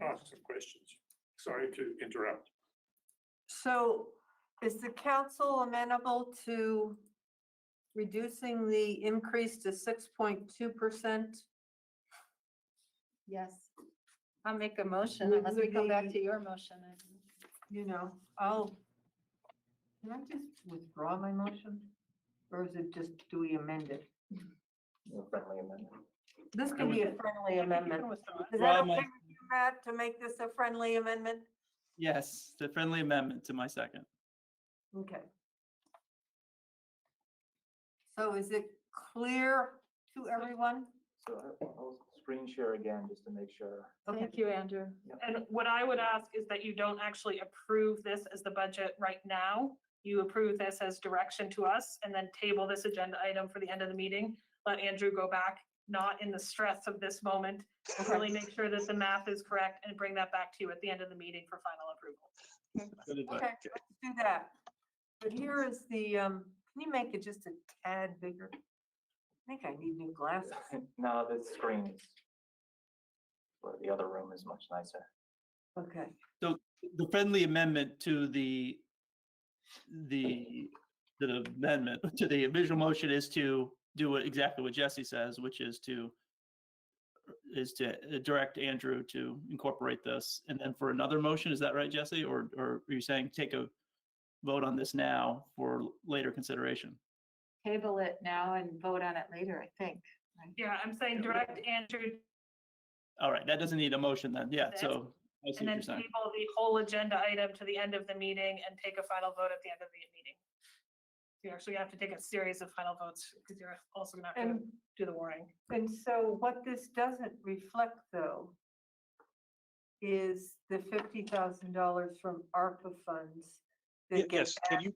ask some questions. Sorry to interrupt. So is the council amenable to reducing the increase to 6.2%? Yes. I'll make a motion unless we come back to your motion. You know, can I just withdraw my motion? Or is it just, do we amend it? Friendly amendment. This can be a friendly amendment. Is that Withdraw okay my- with you, Matt, to make this a friendly amendment? Yes, the friendly amendment to my second. Okay. So is it clear to everyone? So I'll screen share again just to make sure. Thank you, Andrew. And what I would ask is that you don't actually approve this as the budget right now. You approve this as direction to us and then table this agenda item for the end of the meeting. Let Andrew go back, not in the stress of this moment, really make sure that the math is correct and bring that back to you at the end of the meeting for final approval. Good advice. Okay, let's do that. But here is the, can you make it just a tad bigger? I think I need new glasses. No, the screen is, where the other room is much nicer. Okay. So the friendly amendment to the amendment to the original motion is to do exactly what Jesse says, which is to direct Andrew to incorporate this. And then for another motion, is that right, Jesse? Or are you saying take a vote on this now for later consideration? Table it now and vote on it later, I think. right? Yeah, I'm saying direct Andrew All right, that doesn't need a motion then. Yeah, This, so I see and what then you're saying. table the whole agenda item to the end of the meeting and take a final vote at the end of the meeting. You actually have to take a series of final votes because you're also gonna have to And, do the warning. and so what this doesn't reflect though is the $50,000 from ARPA funds. that get Yes, can you,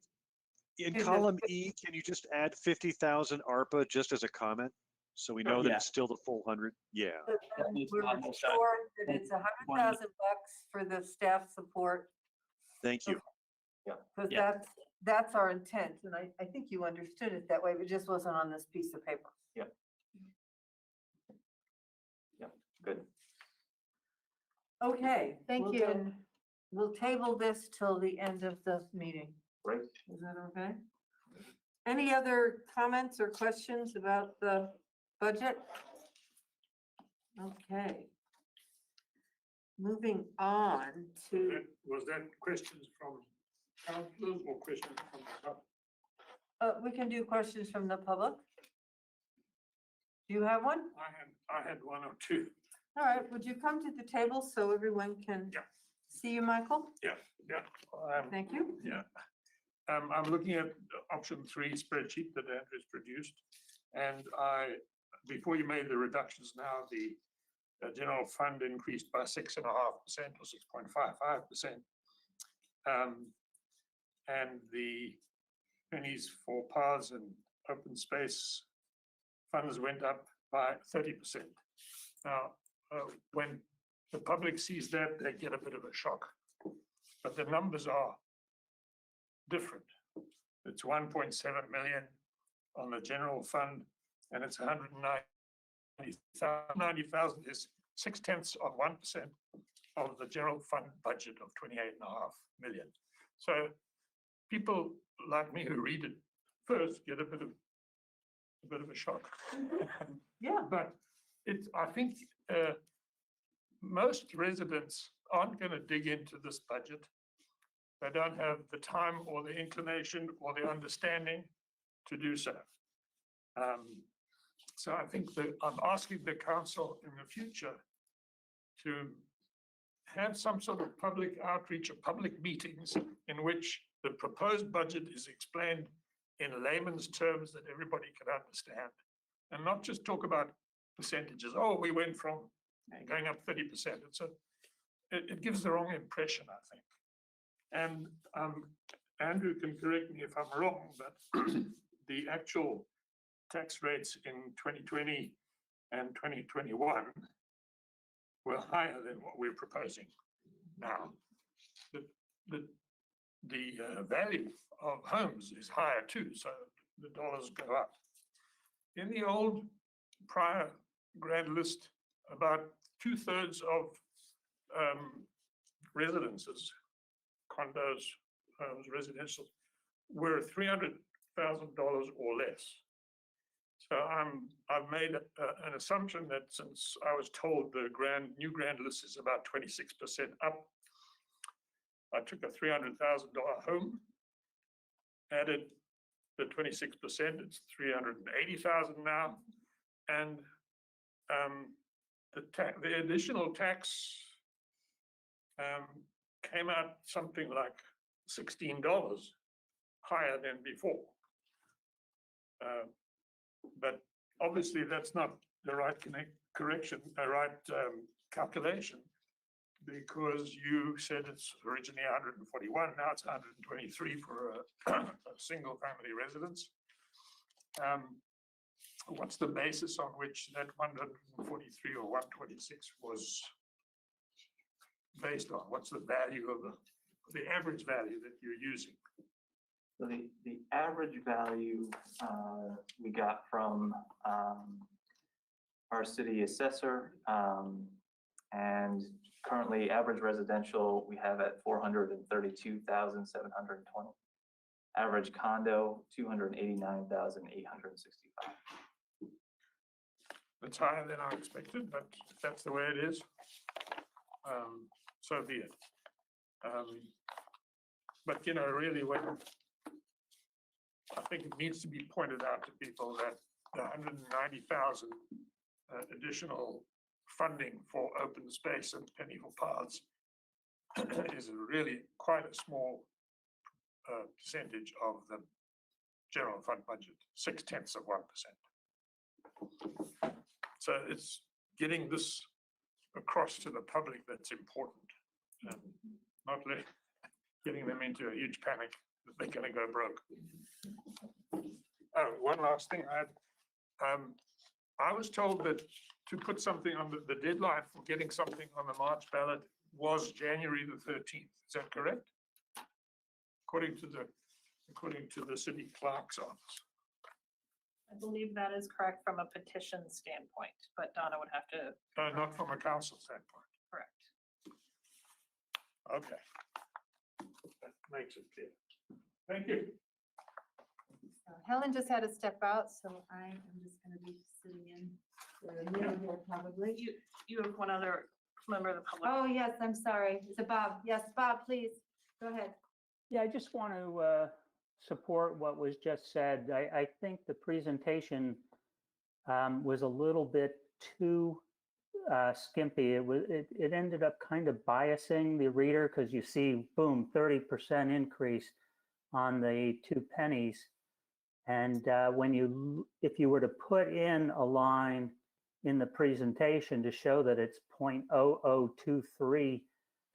in to the column E, can you just add 50,000 ARPA just as a comment? So we know that Yeah. it's still the full 100? Yeah. But then needs we're on both sides. sure that it's $100,000 for the staff support Thank you. Because Yeah. that's our intent, and I think you understood it that way, but it just wasn't on this piece of paper. Good. Okay. Thank well you. then, We'll table this till the end of the meeting. Great. Is that okay? Any other comments or questions about the budget? Okay. Moving on to, Was that questions from councilors or questions from the public? we can do questions from the public. Do you have one? I had one or two. All right, would you come to the table so everyone can Yeah. see you, Michael? Yeah. Thank you. Yeah. I'm looking at option 3 spreadsheet that Andrew's produced. And before you made the reductions now, the general fund increased by 6.5% or 6.55%. And the pennies for paths and open space funds went up by 30%. Now, when the public sees that, they get a bit of a shock. But the numbers are different. It's 1.7 million on the general fund, and it's 190,000 is 0.6% of the general fund budget of 28.5 million. So people like me who read it first get a bit of a shock. Yeah. But I think most residents aren't going to dig into this budget. They don't have the time or the inclination or the understanding to do so. So I think that I'm asking the council in the future to have some sort of public outreach or public meetings in which the proposed budget is explained in layman's terms that everybody can understand, and not just talk about percentages. Oh, we went from going up 30%. It gives the wrong impression, I think. And Andrew can correct me if I'm wrong, but the actual tax rates in 2020 and 2021 were higher than what we're proposing now. The value of homes is higher too, so the dollars go up. In the old prior grand list, about 2/3 of residences, condos, homes, residential, were $300,000 or less. So I've made an assumption that since I was told the new grand list is about 26% up, I took a $300,000 home, added the 26%, it's 380,000 now, and the additional tax came out something like $16 higher than before. But obviously that's not the right calculation, because you said it's originally 141, now it's 123 for a single family residence. What's the basis on which that 143 or 126 was based on? What's the value of the average value that you're using? So the average value we got from our city assessor, and currently average residential we have at 432,720. Average condo 289,865. It's higher than I expected, but if that's the way it is, so be it. But really, I think it needs to be pointed out to people that the 190,000 additional funding for open space and penny for paths is really quite a small percentage of the general fund budget, 0.6%. So it's getting this across to the public that's important, and not getting them into a huge panic that they're going to go broke. Oh, one last thing. I was told that to put something on the deadline for getting something on the March ballot was January the 13th. Is that correct? according to the city clerk's office. I believe that is correct from a petition standpoint, but Donna would have to Not from a council standpoint. correct. Okay. That makes it clear. Thank you. Helen just had to step out, so I am just gonna be sitting in for a minute here probably. You have one other member of the public. Oh, yes, I'm sorry. It's a Bob. Yes, Bob, please, go ahead. Yeah, I just want to support what was just said. I think the presentation was a little bit too skimpy. It ended up kind of biasing the reader because you see, boom, 30% increase on the 2 pennies. And if you were to put in a line in the presentation to show that it's 0.0023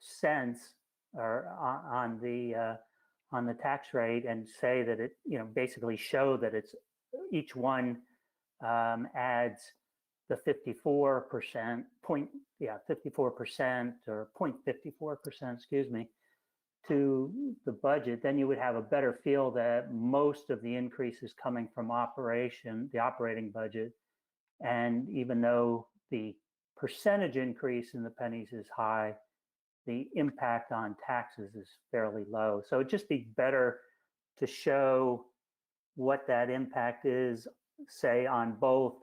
cents or on the tax rate, and say that it, basically show that it's each one adds the 54%, 54% or 0.54%, excuse me, to the budget, then you would have a better feel that most of the increase is coming from the operating budget. And even though the percentage increase in the pennies is high, the impact on taxes is fairly low. So it'd just be better to show what that impact is, say on both,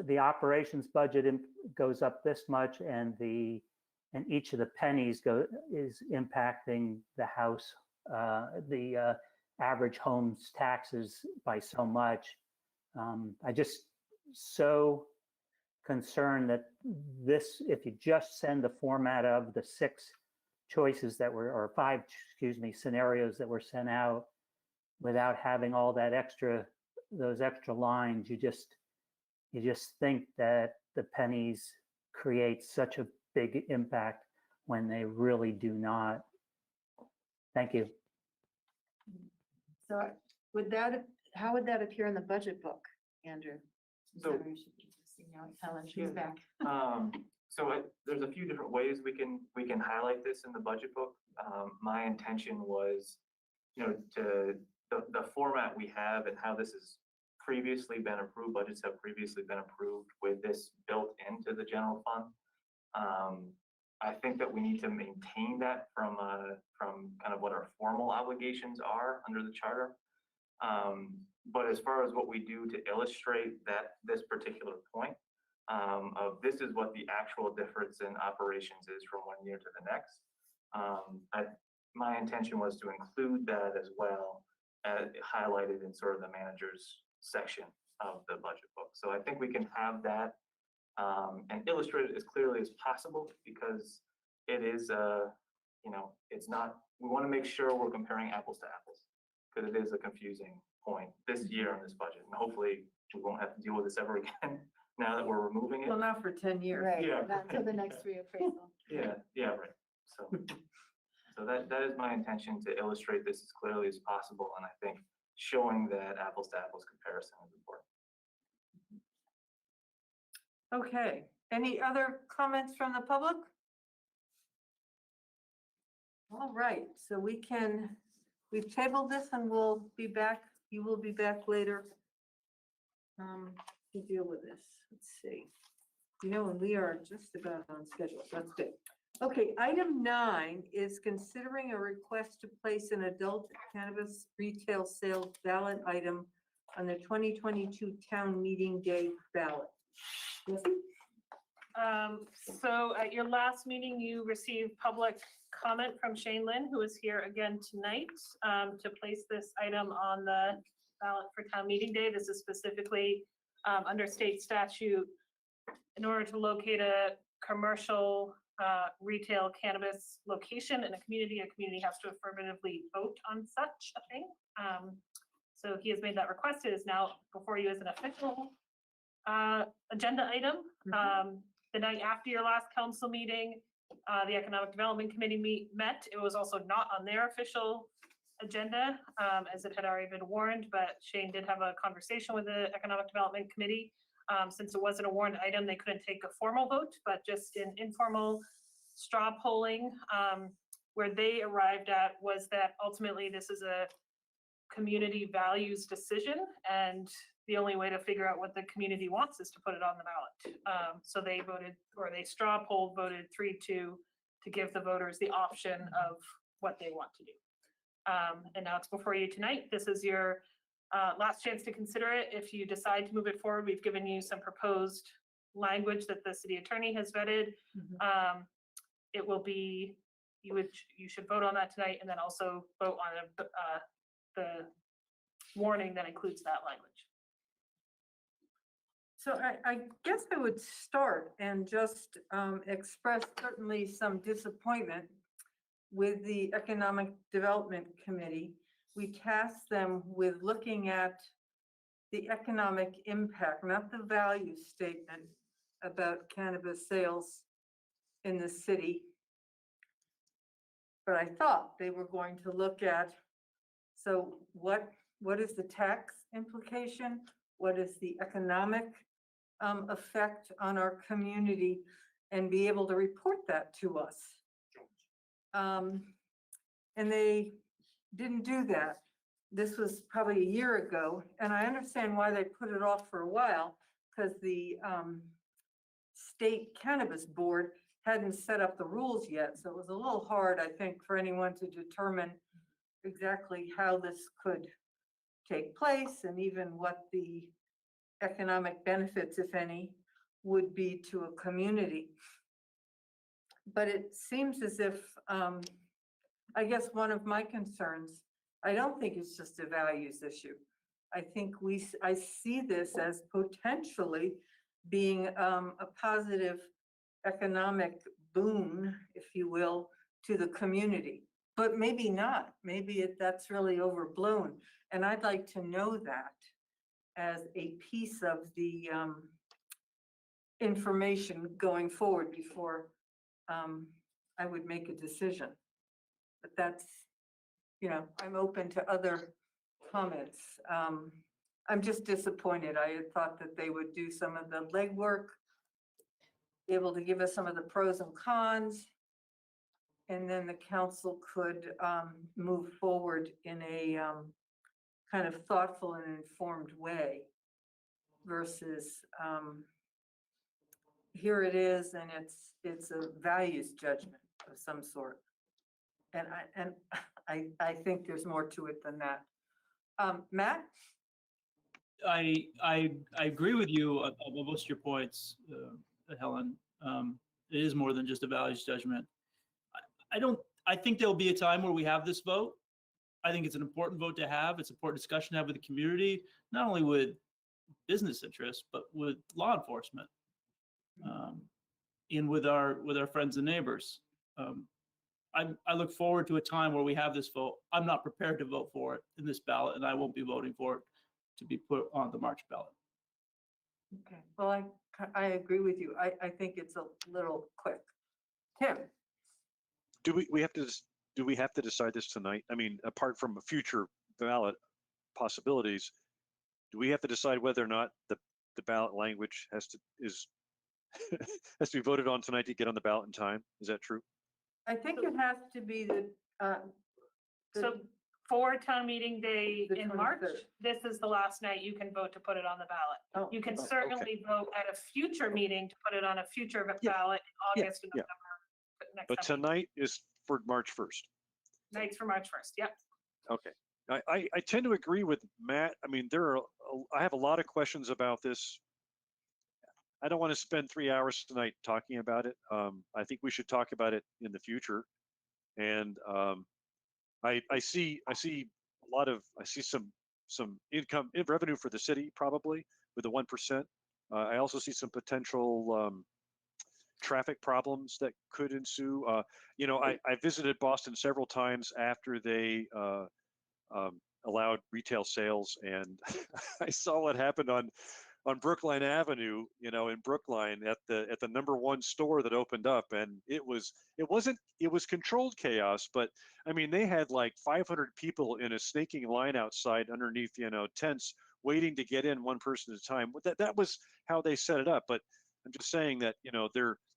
the operations budget goes up this much, and each of the pennies is impacting the house, the average home's taxes by so much. I just so concerned that this, if you just send the format of the 6 choices that were, or 5, excuse me, scenarios that were sent out without having all that those extra lines, you just think that the pennies create such a big impact when they really do not. Thank you. So how would that appear in the budget book, Andrew? So- Sorry, I should be seeing now Helen, she's back. There's a few different ways we can highlight this in the budget book. My intention was, the format we have and how this has previously been approved, budgets have previously been approved with this built into the general fund. I think that we need to maintain that from kind of what our formal obligations are under the charter. But as far as what we do to illustrate this particular point, of this is what the actual difference in operations is from one year to the next. My intention was to include that as well, highlighted in sort of the manager's section of the budget book. So I think we can have that and illustrate it as clearly as possible, because it is, it's not, we want to make sure we're comparing apples to apples, because it is a confusing point this year on this budget. And hopefully we won't have to deal with this ever again now that we're removing it. Well, not for 10 years. Right, Yeah. not until the next reappraisal. Yeah, right. So that is my intention, to illustrate this as clearly as possible. And I think showing that apples to apples comparison is important. Okay, any other comments from the public? All right, so we've tabled this and we'll be back, you will be back later to deal with this. Let's see. And we are just about on schedule, so that's good. Okay, item 9 is considering a request to place an adult cannabis retail sales ballot item on the 2022 town meeting day ballot. Yes. So at your last meeting, you received public comment from Shane Lynn, who is here again tonight, to place this item on the ballot for town meeting day. This is specifically under state statute. In order to locate a commercial retail cannabis location in a community has to affirmatively vote on such a thing. So he has made that request. It is now before you as an official agenda item. The night after your last council meeting, the Economic Development Committee met. It was also not on their official agenda, as it had already been warned, but Shane did have a conversation with the Economic Development Committee. Since it wasn't a warned item, they couldn't take a formal vote, but just an informal straw polling where they arrived at was that ultimately this is a community values decision, and the only way to figure out what the community wants is to put it on the ballot. So they voted, or they straw poll voted 3-2 to give the voters the option of what they want to do. And now it's before you tonight. This is your last chance to consider it. If you decide to move it forward, we've given you some proposed language that the city attorney has vetted. It will be, you should vote on that tonight, and then also vote on the warning that includes that language. So I guess I would start and just express certainly some disappointment with the Economic Development Committee. We tasked them with looking at the economic impact, not the value statement about cannabis sales in the city. But I thought they were going to look at, so what is the tax implication? What is the economic effect on our community, and be able to report that to us? And they didn't do that. This was probably a year ago, and I understand why they put it off for a while, because the state cannabis board hadn't set up the rules yet. So it was a little hard, I think, for anyone to determine exactly how this could take place, and even what the economic benefits, if any, would be to a community. But it seems as if, I guess one of my concerns, I don't think it's just a values issue. I think I see this as potentially being a positive economic boon, if you will, to the community. But maybe not. Maybe that's really overblown. And I'd like to know that as a piece of the information going forward before I would make a decision. But that's, I'm open to other comments. I'm just disappointed. I had thought that they would do some of the legwork, be able to give us some of the pros and cons, and then the council could move forward in a kind of thoughtful and informed way, versus here it is, and it's a values judgment of some sort. And I think there's more to it than that. Matt? I agree with you on most of your points, Helen. It is more than just a values judgment. I think there'll be a time where we have this vote. I think it's an important vote to have. It's an important discussion to have with the community, not only with business interests, but with law enforcement, and with our friends and neighbors. I look forward to a time where we have this vote. I'm not prepared to vote for it in this ballot, and I won't be voting for it to be put on the March ballot. Okay, well, I agree with you. I think it's a little quick. Tim? Do we have to decide this tonight? I mean, apart from future ballot possibilities, do we have to decide whether or not the ballot language has to be voted on tonight to get on the ballot in time? Is that true? I think it has to be the So for town meeting day The in March, 23rd. this is the last night you can vote to put it on the ballot. Oh, You can okay. certainly vote at a future meeting to put it on a future Yeah, ballot in yeah, August and yeah. November. Next But time. tonight is for March 1st. Nights for March 1st, yep. Okay. I tend to agree with Matt. I mean, I have a lot of questions about this. I don't want to spend 3 hours tonight talking about it. I think we should talk about it in the future. And I see some income revenue for the city, probably with the 1%. I also see some potential traffic problems that could ensue. I visited Boston several times after they allowed retail sales, and I saw what happened on Brookline Avenue, in Brookline at the #1 store that opened up, and it was controlled chaos, but I mean, they had like 500 people in a snaking line outside underneath, tents waiting to get in, one person at a time. That was how they set it up. But I'm just saying that,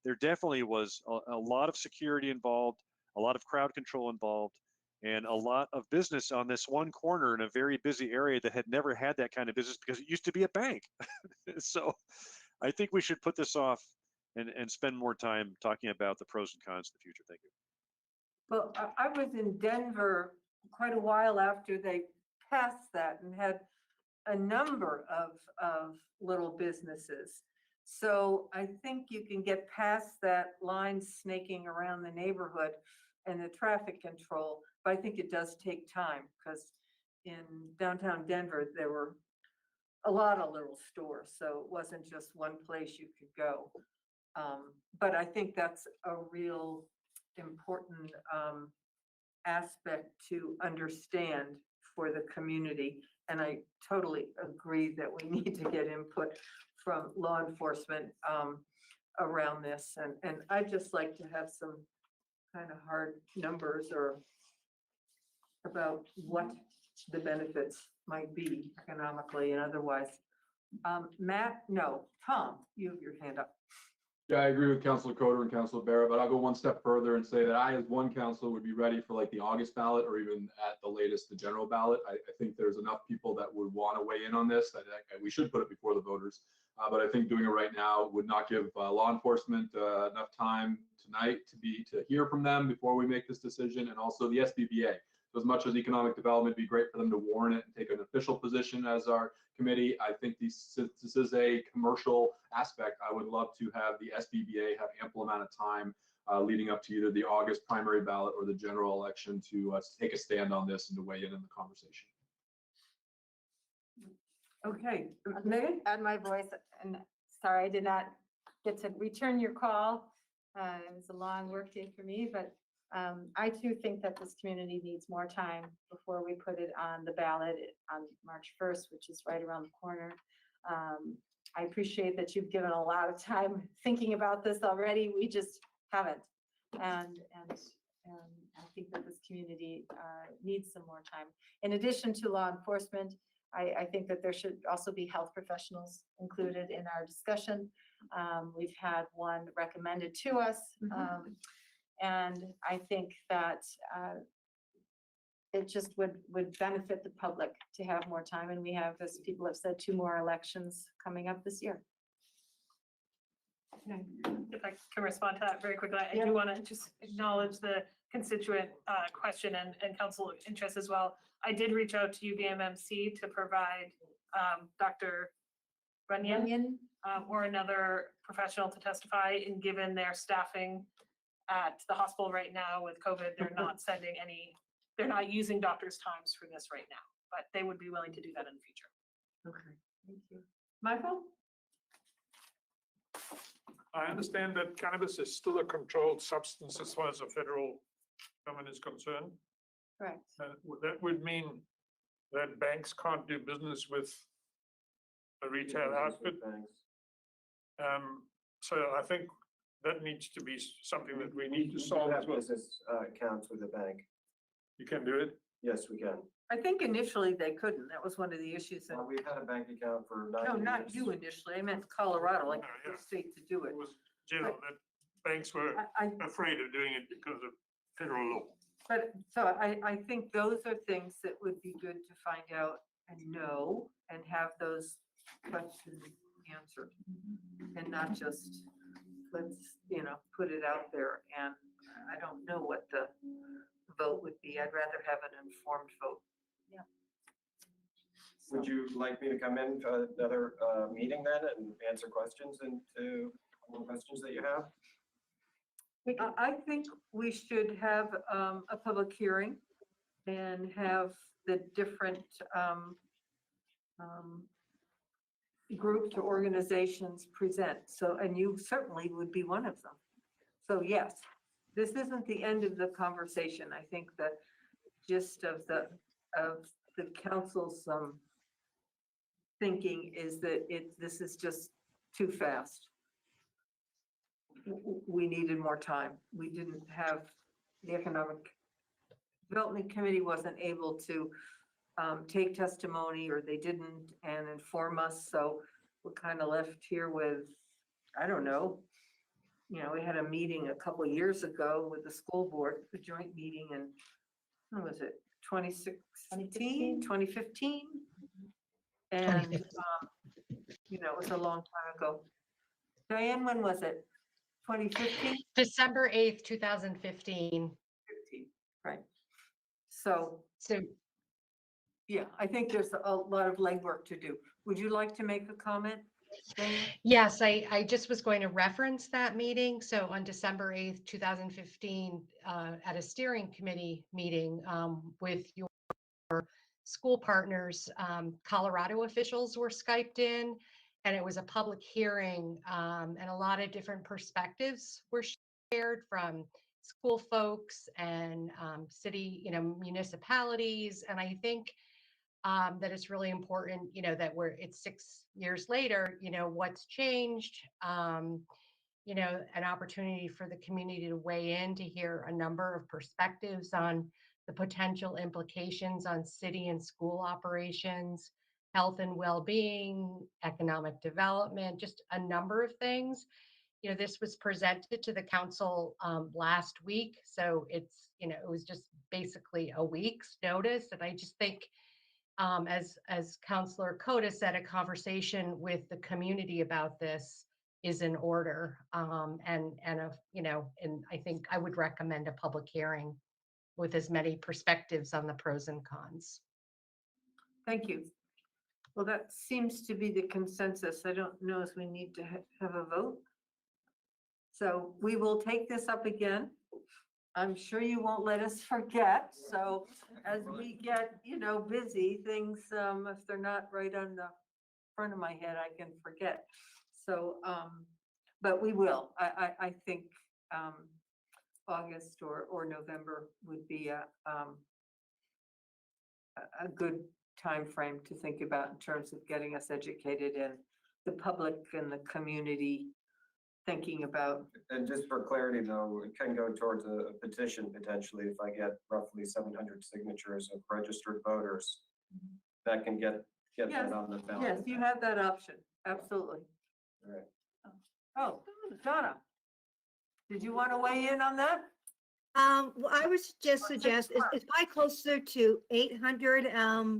there definitely was a lot of security involved. a lot of crowd control involved, and a lot of business on this one corner in a very busy area that had never had that kind of business because it used to be a bank. So I think we should put this off and spend more time talking about the pros and cons in the future. Thank you. Well, I was in Denver quite a while after they passed that and had a number of little businesses. So I think you can get past that line snaking around the neighborhood and the traffic control, but I think it does take time because in downtown Denver, there were a lot of little stores, so it wasn't just one place you could go. But I think that's a real important aspect to understand for the community. And I totally agree that we need to get input from law enforcement around this. And I'd just like to have some kind of hard numbers or about what the benefits might be economically and otherwise. Matt, no, Tom, you have your hand up. Yeah, I agree with Councilor Coder and Councilor Barrett, but I'll go one step further and say that I, as one councilor, would be ready for like the August ballot or even at the latest, the general ballot. I think there's enough people that would want to weigh in on this. We should put it before the voters. But I think doing it right now would not give law enforcement enough time tonight to hear from them before we make this decision, and also the SBBA. So as much as economic development would be great for them to warn it and take an official position as our committee, I think since this is a commercial aspect, I would love to have the SBBA have ample amount of time leading up to either the August primary ballot or the general election to take a stand on this and to weigh in the conversation. Okay, Megan? Add my voice, and sorry, I did not get to return your call. It was a long work day for me, but I too think that this community needs more time before we put it on the ballot on March 1st, which is right around the corner. I appreciate that you've given a lot of time thinking about this already. We just haven't. And I think that this community needs some more time. In addition to law enforcement, I think that there should also be health professionals included in our discussion. We've had one recommended to us. And I think that it just would benefit the public to have more time. And we have, as people have said, 2 more elections coming up this year. If I can respond to that very quickly, I do want to just acknowledge the constituent question and council interest as well. I did reach out to UVMMC to provide Dr. Runyon or another professional to testify, and given their staffing at the hospital right now with COVID, they're not using doctors' times for this right now, but they would be willing to do that in the future. Okay, thank you. Michael? I understand that cannabis is still a controlled substance as far as the federal government is concerned. Correct. That would mean that banks can't do business with a retail outfit. So I think that needs to be something that we need to solve as well. Business accounts with a bank. You can do it? Yes, we can. I think initially they couldn't. That was one of the issues. That, We've had a bank account for 9 no, years. not you initially. I meant Colorado, like Yeah. the state to do it. It was general that banks were afraid of doing it because of federal law. But so I think those are things that would be good to find out and know and have those questions answered. And not just, let's, put it out there. And I don't know what the vote would be. I'd rather have an informed vote. Yeah. Would you like me to come in to another meeting then and answer questions into all the questions that you have? I think we should have a public hearing and have the different groups or organizations present. So, and you certainly would be one of them. So yes, this isn't the end of the conversation. I think the gist of the council's thinking is that this is just too fast. We needed more time. We didn't have, the Economic Development Committee wasn't able to take testimony, or they didn't, and inform us. So we're kind of left here with, I don't know, we had a meeting a couple of years ago with the school board, a joint meeting, and when was it? 2016, 2015? And, 2015. it was a long time ago. Diane, when was it? 2015? December 8th, 2015. 15, right. So, So yeah, I think there's a lot of legwork to do. Would you like to make a comment, Diane? yes, I just was going to reference that meeting. So on December 8th, 2015, at a steering committee meeting with your school partners, Colorado officials were Skyped in, and it was a public hearing, and a lot of different perspectives were shared from school folks and city, municipalities. And I think that it's really important, that it's 6 years later, what's changed, an opportunity for the community to weigh in, to hear a number of perspectives on the potential implications on city and school operations, health and well-being, economic development, just a number of things. This was presented to the council last week, so it was just basically a week's notice. And I just think, as Councilor Coda said, a conversation with the community about this is in order. And I think I would recommend a public hearing with as many perspectives on the pros and cons. Thank you. Well, that seems to be the consensus. I don't know if we need to have a vote. So we will take this up again. I'm sure you won't let us forget. So as we get, busy, things, if they're not right on the front of my head, I can forget. So, but we will. I think August or November would be a good time frame to think about in terms of getting us educated and the public and the community thinking about. And just for clarity though, it can go towards a petition potentially if I get roughly 700 signatures of registered voters. That can get Yes, that on the ballot. yes, you have that option. Absolutely. All right. Oh, Donna, did you want to weigh in on that? Well, I would just suggest, it's probably closer to 800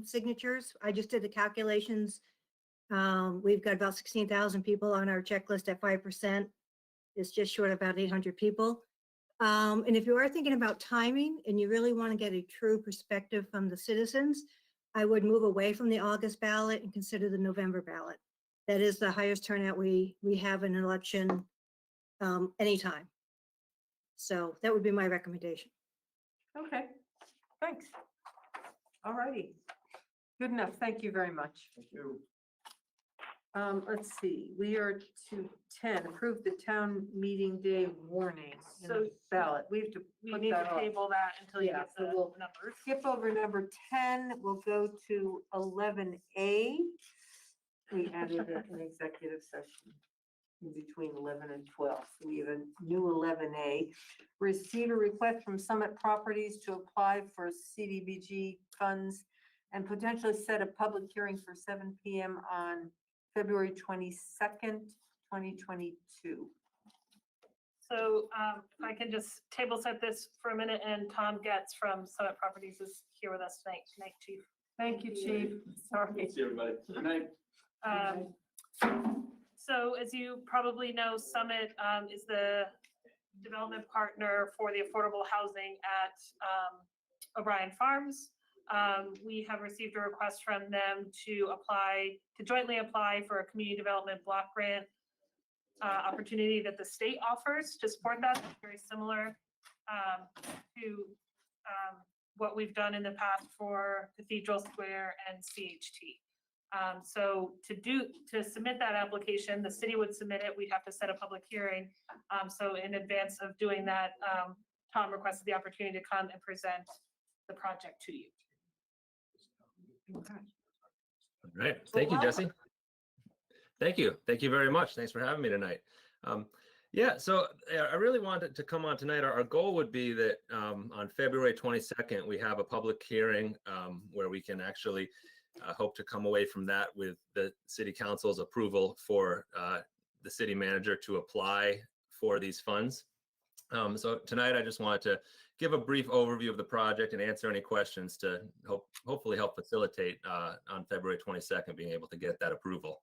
signatures. I just did the calculations. We've got about 16,000 people on our checklist at 5%. It's just short of about 800 people. And if you are thinking about timing and you really want to get a true perspective from the citizens, I would move away from the August ballot and consider the November ballot. That is the highest turnout we have in an election anytime. So that would be my recommendation. Okay, thanks. All righty. Good enough. Thank you very much. Thank you. Let's see, we are to 10, approve the town meeting day warning in So- the ballot. We have to We put need to that off. table that until you Yeah, get so the we'll numbers. Skip over number 10, we'll go to 11A. We added an executive session in between 11 and 12. So we have a new 11A. Receive a request from Summit Properties to apply for CDBG funds and potentially set a public hearing for 7 PM on February 22nd, 2022. So if I can just table set this for a minute, and Tom Getz from Summit Properties is here with us tonight, Chief. Thank you, Chief. Sorry. See everybody. Good night. So as you probably know, Summit is the development partner for the affordable housing at O'Brien Farms. We have received a request from them to jointly apply for a community development block grant opportunity that the state offers to support that. It's very similar to what we've done in the past for Cathedral Square and CHT. So to submit that application, the city would submit it. We'd have to set a public hearing. So in advance of doing that, Tom requested the opportunity to come and present the project to you. Okay. All right. Thank you, Jesse. Thank you. Thank you very much. Thanks for having me tonight. Yeah, so I really wanted to come on tonight. Our goal would be that on February 22nd, we have a public hearing where we can actually hope to come away from that with the city council's approval for the city manager to apply for these funds. So tonight I just wanted to give a brief overview of the project and answer any questions to hopefully help facilitate on February 22nd being able to get that approval.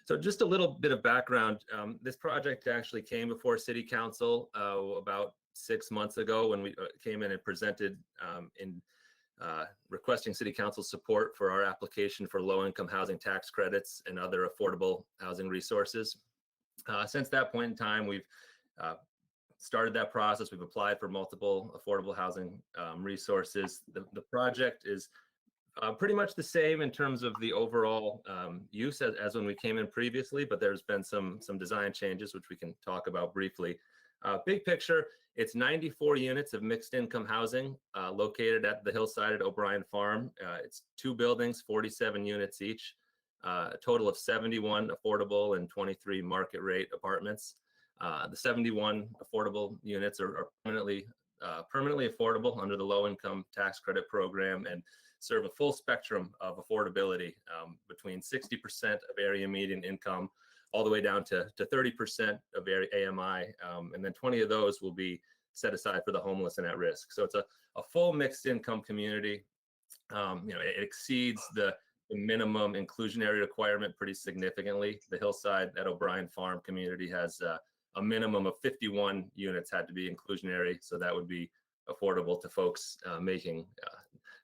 So just a little bit of background. This project actually came before City Council about 6 months ago when we came in and presented requesting City Council support for our application for low-income housing tax credits and other affordable housing resources. Since that point in time, we've started that process. We've applied for multiple affordable housing resources. The project is pretty much the same in terms of the overall use as when we came in previously, but there's been some design changes, which we can talk about briefly. Big picture, it's 94 units of mixed income housing located at the hillside at O'Brien Farm. It's 2 buildings, 47 units each, a total of 71 affordable and 23 market rate apartments. The 71 affordable units are permanently affordable under the low income tax credit program and serve a full spectrum of affordability between 60% of area median income all the way down to 30% of area AMI. And then 20 of those will be set aside for the homeless and at risk. So it's a full mixed income community. It exceeds the minimum inclusionary requirement pretty significantly. The hillside at O'Brien Farm community has a minimum of 51 units had to be inclusionary. So that would be affordable to folks making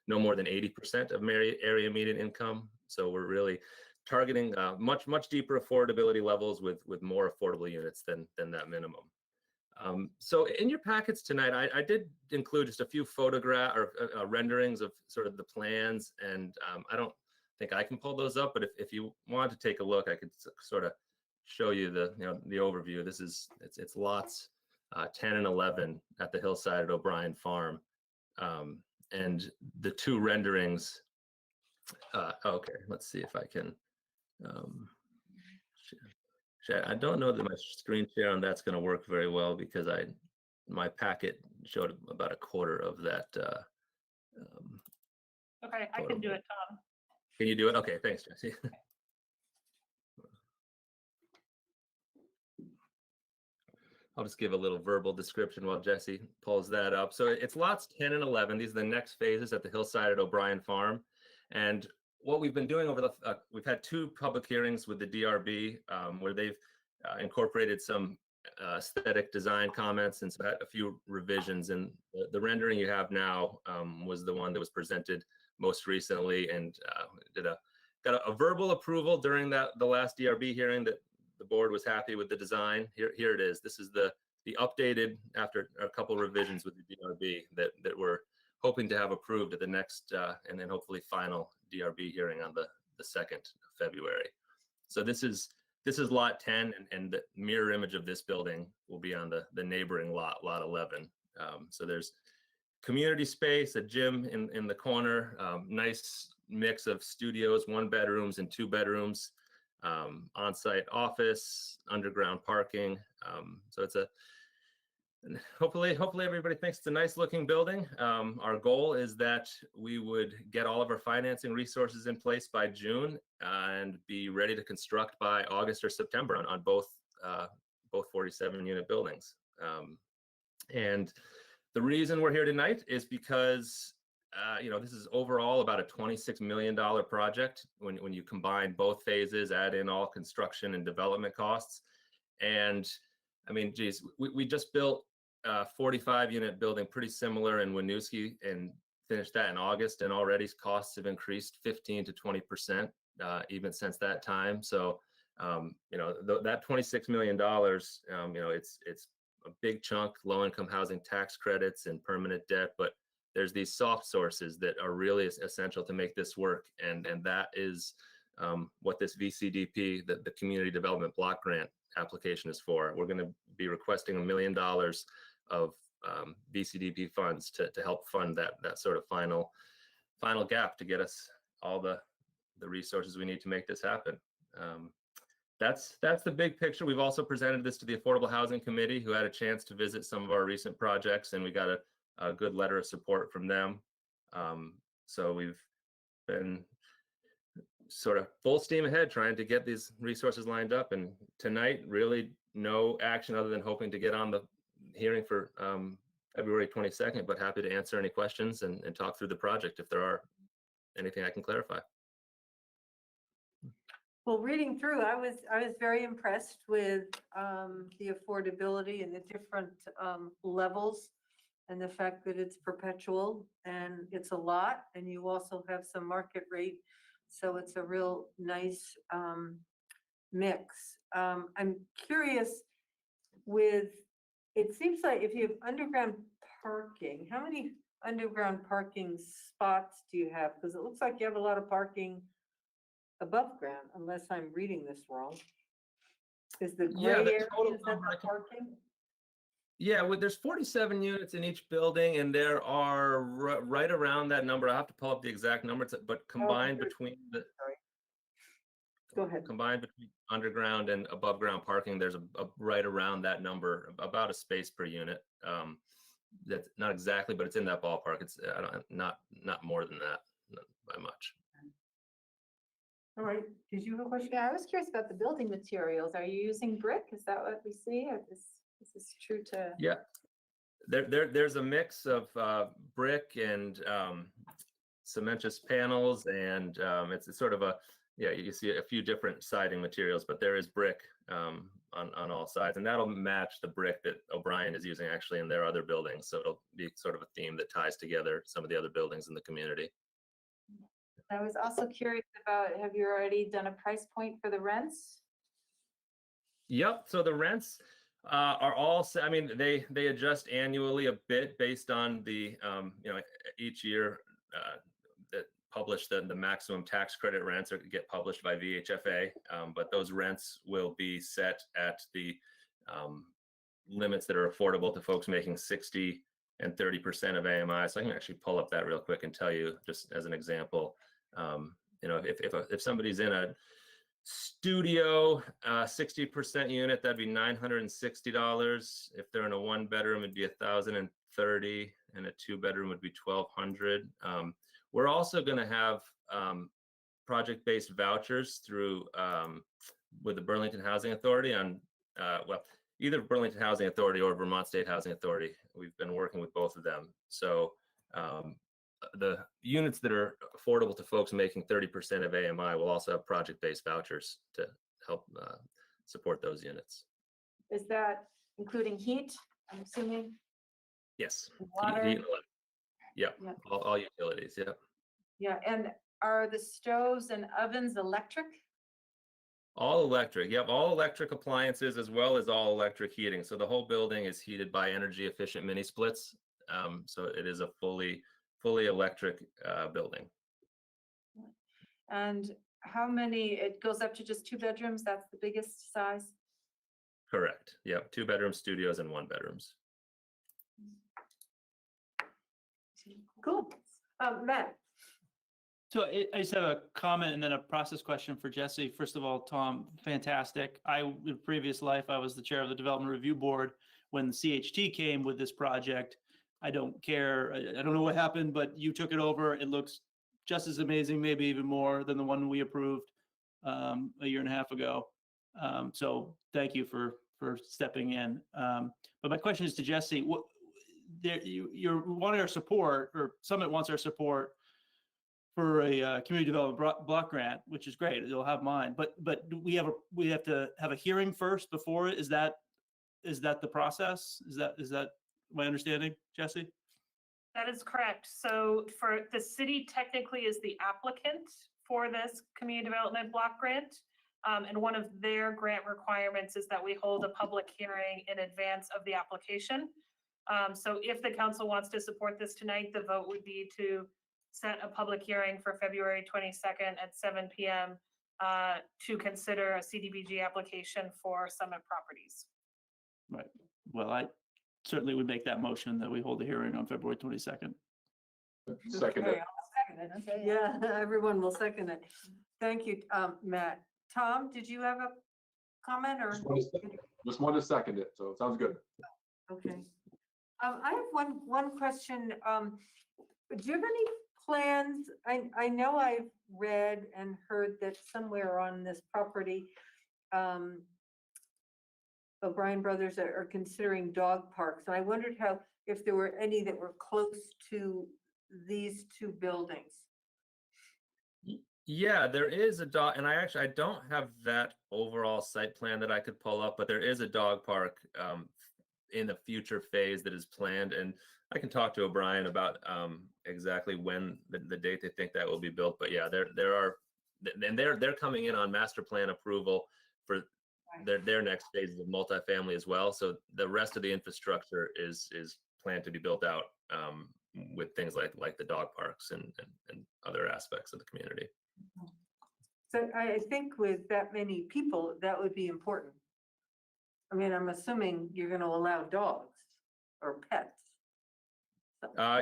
no more than 80% of area median income. So we're really targeting much deeper affordability levels with more affordable units than that minimum. So in your packets tonight, I did include just a few photograph or renderings of sort of the plans, and I don't think I can pull those up, but if you want to take a look, I could sort of show you the overview. It's lots 10 and 11 at the hillside at O'Brien Farm, and the 2 renderings. Okay, let's see if I can. Share. I don't know that my screen share on that's going to work very well because my packet showed about a quarter of that. Okay, I can do it, Tom. Can you do it? Okay, thanks, Jesse. I'll just give a little verbal description while Jesse pulls that up. So it's lots 10 and 11. These are the next phases at the hillside at O'Brien Farm. And what we've been doing over we've had 2 public hearings with the DRB where they've incorporated some aesthetic design comments and so had a few revisions. And the rendering you have now was the one that was presented most recently, and got a verbal approval during the last DRB hearing that the board was happy with the design. Here it is. This is the updated after a couple revisions with the DRB that we're hoping to have approved at the next and then hopefully final DRB hearing on the 2nd of February. So this is lot 10, and the mirror image of this building will be on the neighboring lot 11. So there's community space, a gym in the corner, nice mix of studios, 1 bedrooms and 2 bedrooms, on-site office, underground parking. So it's hopefully everybody thinks it's a nice looking building. Our goal is that we would get all of our financing resources in place by June and be ready to construct by August or September on both 47 unit buildings. And the reason we're here tonight is because this is overall about a $26 million project when you combine both phases, add in all construction and development costs. And I mean, geez, we just built a 45 unit building pretty similar in Winooski and finished that in August, and already costs have increased 15 to 20% even since that time. So that $26 million, it's a big chunk, low income housing tax credits and permanent debt, but there's these soft sources that are really essential to make this work. And that is what this VCDP, the Community Development Block Grant application is for. We're going to be requesting $1 million of VCDP funds to help fund that sort of final gap to get us all the resources we need to make this happen. That's the big picture. We've also presented this to the Affordable Housing Committee, who had a chance to visit some of our recent projects, and we got a good letter of support from them. So we've been sort of full steam ahead trying to get these resources lined up. And tonight, really, no action other than hoping to get on the hearing for February 22nd, but happy to answer any questions and talk through the project if there are anything I can clarify. Well, reading through, I was very impressed with the affordability and the different levels, and the fact that it's perpetual and it's a lot, and you also have some market rate, so it's a real nice mix. I'm curious with, it seems like if you have underground parking, how many underground parking spots do you have? Because it looks like you have a lot of parking above ground, unless I'm reading this wrong. Is the Yeah, gray the area, total is that number I the can- parking? Yeah, there's 47 units in each building, and there are right around that number. I have to pull up the exact number, but combined between the Go ahead. combined between underground and above ground parking, there's a right around that number, about a space per unit. That's not exactly, but it's in that ballpark. It's not more than that, not by much. All right, did you have a question? Yeah, I was curious about the building materials. Are you using brick? Is that what we see? Or is this true to? Yeah, there's a mix of brick and cementous panels, and it's sort of you see a few different siding materials, but there is brick on all sides, and that'll match the brick that O'Brien is using actually in their other buildings. So it'll be sort of a theme that ties together some of the other buildings in the community. I was also curious about, have you already done a price point for the rents? Yep. So the rents are all, I mean, they adjust annually a bit based on the, each year that publish the maximum tax credit rents or get published by VHFA. But those rents will be set at the limits that are affordable to folks making 60 and 30% of AMI. So I can actually pull up that real quick and tell you, just as an example, if somebody's in a studio 60% unit, that'd be $960. If they're in a 1-bedroom, it'd be $1,030, and a 2-bedroom would be $1,200. We're also going to have project-based vouchers through with the Burlington Housing Authority on either Burlington Housing Authority or Vermont State Housing Authority. We've been working with both of them. So the units that are affordable to folks making 30% of AMI will also have project-based vouchers to help support those units. Is that including heat, I'm assuming? Yes. Water? Heat and electric. Yep. Yep. All utilities. Yep. Yeah, and are the stoves and ovens electric? All electric. Yep. All electric appliances as well as all electric heating. So the whole building is heated by energy efficient mini splits. So it is a fully electric building. And how many, it goes up to just 2 bedrooms? That's the biggest size? Correct. Yep. 2-bedroom studios and 1-bedrooms. Cool. Matt? So I just have a comment and then a process question for Jesse. First of all, Tom, fantastic. In previous life, I was the chair of the Development Review Board when the CHT came with this project. I don't care. I don't know what happened, but you took it over. It looks just as amazing, maybe even more than the one we approved a year and a half ago. So thank you for stepping in. But my question is to Jesse. You're wanting our support, or Summit wants our support for a community development block grant, which is great. You'll have mine. But we have to have a hearing first before it. Is that the process? Is that my understanding, Jesse? That is correct. So for the city technically is the applicant for this community development block grant. And one of their grant requirements is that we hold a public hearing in advance of the application. So if the council wants to support this tonight, the vote would be to set a public hearing for February 22nd at 7 p.m. To consider a CDBG application for Summit Properties. Right. Well, I certainly would make that motion that we hold a hearing on February 22nd. Second Okay, it. I'll second it. Yeah, everyone will second it. Thank you, Matt. Tom, did you have a comment or? Just wanted to second it, so it sounds good. Okay. I have one question. Do you have any plans? I know I've read and heard that somewhere on this property, O'Brien Brothers are considering dog parks. And I wondered if there were any that were close to these two buildings. Yeah, there is a dog, and I don't have that overall site plan that I could pull up, but there is a dog park in the future phase that is planned, and I can talk to O'Brien about exactly when the date they think that will be built. But yeah, there are, and they're coming in on master plan approval for their next phases of multifamily as well. So the rest of the infrastructure is planned to be built out with things like the dog parks and other aspects of the community. So I think with that many people, that would be important. I mean, I'm assuming you're going to allow dogs or pets.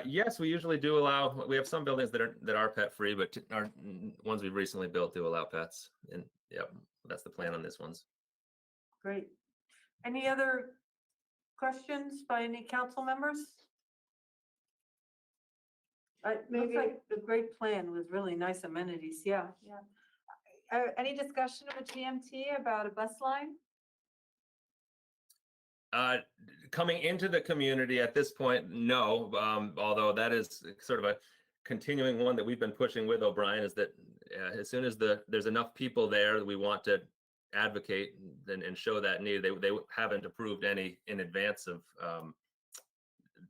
Yes, we usually do allow. We have some buildings that are pet free, but our ones we've recently built do allow pets. And yep, that's the plan on this ones. Great. Any other questions by any council members? Maybe the great plan with really nice amenities. Yeah. Yeah. Any discussion of a GMT about a bus line? Coming into the community at this point, no. Although that is sort of a continuing one that we've been pushing with O'Brien, is that as soon as there's enough people there that we want to advocate and show that need. They haven't approved any in advance of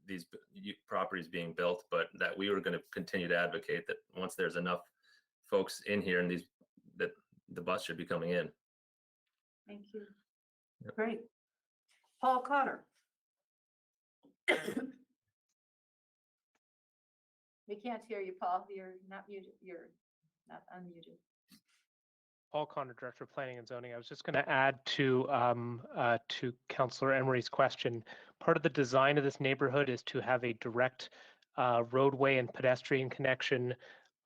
these properties being built, but that we were going to continue to advocate that once there's enough folks in here and that the bus should be coming in. Thank you. Yep. Great. Paul Connor. We can't hear you, Paul. You're not muted. You're not unmuted. Paul Connor, Director of Planning and Zoning. I was just going to add to Councillor Emery's question. Part of the design of this neighborhood is to have a direct roadway and pedestrian connection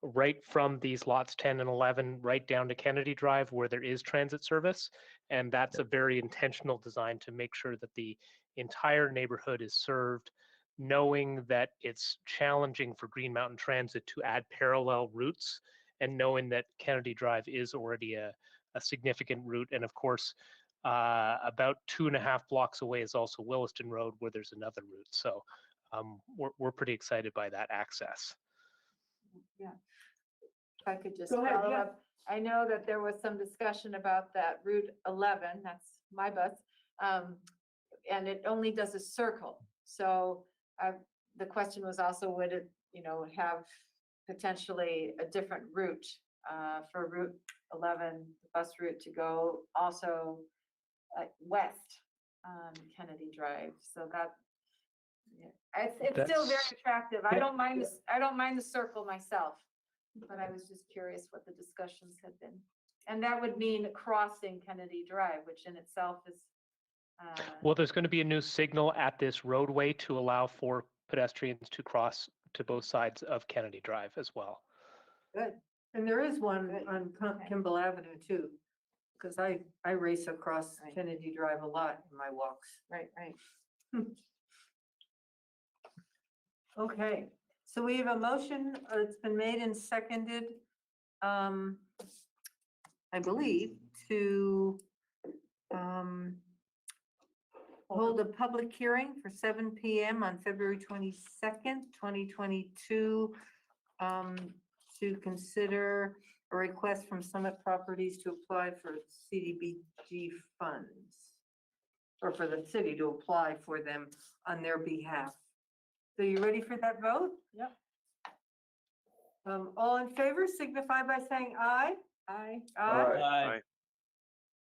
right from these lots 10 and 11 right down to Kennedy Drive where there is transit service. And that's a very intentional design to make sure that the entire neighborhood is served, knowing that it's challenging for Green Mountain Transit to add parallel routes, and knowing that Kennedy Drive is already a significant route. And of course, about 2.5 blocks away is also Williston Road, where there's another route. So we're pretty excited by that access. Yeah. If I could just Go ahead, follow yeah. up. I know that there was some discussion about that Route 11, that's my bus, and it only does a circle. So the question was also, would it, have potentially a different route for Route 11, the bus route to go also west on Kennedy Drive. So that, yeah, it's still very attractive. I don't mind this. I don't mind the circle myself, but I was just curious what the discussions had been. And that would mean crossing Kennedy Drive, which in itself is. Well, there's going to be a new signal at this roadway to allow for pedestrians to cross to both sides of Kennedy Drive as well. Good. And there is one on Kimball Avenue too, because I race across Kennedy Drive a lot in my walks. Right. Okay, so we have a motion, it's been made and seconded, I believe, to hold a public hearing for 7 p.m. on February 22nd, 2022, to consider a request from Summit Properties to apply for CDBG funds, or for the city to apply for them on their behalf. So you ready for that vote? Yep. All in favor signify by saying aye. Aye. Aye.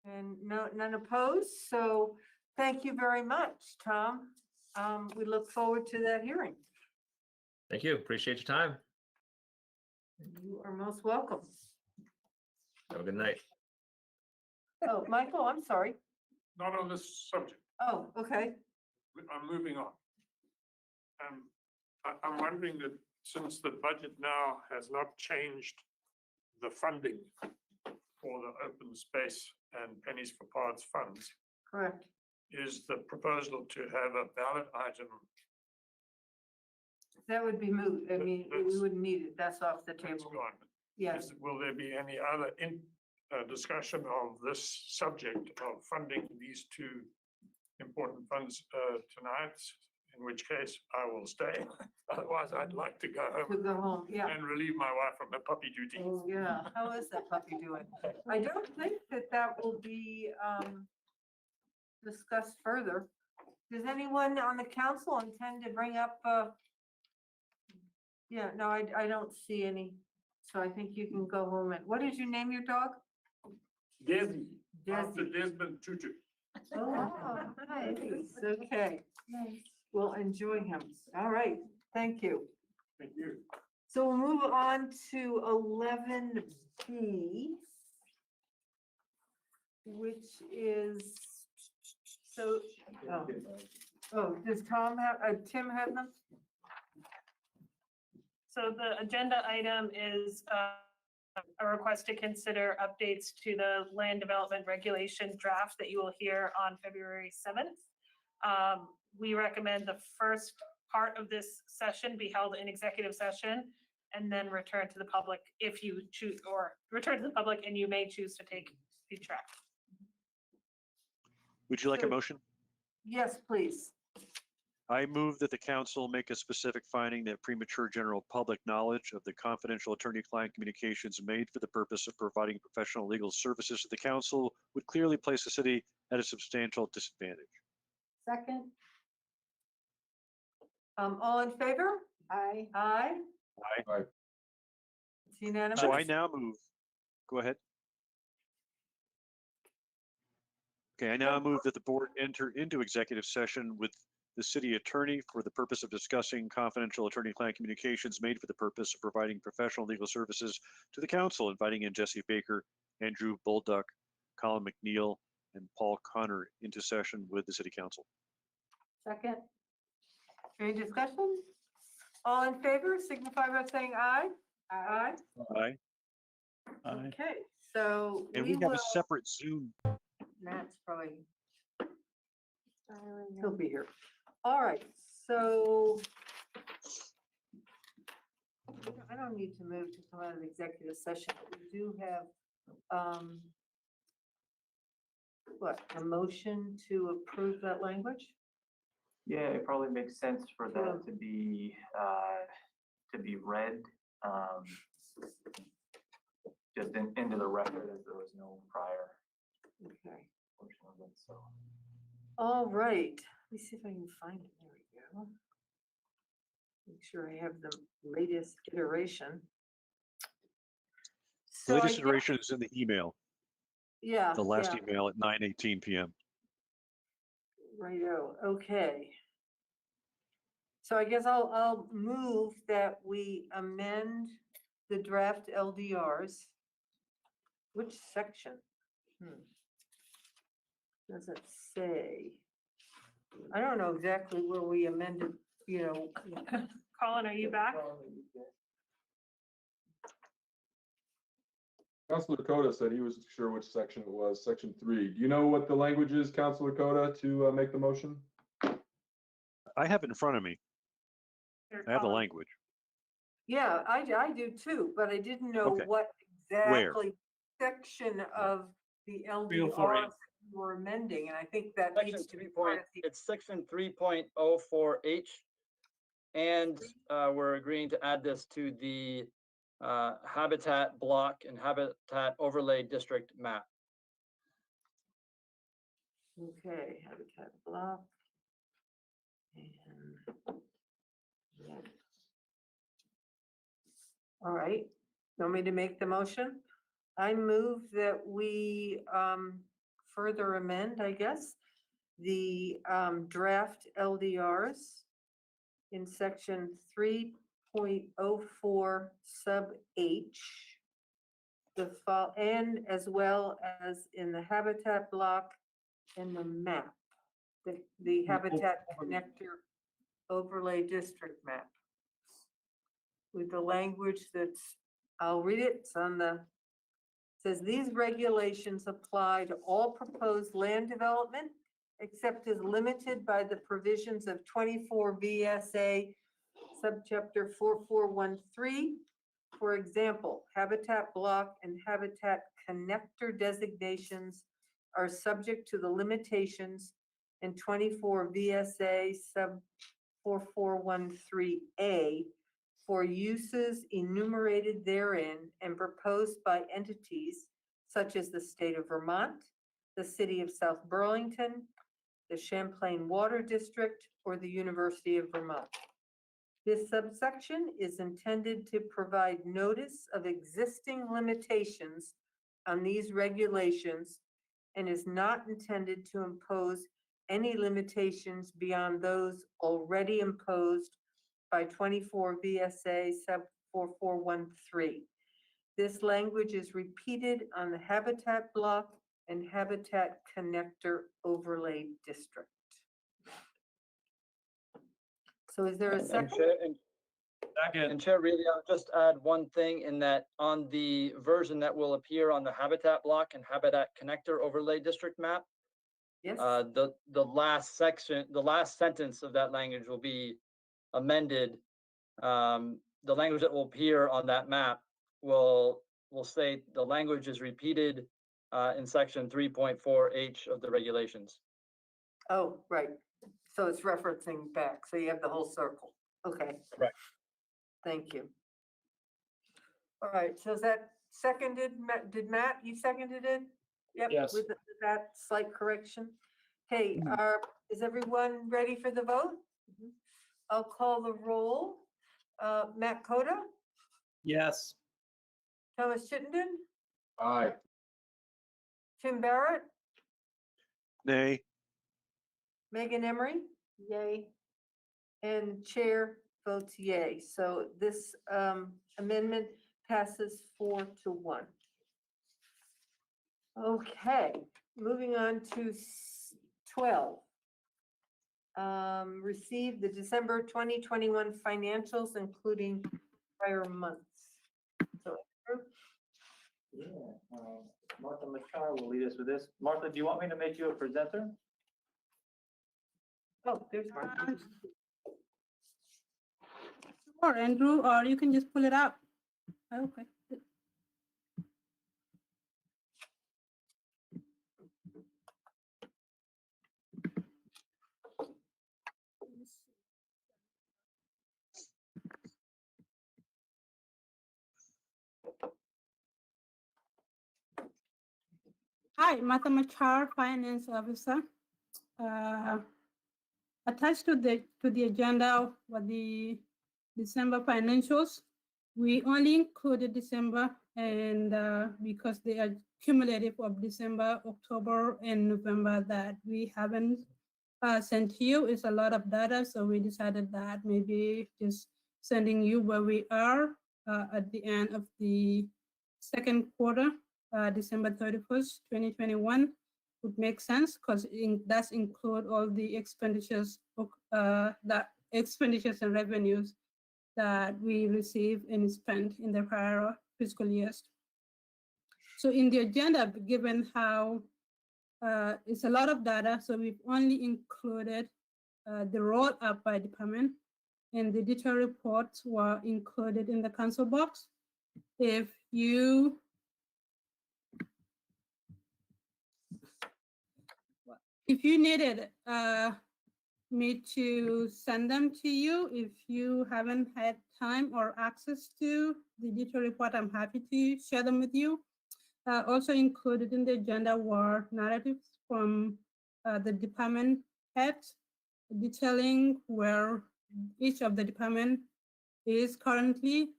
And none opposed. So thank you very much, Tom. We look forward to that hearing. Thank you. Appreciate your time. You are most welcome. Have a good night. Oh, Michael, I'm sorry. Not on this subject. Oh, okay. I'm moving on. I'm wondering that since the budget now has not changed the funding for the open space and pennies for parts funds, Correct. is the proposal to have a ballot item? That would be moot. I mean, we wouldn't need it. That's off the That's table. gone. Yes. Will there be any other discussion of this subject of funding these two important funds tonight, in which case I will stay. Otherwise, I'd like to go To home go home, yeah. and relieve my wife from her puppy duty. Oh, yeah. How is that puppy doing? I don't think that will be discussed further. Does anyone on the council intend to bring up? Yeah, no, I don't see any. So I think you can go home. And what did you name your dog? Desi, after Desi. Desmond Tutu. Oh, nice. Okay. We'll enjoy him. All right. Thank you. Thank you. So we'll move on to 11B, which is, so, does Tim have them? So the agenda item is a request to consider updates to the land development regulation draft that you will hear on February 7th. We recommend the first part of this session be held in executive session and then return to the public if you choose, or return to the public and you may choose to take the track. Would you like a motion? Yes, please. I move that the council make a specific finding that premature general public knowledge of the confidential attorney-client communications made for the purpose of providing professional legal services to the council would clearly place the city at a substantial disadvantage. Second. All in favor? Aye. Aye. Aye. It's unanimous. So I now move, go ahead. Okay, I now move that the board enter into executive session with the city attorney for the purpose of discussing confidential attorney-client communications made for the purpose of providing professional legal services to the council, inviting in Jesse Baker, Andrew Bolduc, Colin McNeil, and Paul Connor into session with the city council. Second. Any discussion? All in favor, signify by saying aye. Aye. Aye. Okay, so And we we have will, a separate Zoom. Matt's probably, he'll be here. All right, so I don't need to move to come out of executive session, but we do have, what, a motion to approve that language? Yeah, it probably makes sense for that to be read, just into the record, as there was no prior Okay. portion of it, so. All right, let me see if I can find it. There we go. Make sure I have the latest iteration. The So I latest guess- iteration is in the email, Yeah. the last yeah. email at 9:18 p.m. Righto, okay. So I guess I'll move that we amend the draft LDRs. Which section? Does it say? I don't know exactly where we amended, you know. Colin, are you back? Councilor Dakota said he wasn't sure which section it was, section 3. Do you know what the language is, Councilor Dakota, to make the motion? I have it in front of me. I have the language. Yeah, I do too, but I didn't know Okay. what Where? exactly section of the Feel free. LDRs you were amending, and I think that Section needs to be 3 part point, of the. it's section 3.04H. And we're agreeing to add this to the habitat block and habitat overlay district map. Okay, habitat block. And. yeah. All right, want me to make the motion? I move that we further amend, I guess, the draft LDRs in section 3.04 sub H. And as well as in the habitat block and the map, the habitat connector overlay district map. With the language that's, I'll read it, it's on the, says these regulations apply to all proposed land development except as limited by the provisions of 24 VSA subchapter 4413. For example, habitat block and habitat connector designations are subject to the limitations and 24 VSA sub 4413A for uses enumerated therein and proposed by entities such as the state of Vermont, the city of South Burlington, the Champlain Water District, or the University of Vermont. This subsection is intended to provide notice of existing limitations on these regulations and is not intended to impose any limitations beyond those already imposed by 24 VSA sub 4413. This language is repeated on the habitat block and habitat connector overlay district. So is there a And second? Chair, and Chair, really, I'll just add one thing in that on the version that will appear on the habitat block and habitat connector overlay district map, Yes. the last section, the last sentence of that language will be amended. The language that will appear on that map will say the language is repeated in section 3.4H of the regulations. Oh, right. So it's referencing back. So you have the whole circle. Okay. Right. Thank you. All right. So is that seconded? Did Matt, you seconded it? Yep. Yes. With that slight correction. Okay. Mhm. Is everyone ready for the vote? I'll call the roll. Matt Coda, Yes. Thomas Chittenden, Aye. Tim Barrett, Nay. Megan Emery. Yay. And Chair votes yay. So this amendment passes 4-1. Okay, moving on to 12. Received the December 2021 financials, including prior months. So, Yeah, Martha Machar will lead us with this. Martha, do you want me to make you a presenter? oh, there's Martha. Or Andrew, or you can just pull it up. Okay. Hi, Martha Machar, Finance Officer. Attached to the agenda were the December financials. We only included December, and because they are cumulative of December, October, and November that we haven't sent to you, is a lot of data. So we decided that maybe just sending you where we are at the end of the second quarter, December 31st, 2021, would make sense because it does include all the expenditures, expenditures and revenues that we receive and spent in the prior fiscal years. So in the agenda, given how it's a lot of data, so we've only included the roll up by department, and the detailed reports were included in the council box. If you needed me to send them to you, if you haven't had time or access to the detailed report, I'm happy to share them with you. Also included in the agenda were narratives from the department heads detailing where each of the department is currently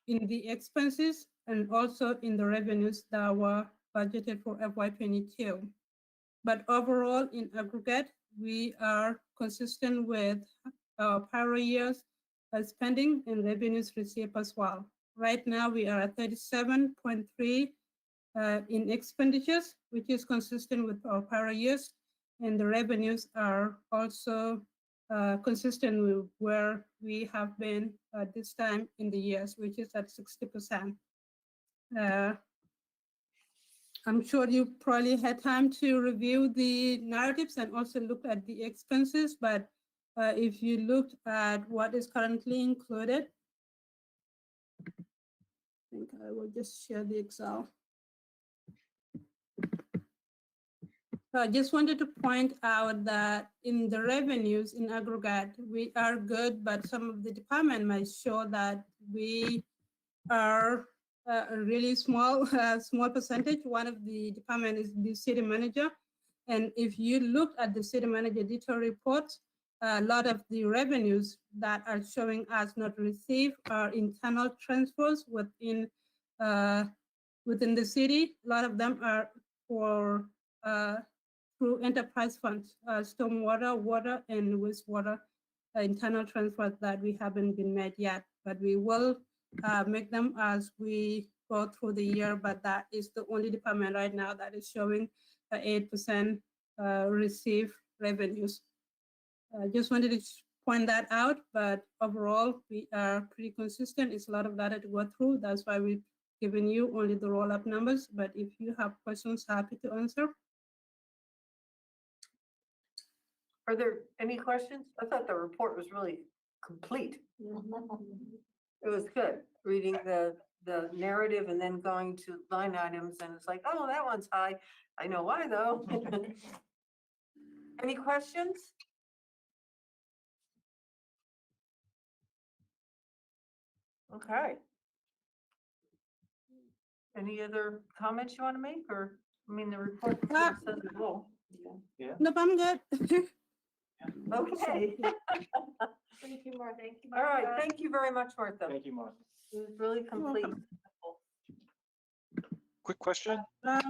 in the expenses and also in the revenues that were budgeted for FY22. But overall, in aggregate, we are consistent with prior years spending and revenues received as well. Right now, we are at 37.3 in expenditures, which is consistent with our prior years, and the revenues are also consistent with where we have been this time in the years, which is at 60%. I'm sure you probably had time to review the narratives and also look at the expenses, but if you looked at what is currently included, I think I will just share the Excel. So I just wanted to point out that in the revenues in aggregate, we are good, but some of the department might show that we are a really small, small percentage. One of the department is the city manager. And if you look at the city manager detailed report, a lot of the revenues that are showing as not received are internal transfers within the city. A lot of them are for through enterprise funds, stormwater, water, and wastewater internal transfers that we haven't been made yet, but we will make them as we go through the year. But that is the only department right now that is showing 8% receive revenues. I just wanted to point that out, but overall we are pretty consistent. It's a lot of data to go through. That's why we've given you only the roll-up numbers. But if you have questions, happy to answer. Are there any questions? I thought the report was really complete. It was good, reading the narrative and then going to line items, and it's like, oh, that one's high. I know why, though. Any questions? Okay. Any other comments you want to make, or, I mean, the report sort of says it all. Yeah. Nope, I'm good. Okay. Thank you, Martha. Thank you, All right, Martha. thank you very much, Martha. Thank you, Martha. It was really complete. Quick question. My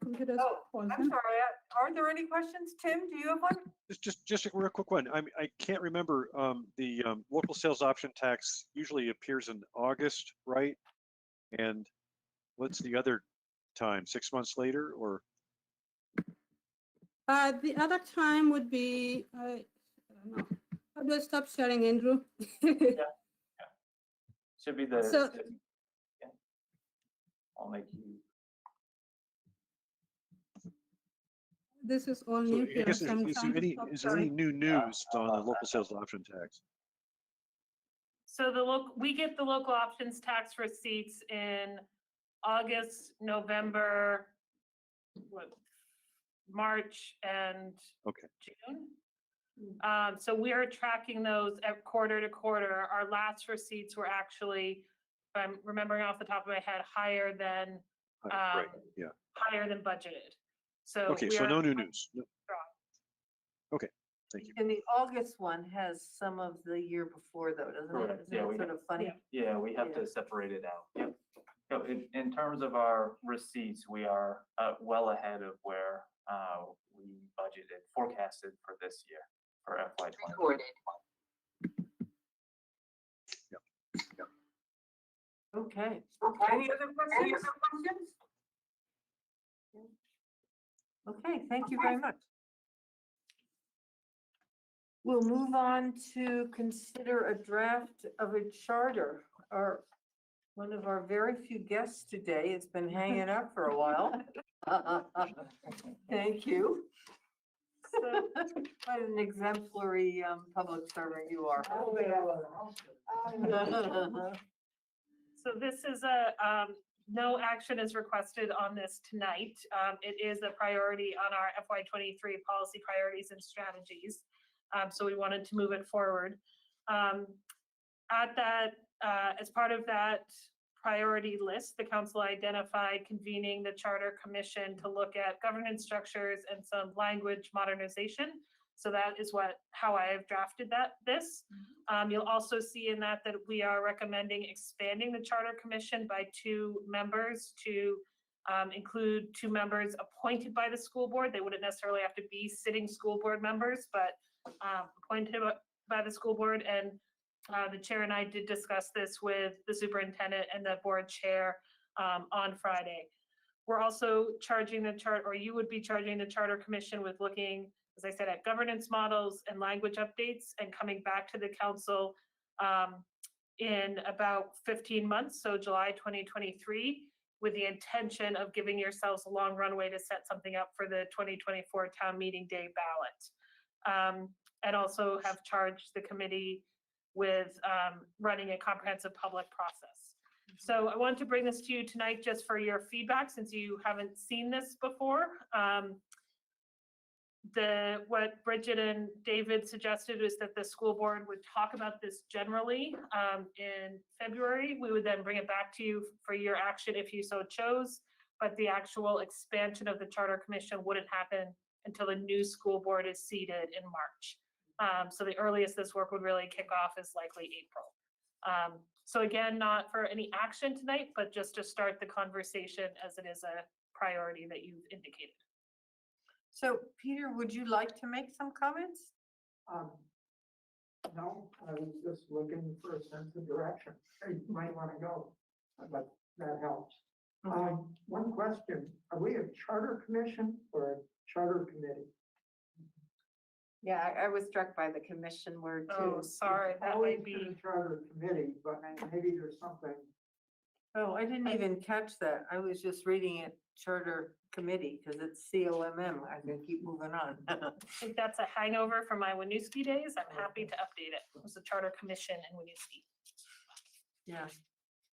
computer's Oh, pausing. I'm sorry. Are there any questions? Tim, do you have one? Just a real quick one. I can't remember, the local sales option tax usually appears in August, right? And what's the other time? 6 months later, or? The other time would be, I don't know. How do I stop sharing, Andrew? Should be the. So- Yeah. I'll make you. This is all So new I here. guess so I'm is trying there to any, stop is there any sharing. new news on the local sales option tax? So we get the local options tax receipts in August, November, March, and Okay. June. So we are tracking those at quarter to quarter. Our last receipts were actually, if I'm remembering off the top of my head, higher than Right, yeah. higher than budgeted. So Okay, we so are no new news. No. strong. Okay, thank you. And the August one has some of the year before, though, doesn't it? Correct. Isn't Yeah, it we sort have- of funny? Yeah, we have Yeah. to separate it out. Yep. So in terms of our receipts, we are well ahead of where we budgeted, forecasted for this year, for FY 20. Okay. Any other questions? Okay, thank you very much. We'll move on to consider a draft of a charter. One of our very few guests today. It's been hanging out for a while. Thank you. What an exemplary public servant you are. So this is no action is requested on this tonight. It is a priority on our FY 23 policy priorities and strategies. So we wanted to move it forward. As part of that priority list, the council identified convening the charter commission to look at governance structures and some language modernization. So that is how I have drafted this. You'll also see in that we are recommending expanding the charter commission by 2 members to include 2 members appointed by the school board. They wouldn't necessarily have to be sitting school board members, but appointed by the school board. And the chair and I did discuss this with the superintendent and the board chair on Friday. We're also charging the charter, or you would be charging the charter commission with looking, as I said, at governance models and language updates, and coming back to the council in about 15 months, so July 2023, with the intention of giving yourselves a long runway to set something up for the 2024 town meeting day ballot. And also have charged the committee with running a comprehensive public process. So I wanted to bring this to you tonight just for your feedback, since you haven't seen this before. what Bridget and David suggested is that the school board would talk about this generally in February. We would then bring it back to you for your action if you so chose, but the actual expansion of the charter commission wouldn't happen until the new school board is seated in March. So the earliest this work would really kick off is likely April. So again, not for any action tonight, but just to start the conversation as it is a priority that you've indicated. So Peter, would you like to make some comments? No, I was just looking for a sense of direction. You might want to go, but that helps. One question, are we a charter commission or a charter committee? Yeah, I was struck by the commission word too. Oh, sorry, that Always might been be. a charter committee, but maybe there's something. Oh, I didn't even catch that. I was just reading it charter committee because it's COMM. I can keep moving on. I think that's a hangover from my Winooski days. I'm happy to update it. It was a charter commission in Winooski. Yeah,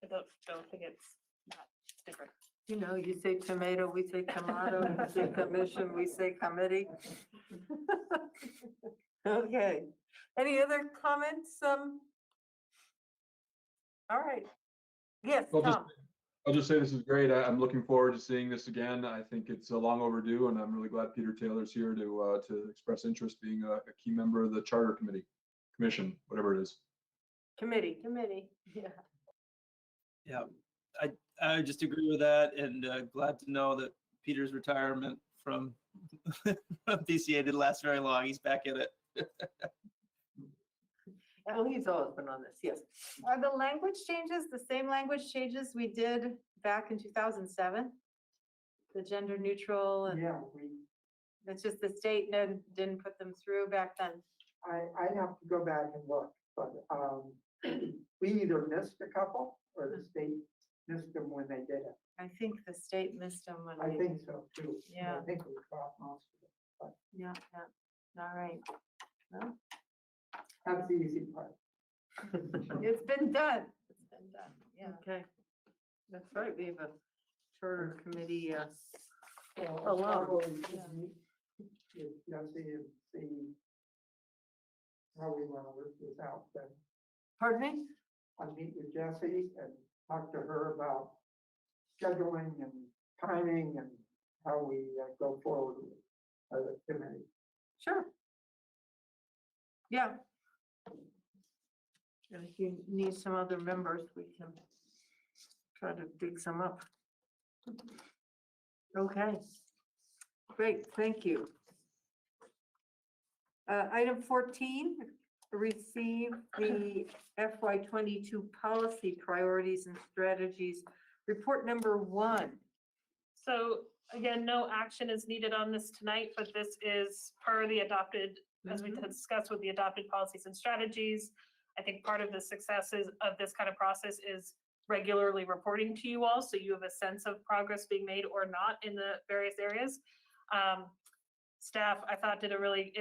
I don't think it's that different. you know, you say tomato, we say tomato, you say commission, we say committee. Okay, any other comments? All right. Yes, Tom. I'll just say this is great. I'm looking forward to seeing this again. I think it's long overdue, and I'm really glad Peter Taylor's here to express interest being a key member of the charter commission, whatever it is. Committee, yeah. Yeah, I just agree with that, and glad to know that Peter's retirement from PCA didn't last very long. He's back in it. Oh, he's always been on this, yes. Are the language changes the same language changes we did back in 2007? The gender neutral and Yeah, it's just the state didn't put them through back then. I have to go back and look, but we either missed a couple or the state missed them when they did it. I think the state missed them when I we, think so too. Yeah. I think we caught most of it, but yeah, all right. Well, that's the easy part. it's been done. It's been done, yeah. Okay, that's right, we have a charter committee, So alone. I'll probably meet with Jesse and see how we want to work this out then. Pardon me? I'll meet with Jessie and talk to her about scheduling and timing and how we go forward with the committee. Sure. Yeah. And if you need some other members, we can try to dig some up. Okay. Great, thank you. Item 14, receive the FY 22 policy priorities and strategies, report number 1. So again, no action is needed on this tonight, but this is per the adopted, as we discussed with the adopted policies and strategies. I think part of the successes of this kind of process is regularly reporting to you all, so you have a sense of progress being made or not in the various areas. Staff, I thought did a really,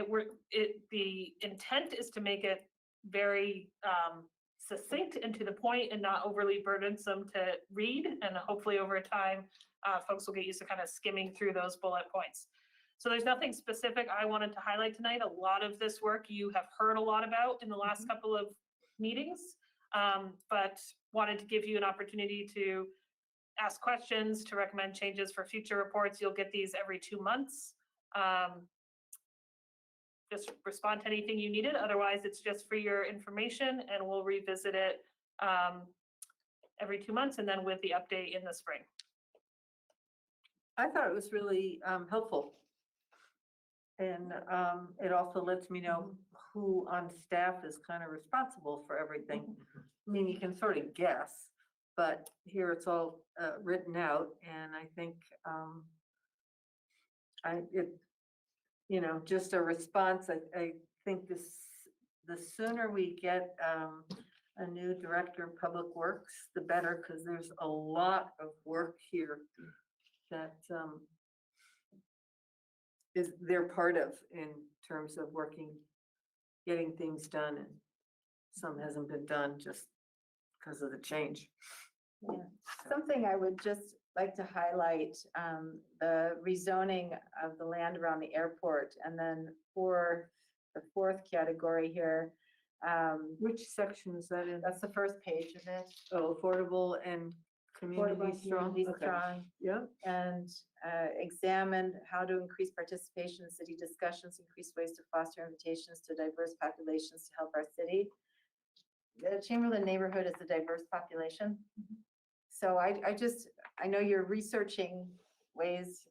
the intent is to make it very succinct and to the point and not overly burdensome to read. And hopefully over time, folks will get used to kind of skimming through those bullet points. So there's nothing specific I wanted to highlight tonight. A lot of this work you have heard a lot about in the last couple of meetings, but wanted to give you an opportunity to ask questions, to recommend changes for future reports. You'll get these every 2 months. Just respond to anything you needed. Otherwise, it's just for your information, and we'll revisit it every 2 months and then with the update in the spring. I thought it was really helpful. And it also lets me know who on staff is kind of responsible for everything. I mean, you can sort of guess, but here it's all written out, and I think just a response. I think the sooner we get a new director of public works, the better, because there's a lot of work here that they're part of in terms of getting things done, and some hasn't been done just because of the change. Yeah. Something I would just like to highlight the rezoning of the land around the airport. And then for the fourth category here, Which section is that in? that's the first page of it. Oh, affordable and community Affordable, strong. community Okay. strong, Yeah. and examine how to increase participation in city discussions, increase ways to foster invitations to diverse populations to help our city. The Chamberlain neighborhood is a diverse population. So I know you're researching ways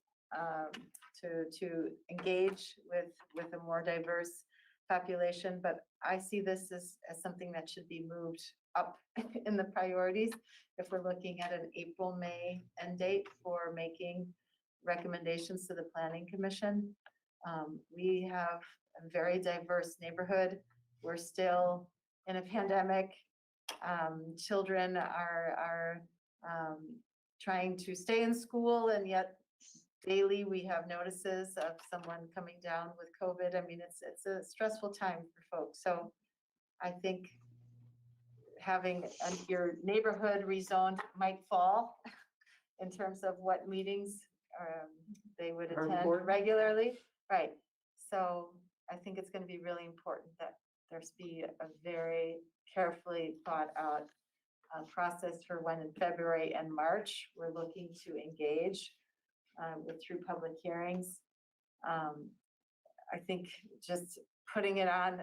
to engage with a more diverse population, but I see this as something that should be moved up in the priorities if we're looking at an April, May end date for making recommendations to the Planning Commission. We have a very diverse neighborhood. We're still in a pandemic. Children are trying to stay in school, and yet daily we have notices of someone coming down with COVID. I mean, it's a stressful time for folks. So I think having your neighborhood rezoned might fall in terms of what meetings they would Are attend important. regularly. Right. So I think it's going to be really important that there's be a very carefully thought out process for when in February and March we're looking to engage through public hearings. I think just putting it on,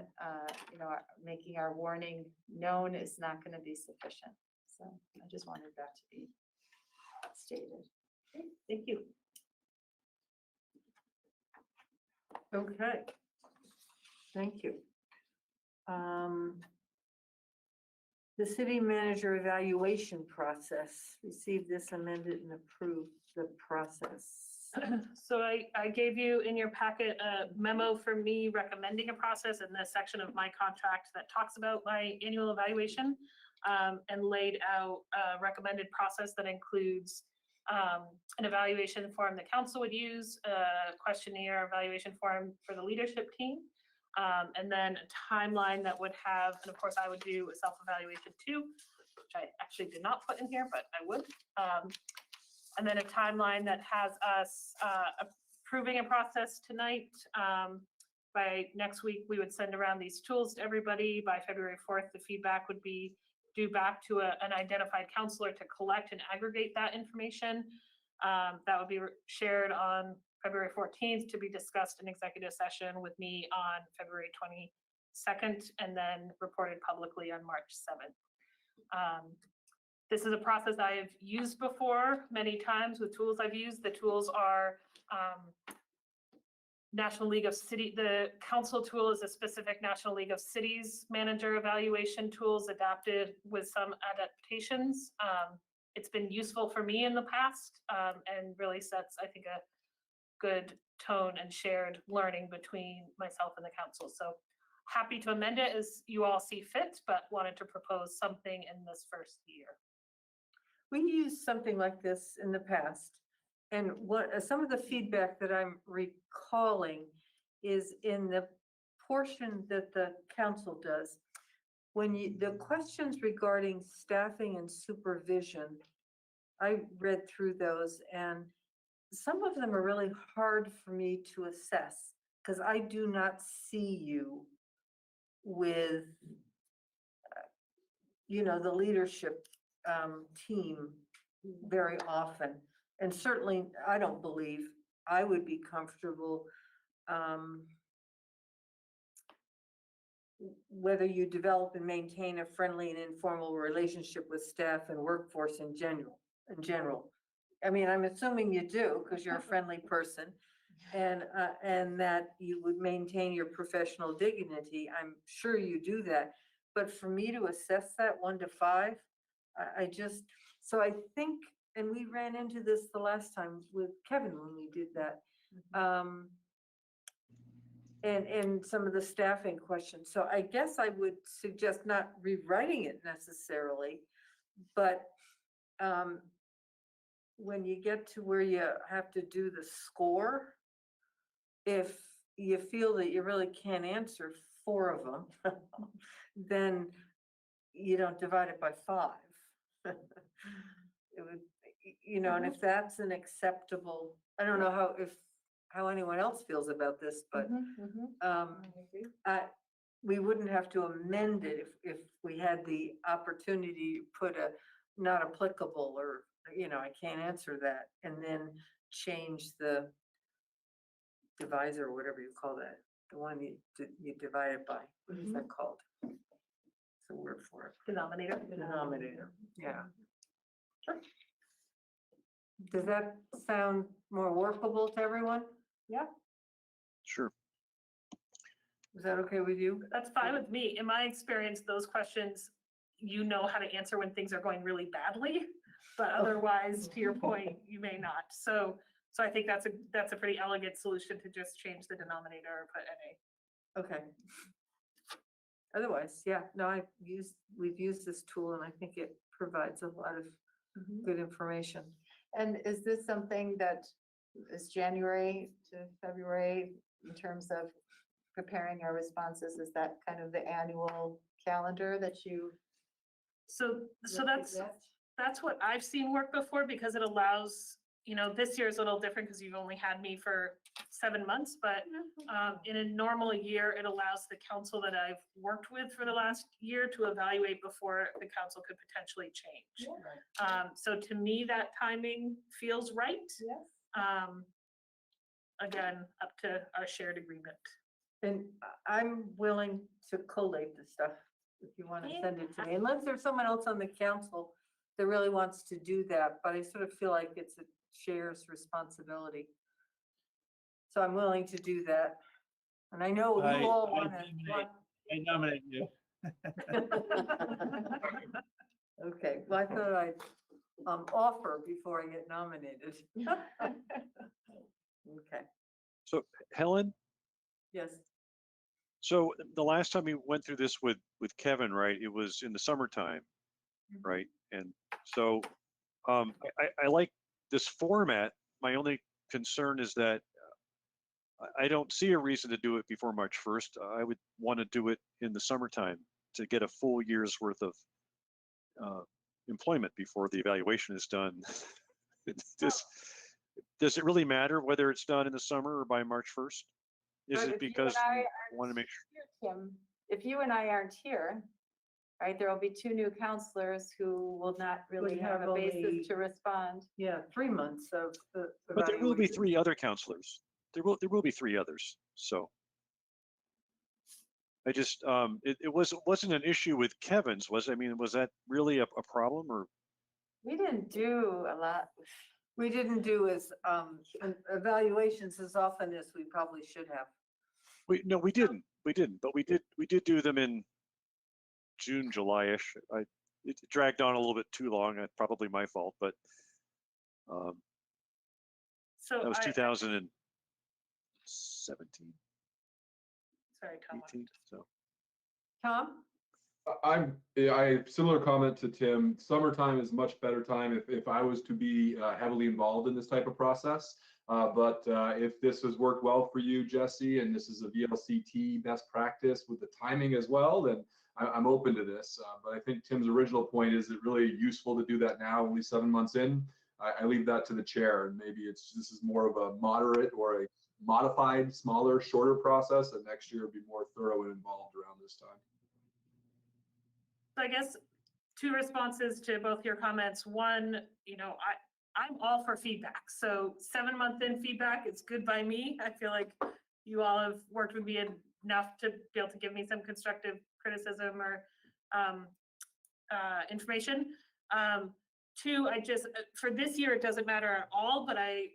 making our warning known is not going to be sufficient. So I just wanted that to be stated. Okay, thank you. Okay. Thank you. The city manager evaluation process, receive this amended and approve the process. So I gave you in your packet a memo for me recommending a process in this section of my contract that talks about my annual evaluation, and laid out a recommended process that includes an evaluation form the council would use, a questionnaire evaluation form for the leadership team, and then a timeline that would have, and of course I would do a self-evaluation too, which I actually did not put in here, but I would. And then a timeline that has us approving a process tonight. By next week, we would send around these tools to everybody. By February 4th, the feedback would be due back to an identified counselor to collect and aggregate that information. That would be shared on February 14th to be discussed in executive session with me on February 22nd, and then reported publicly on March 7th. This is a process I have used before many times with tools I've used. The tools are National League of City, the council tool is a specific National League of Cities manager evaluation tools adapted with some adaptations. It's been useful for me in the past, and really sets, I think, a good tone and shared learning between myself and the council. So happy to amend it as you all see fit, but wanted to propose something in this first year. We used something like this in the past, and some of the feedback that I'm recalling is in the portion that the council does. When the questions regarding staffing and supervision, I read through those, and some of them are really hard for me to assess because I do not see you with, the leadership team very often. And certainly, I don't believe I would be comfortable whether you develop and maintain a friendly and informal relationship with staff and workforce in general. I mean, I'm assuming you do because you're a friendly person, and that you would maintain your professional dignity. I'm sure you do that. But for me to assess that 1 to 5, so I think, and we ran into this the last time with Kevin when we did that. And some of the staffing questions. So I guess I would suggest not rewriting it necessarily, but when you get to where you have to do the score, if you feel that you really can't answer 4 of them, then you don't divide it by 5. It would, you know, and if that's an acceptable, I don't know how anyone else feels about this, but we wouldn't have to amend it if we had the opportunity to put a not applicable or, you know, I can't answer that, and then change the divisor or whatever you call that, the one you divide it by. What is that called? It's a word for it. Denominator. Denominator, yeah. Does that sound more workable to everyone? Yeah. Sure. Is that okay with you? That's fine with me. In my experience, those questions, you know how to answer when things are going really badly, but otherwise, to your point, you may not. So I think that's a pretty elegant solution to just change the denominator or put NA. Okay. Otherwise, yeah, no, we've used this tool and I think it provides a lot of good information. And is this something that is January to February in terms of preparing our responses? Is that kind of the annual calendar that you? So that's what I've seen work before, because it allows, you know, this year is a little different because you've only had me for 7 months, but in a normal year, it allows the council that I've worked with for the last year to evaluate before the council could potentially change. So to me, that timing feels right. Again, up to our shared agreement. And I'm willing to collate the stuff if you want to send it to me, unless there's someone else on the council that really wants to do that, but I sort of feel like it's a chair's responsibility. So I'm willing to do that. And I know you all want to. I nominate you. Okay, well, I thought I'd offer before I get nominated. Okay, So Helen, yes. so the last time we went through this with Kevin, right, it was in the summertime, right? And so I like this format. My only concern is that I don't see a reason to do it before March 1st. I would want to do it in the summertime to get a full year's worth of employment before the evaluation is done. Does it really matter whether it's done in the summer or by March 1st? Is it because I want to make sure? Kim, if you and I aren't here, right, there will be 2 new counselors who will not really Would have have a basis only- to respond. Yeah, 3 months of the. But there will be 3 other counselors. There will be 3 others. So I just it wasn't an issue with Kevin's, was it? I mean, was that really a problem, or? We didn't do a lot. We didn't do as evaluations as often as we probably should have. We didn't, but we did do them in June, July-ish. It dragged on a little bit too long. Probably my fault, but So that was 2017. Sorry, Tom. 18, so. Tom? I similar comment to Tim. Summertime is much better time if I was to be heavily involved in this type of process. But if this has worked well for you, Jesse, and this is a VLCT best practice with the timing as well, then I'm open to this. But I think Tim's original point is it really useful to do that now, only 7 months in. I leave that to the chair, and maybe this is more of a moderate or a modified, smaller, shorter process, and next year will be more thorough and involved around this time. So I guess 2 responses to both your comments. One, you know, I'm all for feedback. So 7-month in feedback, it's good by me. I feel like you all have worked with me enough to be able to give me some constructive criticism or information. 2, for this year, it doesn't matter at all, but I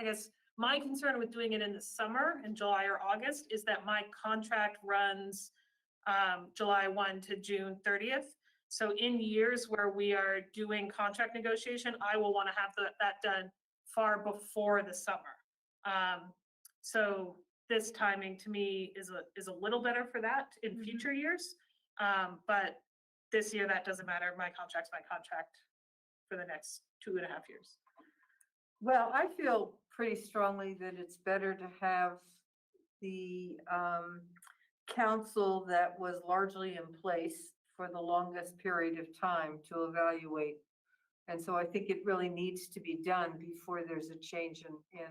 guess my concern with doing it in the summer, in July or August, is that my contract runs July 1 to June 30th. So in years where we are doing contract negotiation, I will want to have that done far before the summer. So this timing to me is a little better for that in future years. But this year, that doesn't matter. My contract's my contract for the next 2.5 years. Well, I feel pretty strongly that it's better to have the council that was largely in place for the longest period of time to evaluate And so I think it really needs to be done before there's a change in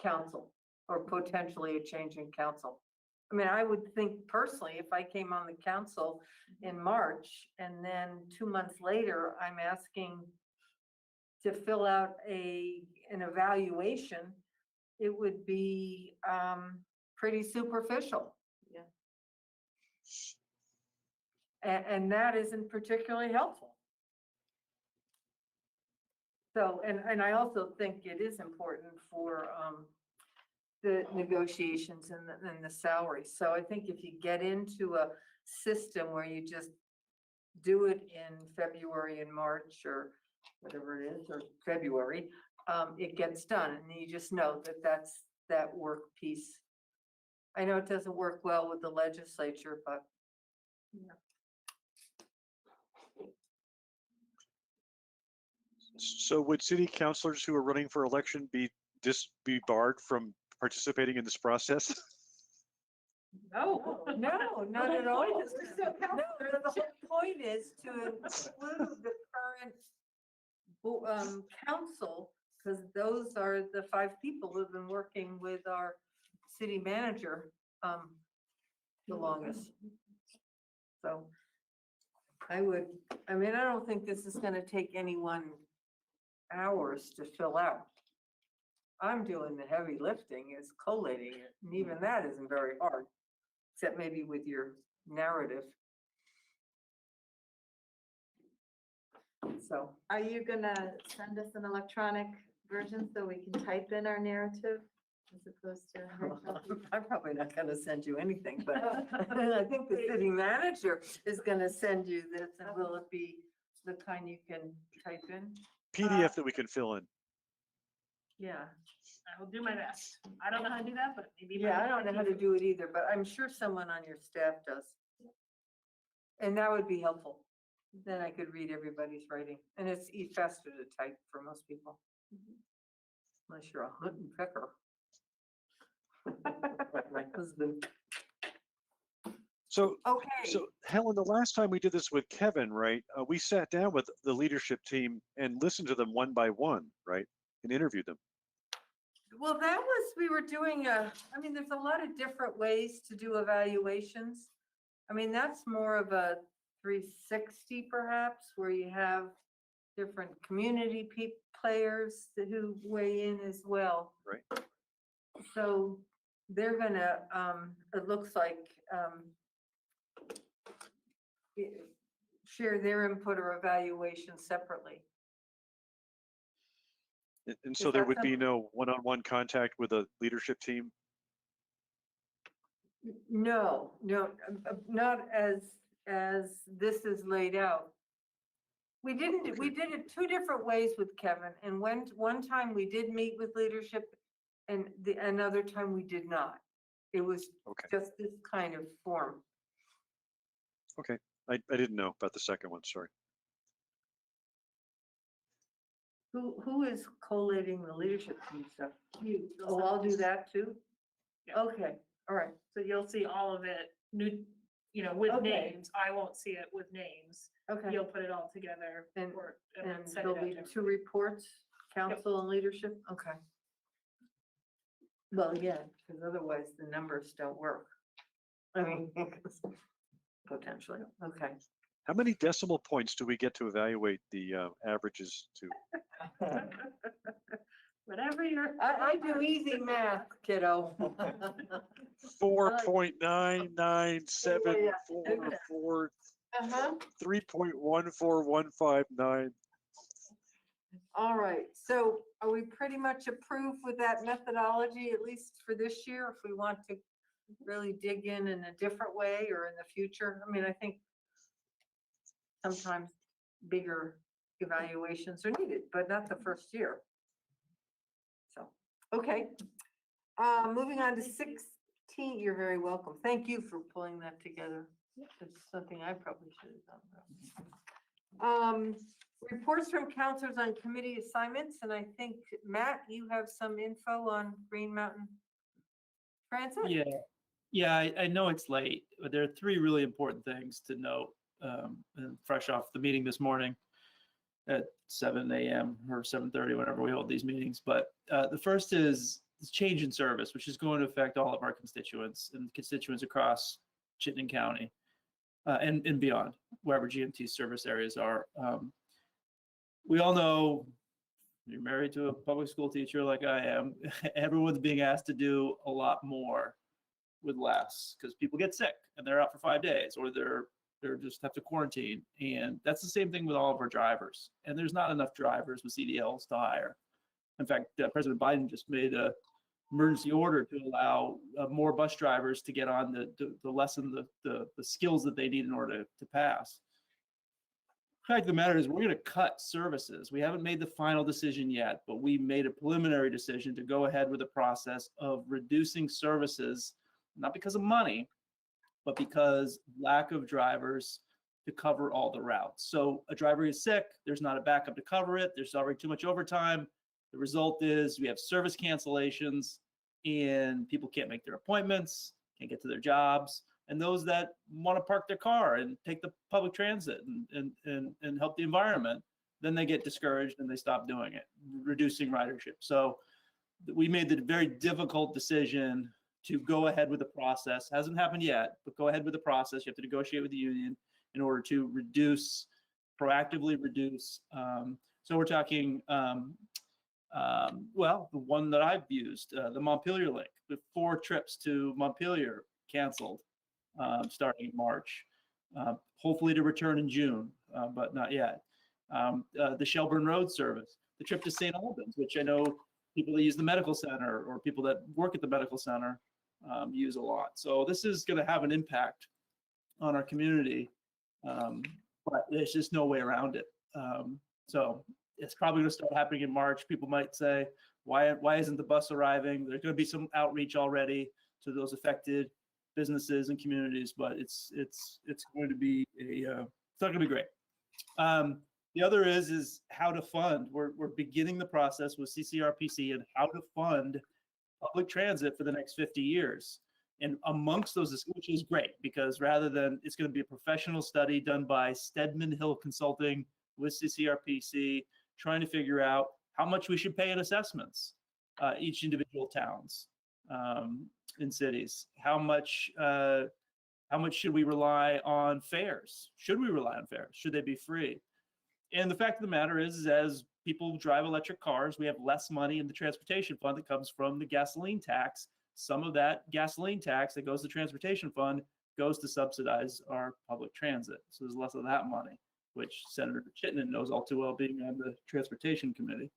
council, or potentially a change in council. I mean, I would think personally, if I came on the council in March and then 2 months later, I'm asking to fill out an evaluation, it would be pretty superficial. Yeah. And that isn't particularly helpful. So, and I also think it is important for the negotiations and the salary. So I think if you get into a system where you just do it in February and March or whatever it is, or February, it gets done, and you just know that that's that work piece. I know it doesn't work well with the legislature, but yeah. So would city councilors who are running for election be barred from participating in this process? No, no, not at all. No, the whole point is to include the current council, because those are the 5 people who've been working with our city manager the longest. So I mean, I don't think this is gonna take anyone hours to fill out. I'm doing the heavy lifting, is collating it, and even that isn't very hard, except maybe with your narrative. So, Are you gonna send us an electronic version so we can type in our narrative as opposed to? hard copy? I'm probably not gonna send you anything, but I think the city manager is gonna send you this, and will it be the kind you can type in? PDF that we can fill in. Yeah. I will do my best. I don't know how to do that, but maybe. Yeah, I don't know how to do it either, but I'm sure someone on your staff does. And that would be helpful. Then I could read everybody's writing, and it's faster to type for most people. Unless you're a hunt and pecker. Like my husband. So, Okay. so Helen, the last time we did this with Kevin, right? We sat down with the leadership team and listened to them one by one, right? And interviewed them. Well, that was, we were doing I mean, there's a lot of different ways to do evaluations. I mean, that's more of a 360 perhaps, where you have different community players who weigh in as well. Right. So they're gonna, it looks like, share their input or evaluation separately. And so there would be no one-on-one contact with a leadership team? No, not as this is laid out. We did it 2 different ways with Kevin, and one time we did meet with leadership, and another time we did not. It was just this kind of form. Okay, I didn't know about the second one, sorry. Who is collating the leadership team stuff? You. Oh, I'll do that too? Yeah. Okay, all right. So you'll see all of it, new, with Okay. names. I won't see it with names. Okay. You'll put it all together And then And send it there'll out be to 2 reports, council and leadership? Okay. Well, yeah, because otherwise the numbers don't work. I mean, potentially, okay. How many decimal points do we get to evaluate the averages to? Whatever you're. I do easy math, kiddo. 4.99744, Uh-huh. 3.14159. All right, so are we pretty much approved with that methodology, at least for this year, if we want to really dig in a different way or in the future? I mean, I think sometimes bigger evaluations are needed, but not the first year. So, okay. Moving on to 16, you're very welcome. Thank you for pulling that together. It's something I probably should have done. Reports from councilors on committee assignments, and I think, Matt, you have some info on Green Mountain Transit? Yeah, I know it's late, but there are 3 really important things to note, and fresh off the meeting this morning. at 7 a.m. or 7:30, whenever we hold these meetings. But the first is change in service, which is going to affect all of our constituents and constituents across Chittenden County and beyond, wherever GMT service areas are. We all know, you're married to a public school teacher like I am, everyone's being asked to do a lot more with less because people get sick and they're out for 5 days, or they're just have to quarantine. And that's the same thing with all of our drivers. And there's not enough drivers with CDLs to hire. In fact, President Biden just made an emergency order to allow more bus drivers to get on to lessen the skills that they need in order to pass. The fact of the matter is, we're going to cut services. We haven't made the final decision yet, but we made a preliminary decision to go ahead with the process of reducing services, not because of money, but because lack of drivers to cover all the routes. So a driver is sick, there's not a backup to cover it, there's already too much overtime. The result is we have service cancellations and people can't make their appointments, can't get to their jobs. And those that want to park their car and take the public transit and help the environment, then they get discouraged and they stop doing it, reducing ridership. So we made the very difficult decision to go ahead with the process. Hasn't happened yet, but go ahead with the process. You have to negotiate with the union in order to proactively reduce. So we're talking, well, the one that I've used, the Montpelier link, with 4 trips to Montpelier canceled starting in March, hopefully to return in June, but not yet. The Shelburne Road service, the trip to St. Albans, which I know people that use the medical center or people that work at the medical center use a lot. So this is going to have an impact on our community, but there's just no way around it. So it's probably going to start happening in March. People might say, why isn't the bus arriving? There's going to be some outreach already to those affected businesses and communities, but it's going to be it's not going to be great. The other is how to fund. We're beginning the process with CCRPC and how to fund public transit for the next 50 years. And amongst those, which is great, because rather than, it's going to be a professional study done by Stedman Hill Consulting with CCRPC, trying to figure out how much we should pay in assessments, each individual towns and cities. How much should we rely on fares? Should we rely on fares? Should they be free? And the fact of the matter is, as people drive electric cars, we have less money in the transportation fund that comes from the gasoline tax. Some of that gasoline tax that goes to the transportation fund goes to subsidize our public transit. So there's less of that money, which Senator Chittenden knows all too well, being on the transportation committee.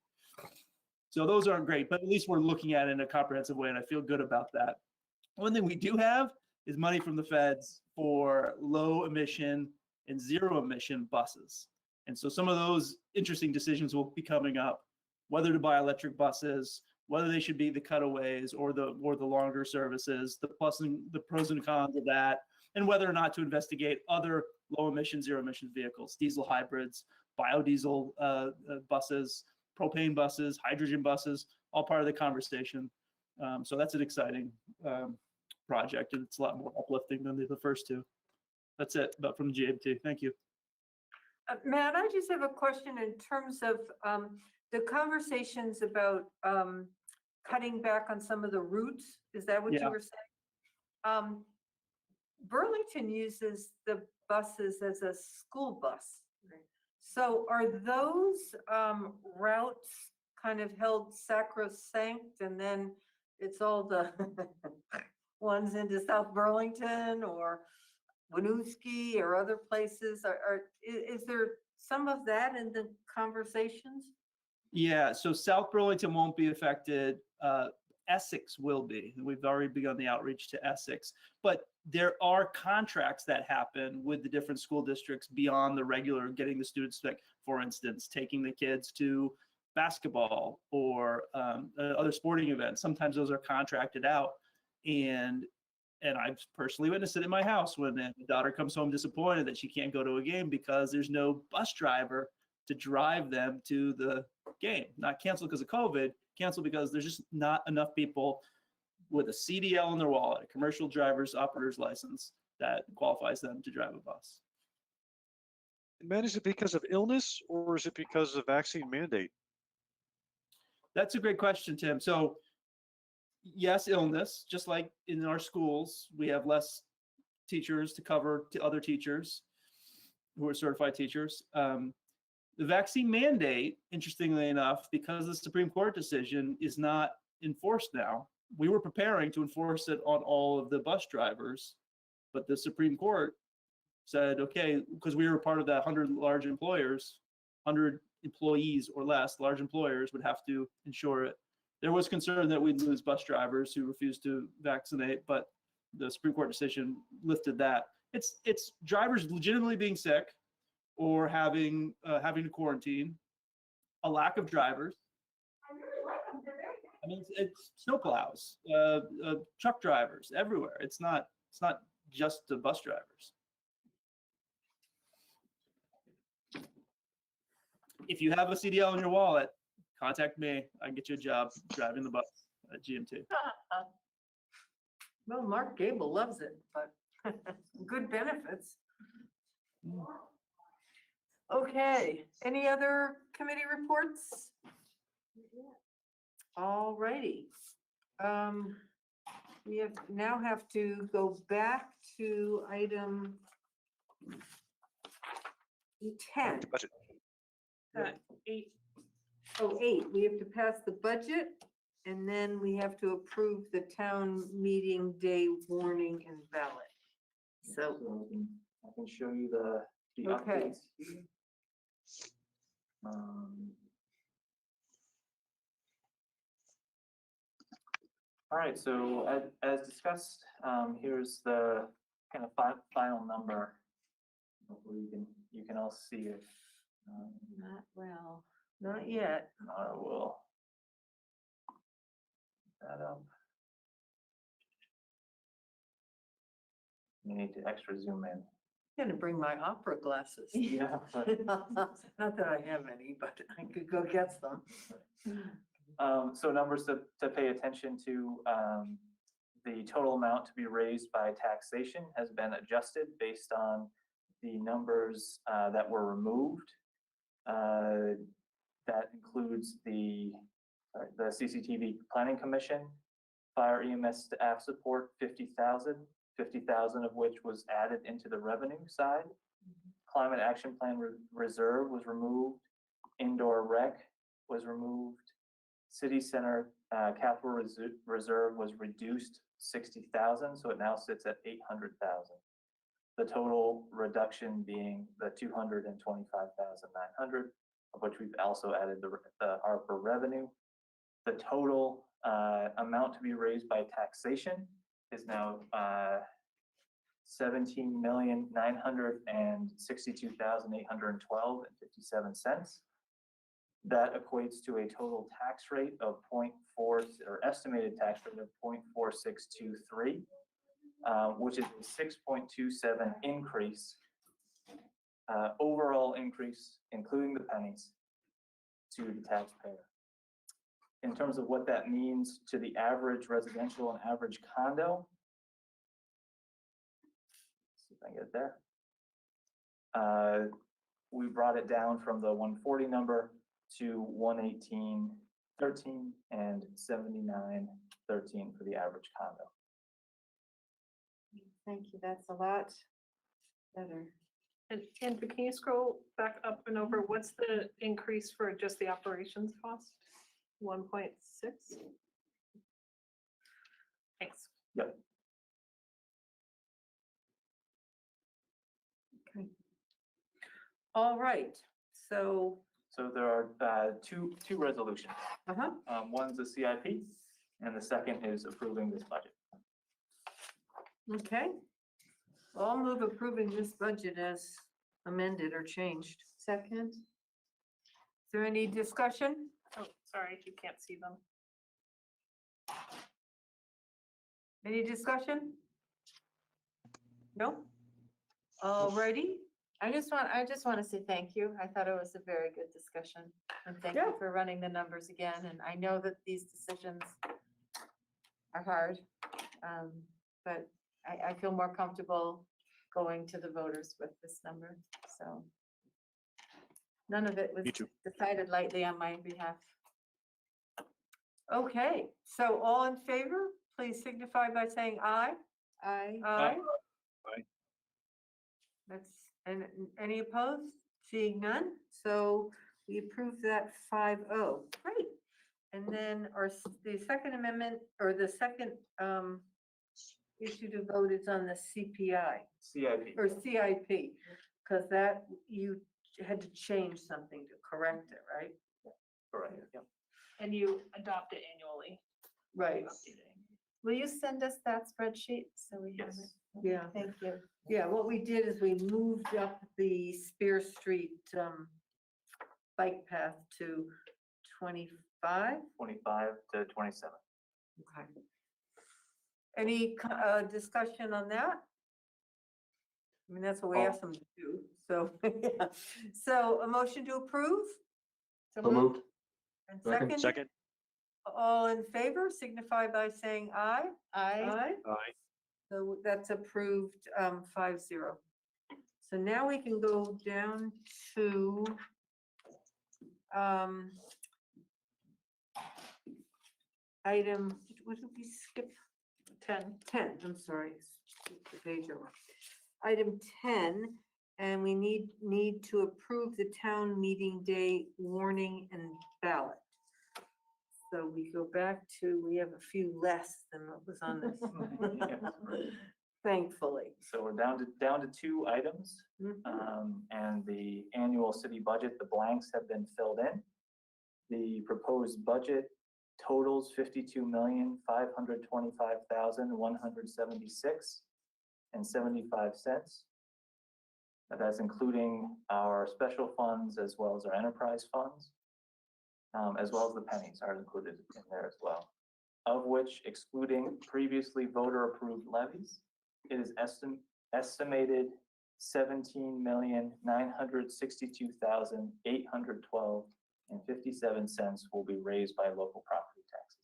So those aren't great, but at least we're looking at it in a comprehensive way, and I feel good about that. One thing we do have is money from the feds for low emission and zero emission buses. And so some of those interesting decisions will be coming up, whether to buy electric buses, whether they should be the cutaways or the longer services, the pros and cons of that, and whether or not to investigate other low emission, zero emission vehicles, diesel hybrids, biodiesel buses, propane buses, hydrogen buses, all part of the conversation. So that's an exciting project, and it's a lot more uplifting than the first two. That's it, but from the GMT. Thank you. Matt, I just have a question in terms of the conversations about cutting back on some of the routes. Is that what you were saying? Burlington uses the buses as a school bus. So are those routes kind of held sacrosanct, and then it's all the ones into South Burlington or Winooski or other places? Is there some of that in the conversations? Yeah, so South Burlington won't be affected. Essex will be. We've already begun the outreach to Essex, but there are contracts that happen with the different school districts beyond the regular getting the students, like, for instance, taking the kids to basketball or other sporting events. Sometimes those are contracted out, and I've personally witnessed it in my house when the daughter comes home disappointed that she can't go to a game because there's no bus driver to drive them to the game. Not canceled because of COVID, canceled because there's just not enough people with a CDL in their wallet, a commercial driver's operator's license, that qualifies them to drive a bus. Matt, is it because of illness or is it because of vaccine mandate? That's a great question, Tim. So yes, illness, just like in our schools, we have less teachers to cover to other teachers who are certified teachers. The vaccine mandate, interestingly enough, because the Supreme Court decision is not enforced now. We were preparing to enforce it on all of the bus drivers, but the Supreme Court said, okay, because we were part of that 100 large employers, 100 employees or less, large employers would have to insure it. There was concern that we'd lose bus drivers who refused to vaccinate, but the Supreme Court decision lifted that. It's drivers legitimately being sick or having to quarantine, a lack of drivers. I mean, it's snowplows, truck drivers everywhere. It's not just the bus drivers. If you have a CDL in your wallet, contact me. I can get you a job driving the bus at GMT. Well, Mark Gable loves it, but good benefits. Okay, any other committee reports? All righty. We now have to go back to item 10. Budget. 8. Oh, 8, we have to pass the budget, and then we have to approve the town meeting day warning and ballot. So, I can show you the okay. updates. All right, so as discussed, here's the kind of final number. Hopefully you can all see it. Not well, not yet. I will. That up. You need to extra zoom in. I'm gonna bring my opera glasses. Yeah. Not that I have any, but I could go get them. So numbers to pay attention to, the total amount to be raised by taxation has been adjusted based on the numbers that were removed. That includes the CCTV Planning Commission, Fire EMS staff support, 50,000 of which was added into the revenue side. Climate Action Plan Reserve was removed. Indoor Rec was removed. City Center Capital Reserve was reduced 60,000, so it now sits at 800,000. The total reduction being the 225,900, of which we've also added the ARPA revenue. The total amount to be raised by taxation is now 17,962,812.57. That equates to a total tax rate of estimated tax rate of 0.4623, which is a 6.27 increase, overall increase, including the pennies, to the taxpayer. In terms of what that means to the average residential and average condo, let's see if I can get it there. We brought it down from the 140 number to 118.13 and 79.13 for the average condo. Thank you, that's a lot better. And Andrew, can you scroll back up and over? What's the increase for just the operations cost? 1.6? Thanks. Yep. Okay. All right, so. So there are two resolutions. One's the CIP, and the second is approving this budget. Okay. Well, I'll move approving this budget as amended or changed. Second. Is there any discussion? Oh, sorry, you can't see them. Any discussion? No? All righty. I just want to say thank you. I thought it was a very good discussion. And thank you for running the numbers again. And I know that these decisions are hard, but I feel more comfortable going to the voters with this number. So None of it was Me too. decided lightly on my behalf. Okay, so all in favor, please signify by saying aye. Aye. Aye. Aye. That's, and any opposed? Seeing none, so we approve that 5-0. Great. And then the second amendment, or the second issue to vote is on the CPI. CIP. Or CIP, because that, you had to change something to correct it, right? Correct, yep. And you adopt it annually. Right. Will you send us that spreadsheet so we have it? Yeah. Thank you. Yeah, what we did is we moved up the Spear Street bike path to 25. 25 to 27. Okay. Any discussion on that? I mean, that's what we asked them to do, so, yeah. So a motion to approve? So moved. And Second. second? All in favor, signify by saying aye. Aye. Aye. So that's approved, 5-0. So now we can go down to, item, what did we skip? 10, I'm sorry. Skip the page over. Item 10, and we need to approve the town meeting day warning and ballot. So we go back to, we have a few less than what was on this. Thankfully. So we're down to 2 items. And the annual city budget, the blanks have been filled in. The proposed budget totals $52,525,176.75. That's including our special funds as well as our enterprise funds, as well as the pennies are included in there as well. Of which, excluding previously voter-approved levies, it is estimated $17,962,812.57 will be raised by local property taxes.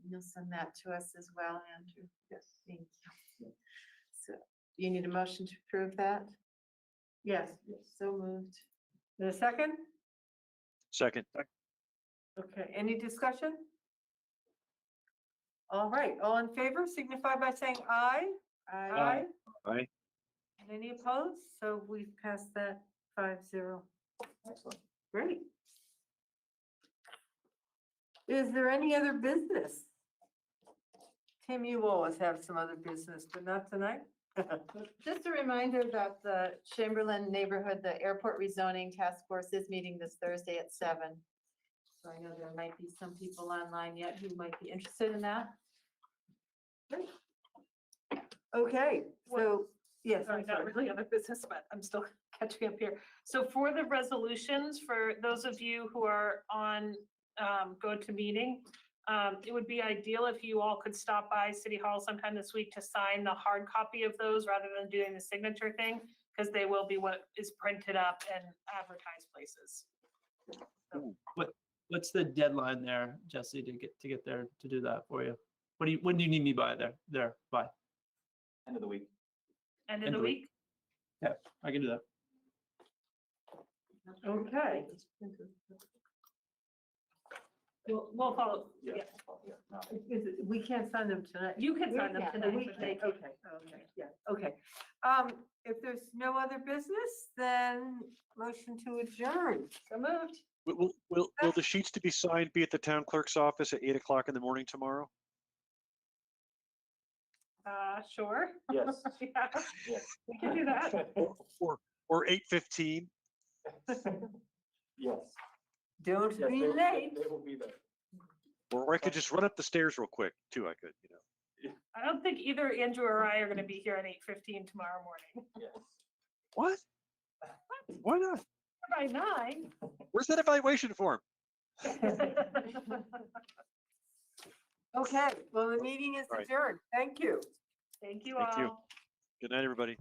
You'll send that to us as well, Andrew. Yes. Thank you. So you need a motion to approve that? Yes. So moved. In a second? Second. Okay, any discussion? All right, all in favor, signify by saying aye. Aye. Aye. And any opposed? So we've passed that 5-0. Excellent. Great. Is there any other business? Tim, you always have some other business, but not tonight. Just a reminder that the Chamberlain neighborhood, the airport rezoning task force is meeting this Thursday at 7. So I know there might be some people online yet who might be interested in that. Great. Okay, so, yes. Sorry, I'm not sorry. really other business, but I'm still catching up here. So for the resolutions, for those of you who are on GoToMeeting, it would be ideal if you all could stop by City Hall sometime this week to sign the hard copy of those rather than doing the signature thing, because they will be what is printed up and advertised places. What's the deadline there, Jesse, to get there to do that for you? When do you need me by there by? End of the week. End of the week? Yeah, I can do that. Okay. We'll follow. Yeah. We can't sign them tonight. You can sign them tonight, We but they can, okay, yeah, okay. If there's no other business, then motion to adjourn. So moved. Will the sheets to be signed be at the town clerk's office at 8 o'clock in the morning tomorrow? Sure. Yes. Yeah, Yes. we can do that. Or 8:15? Yes. Don't Yes, be they- late. They will be there. Or I could just run up the stairs real quick too. I could, I don't think either Andrew or I are going to be here at 8:15 tomorrow morning. Yes. What? Why not? By 9. Where's that evaluation form? Okay, well, the meeting is All right. Oh. adjourned. Thank you. Thank you Thank all. you. Good night, everybody.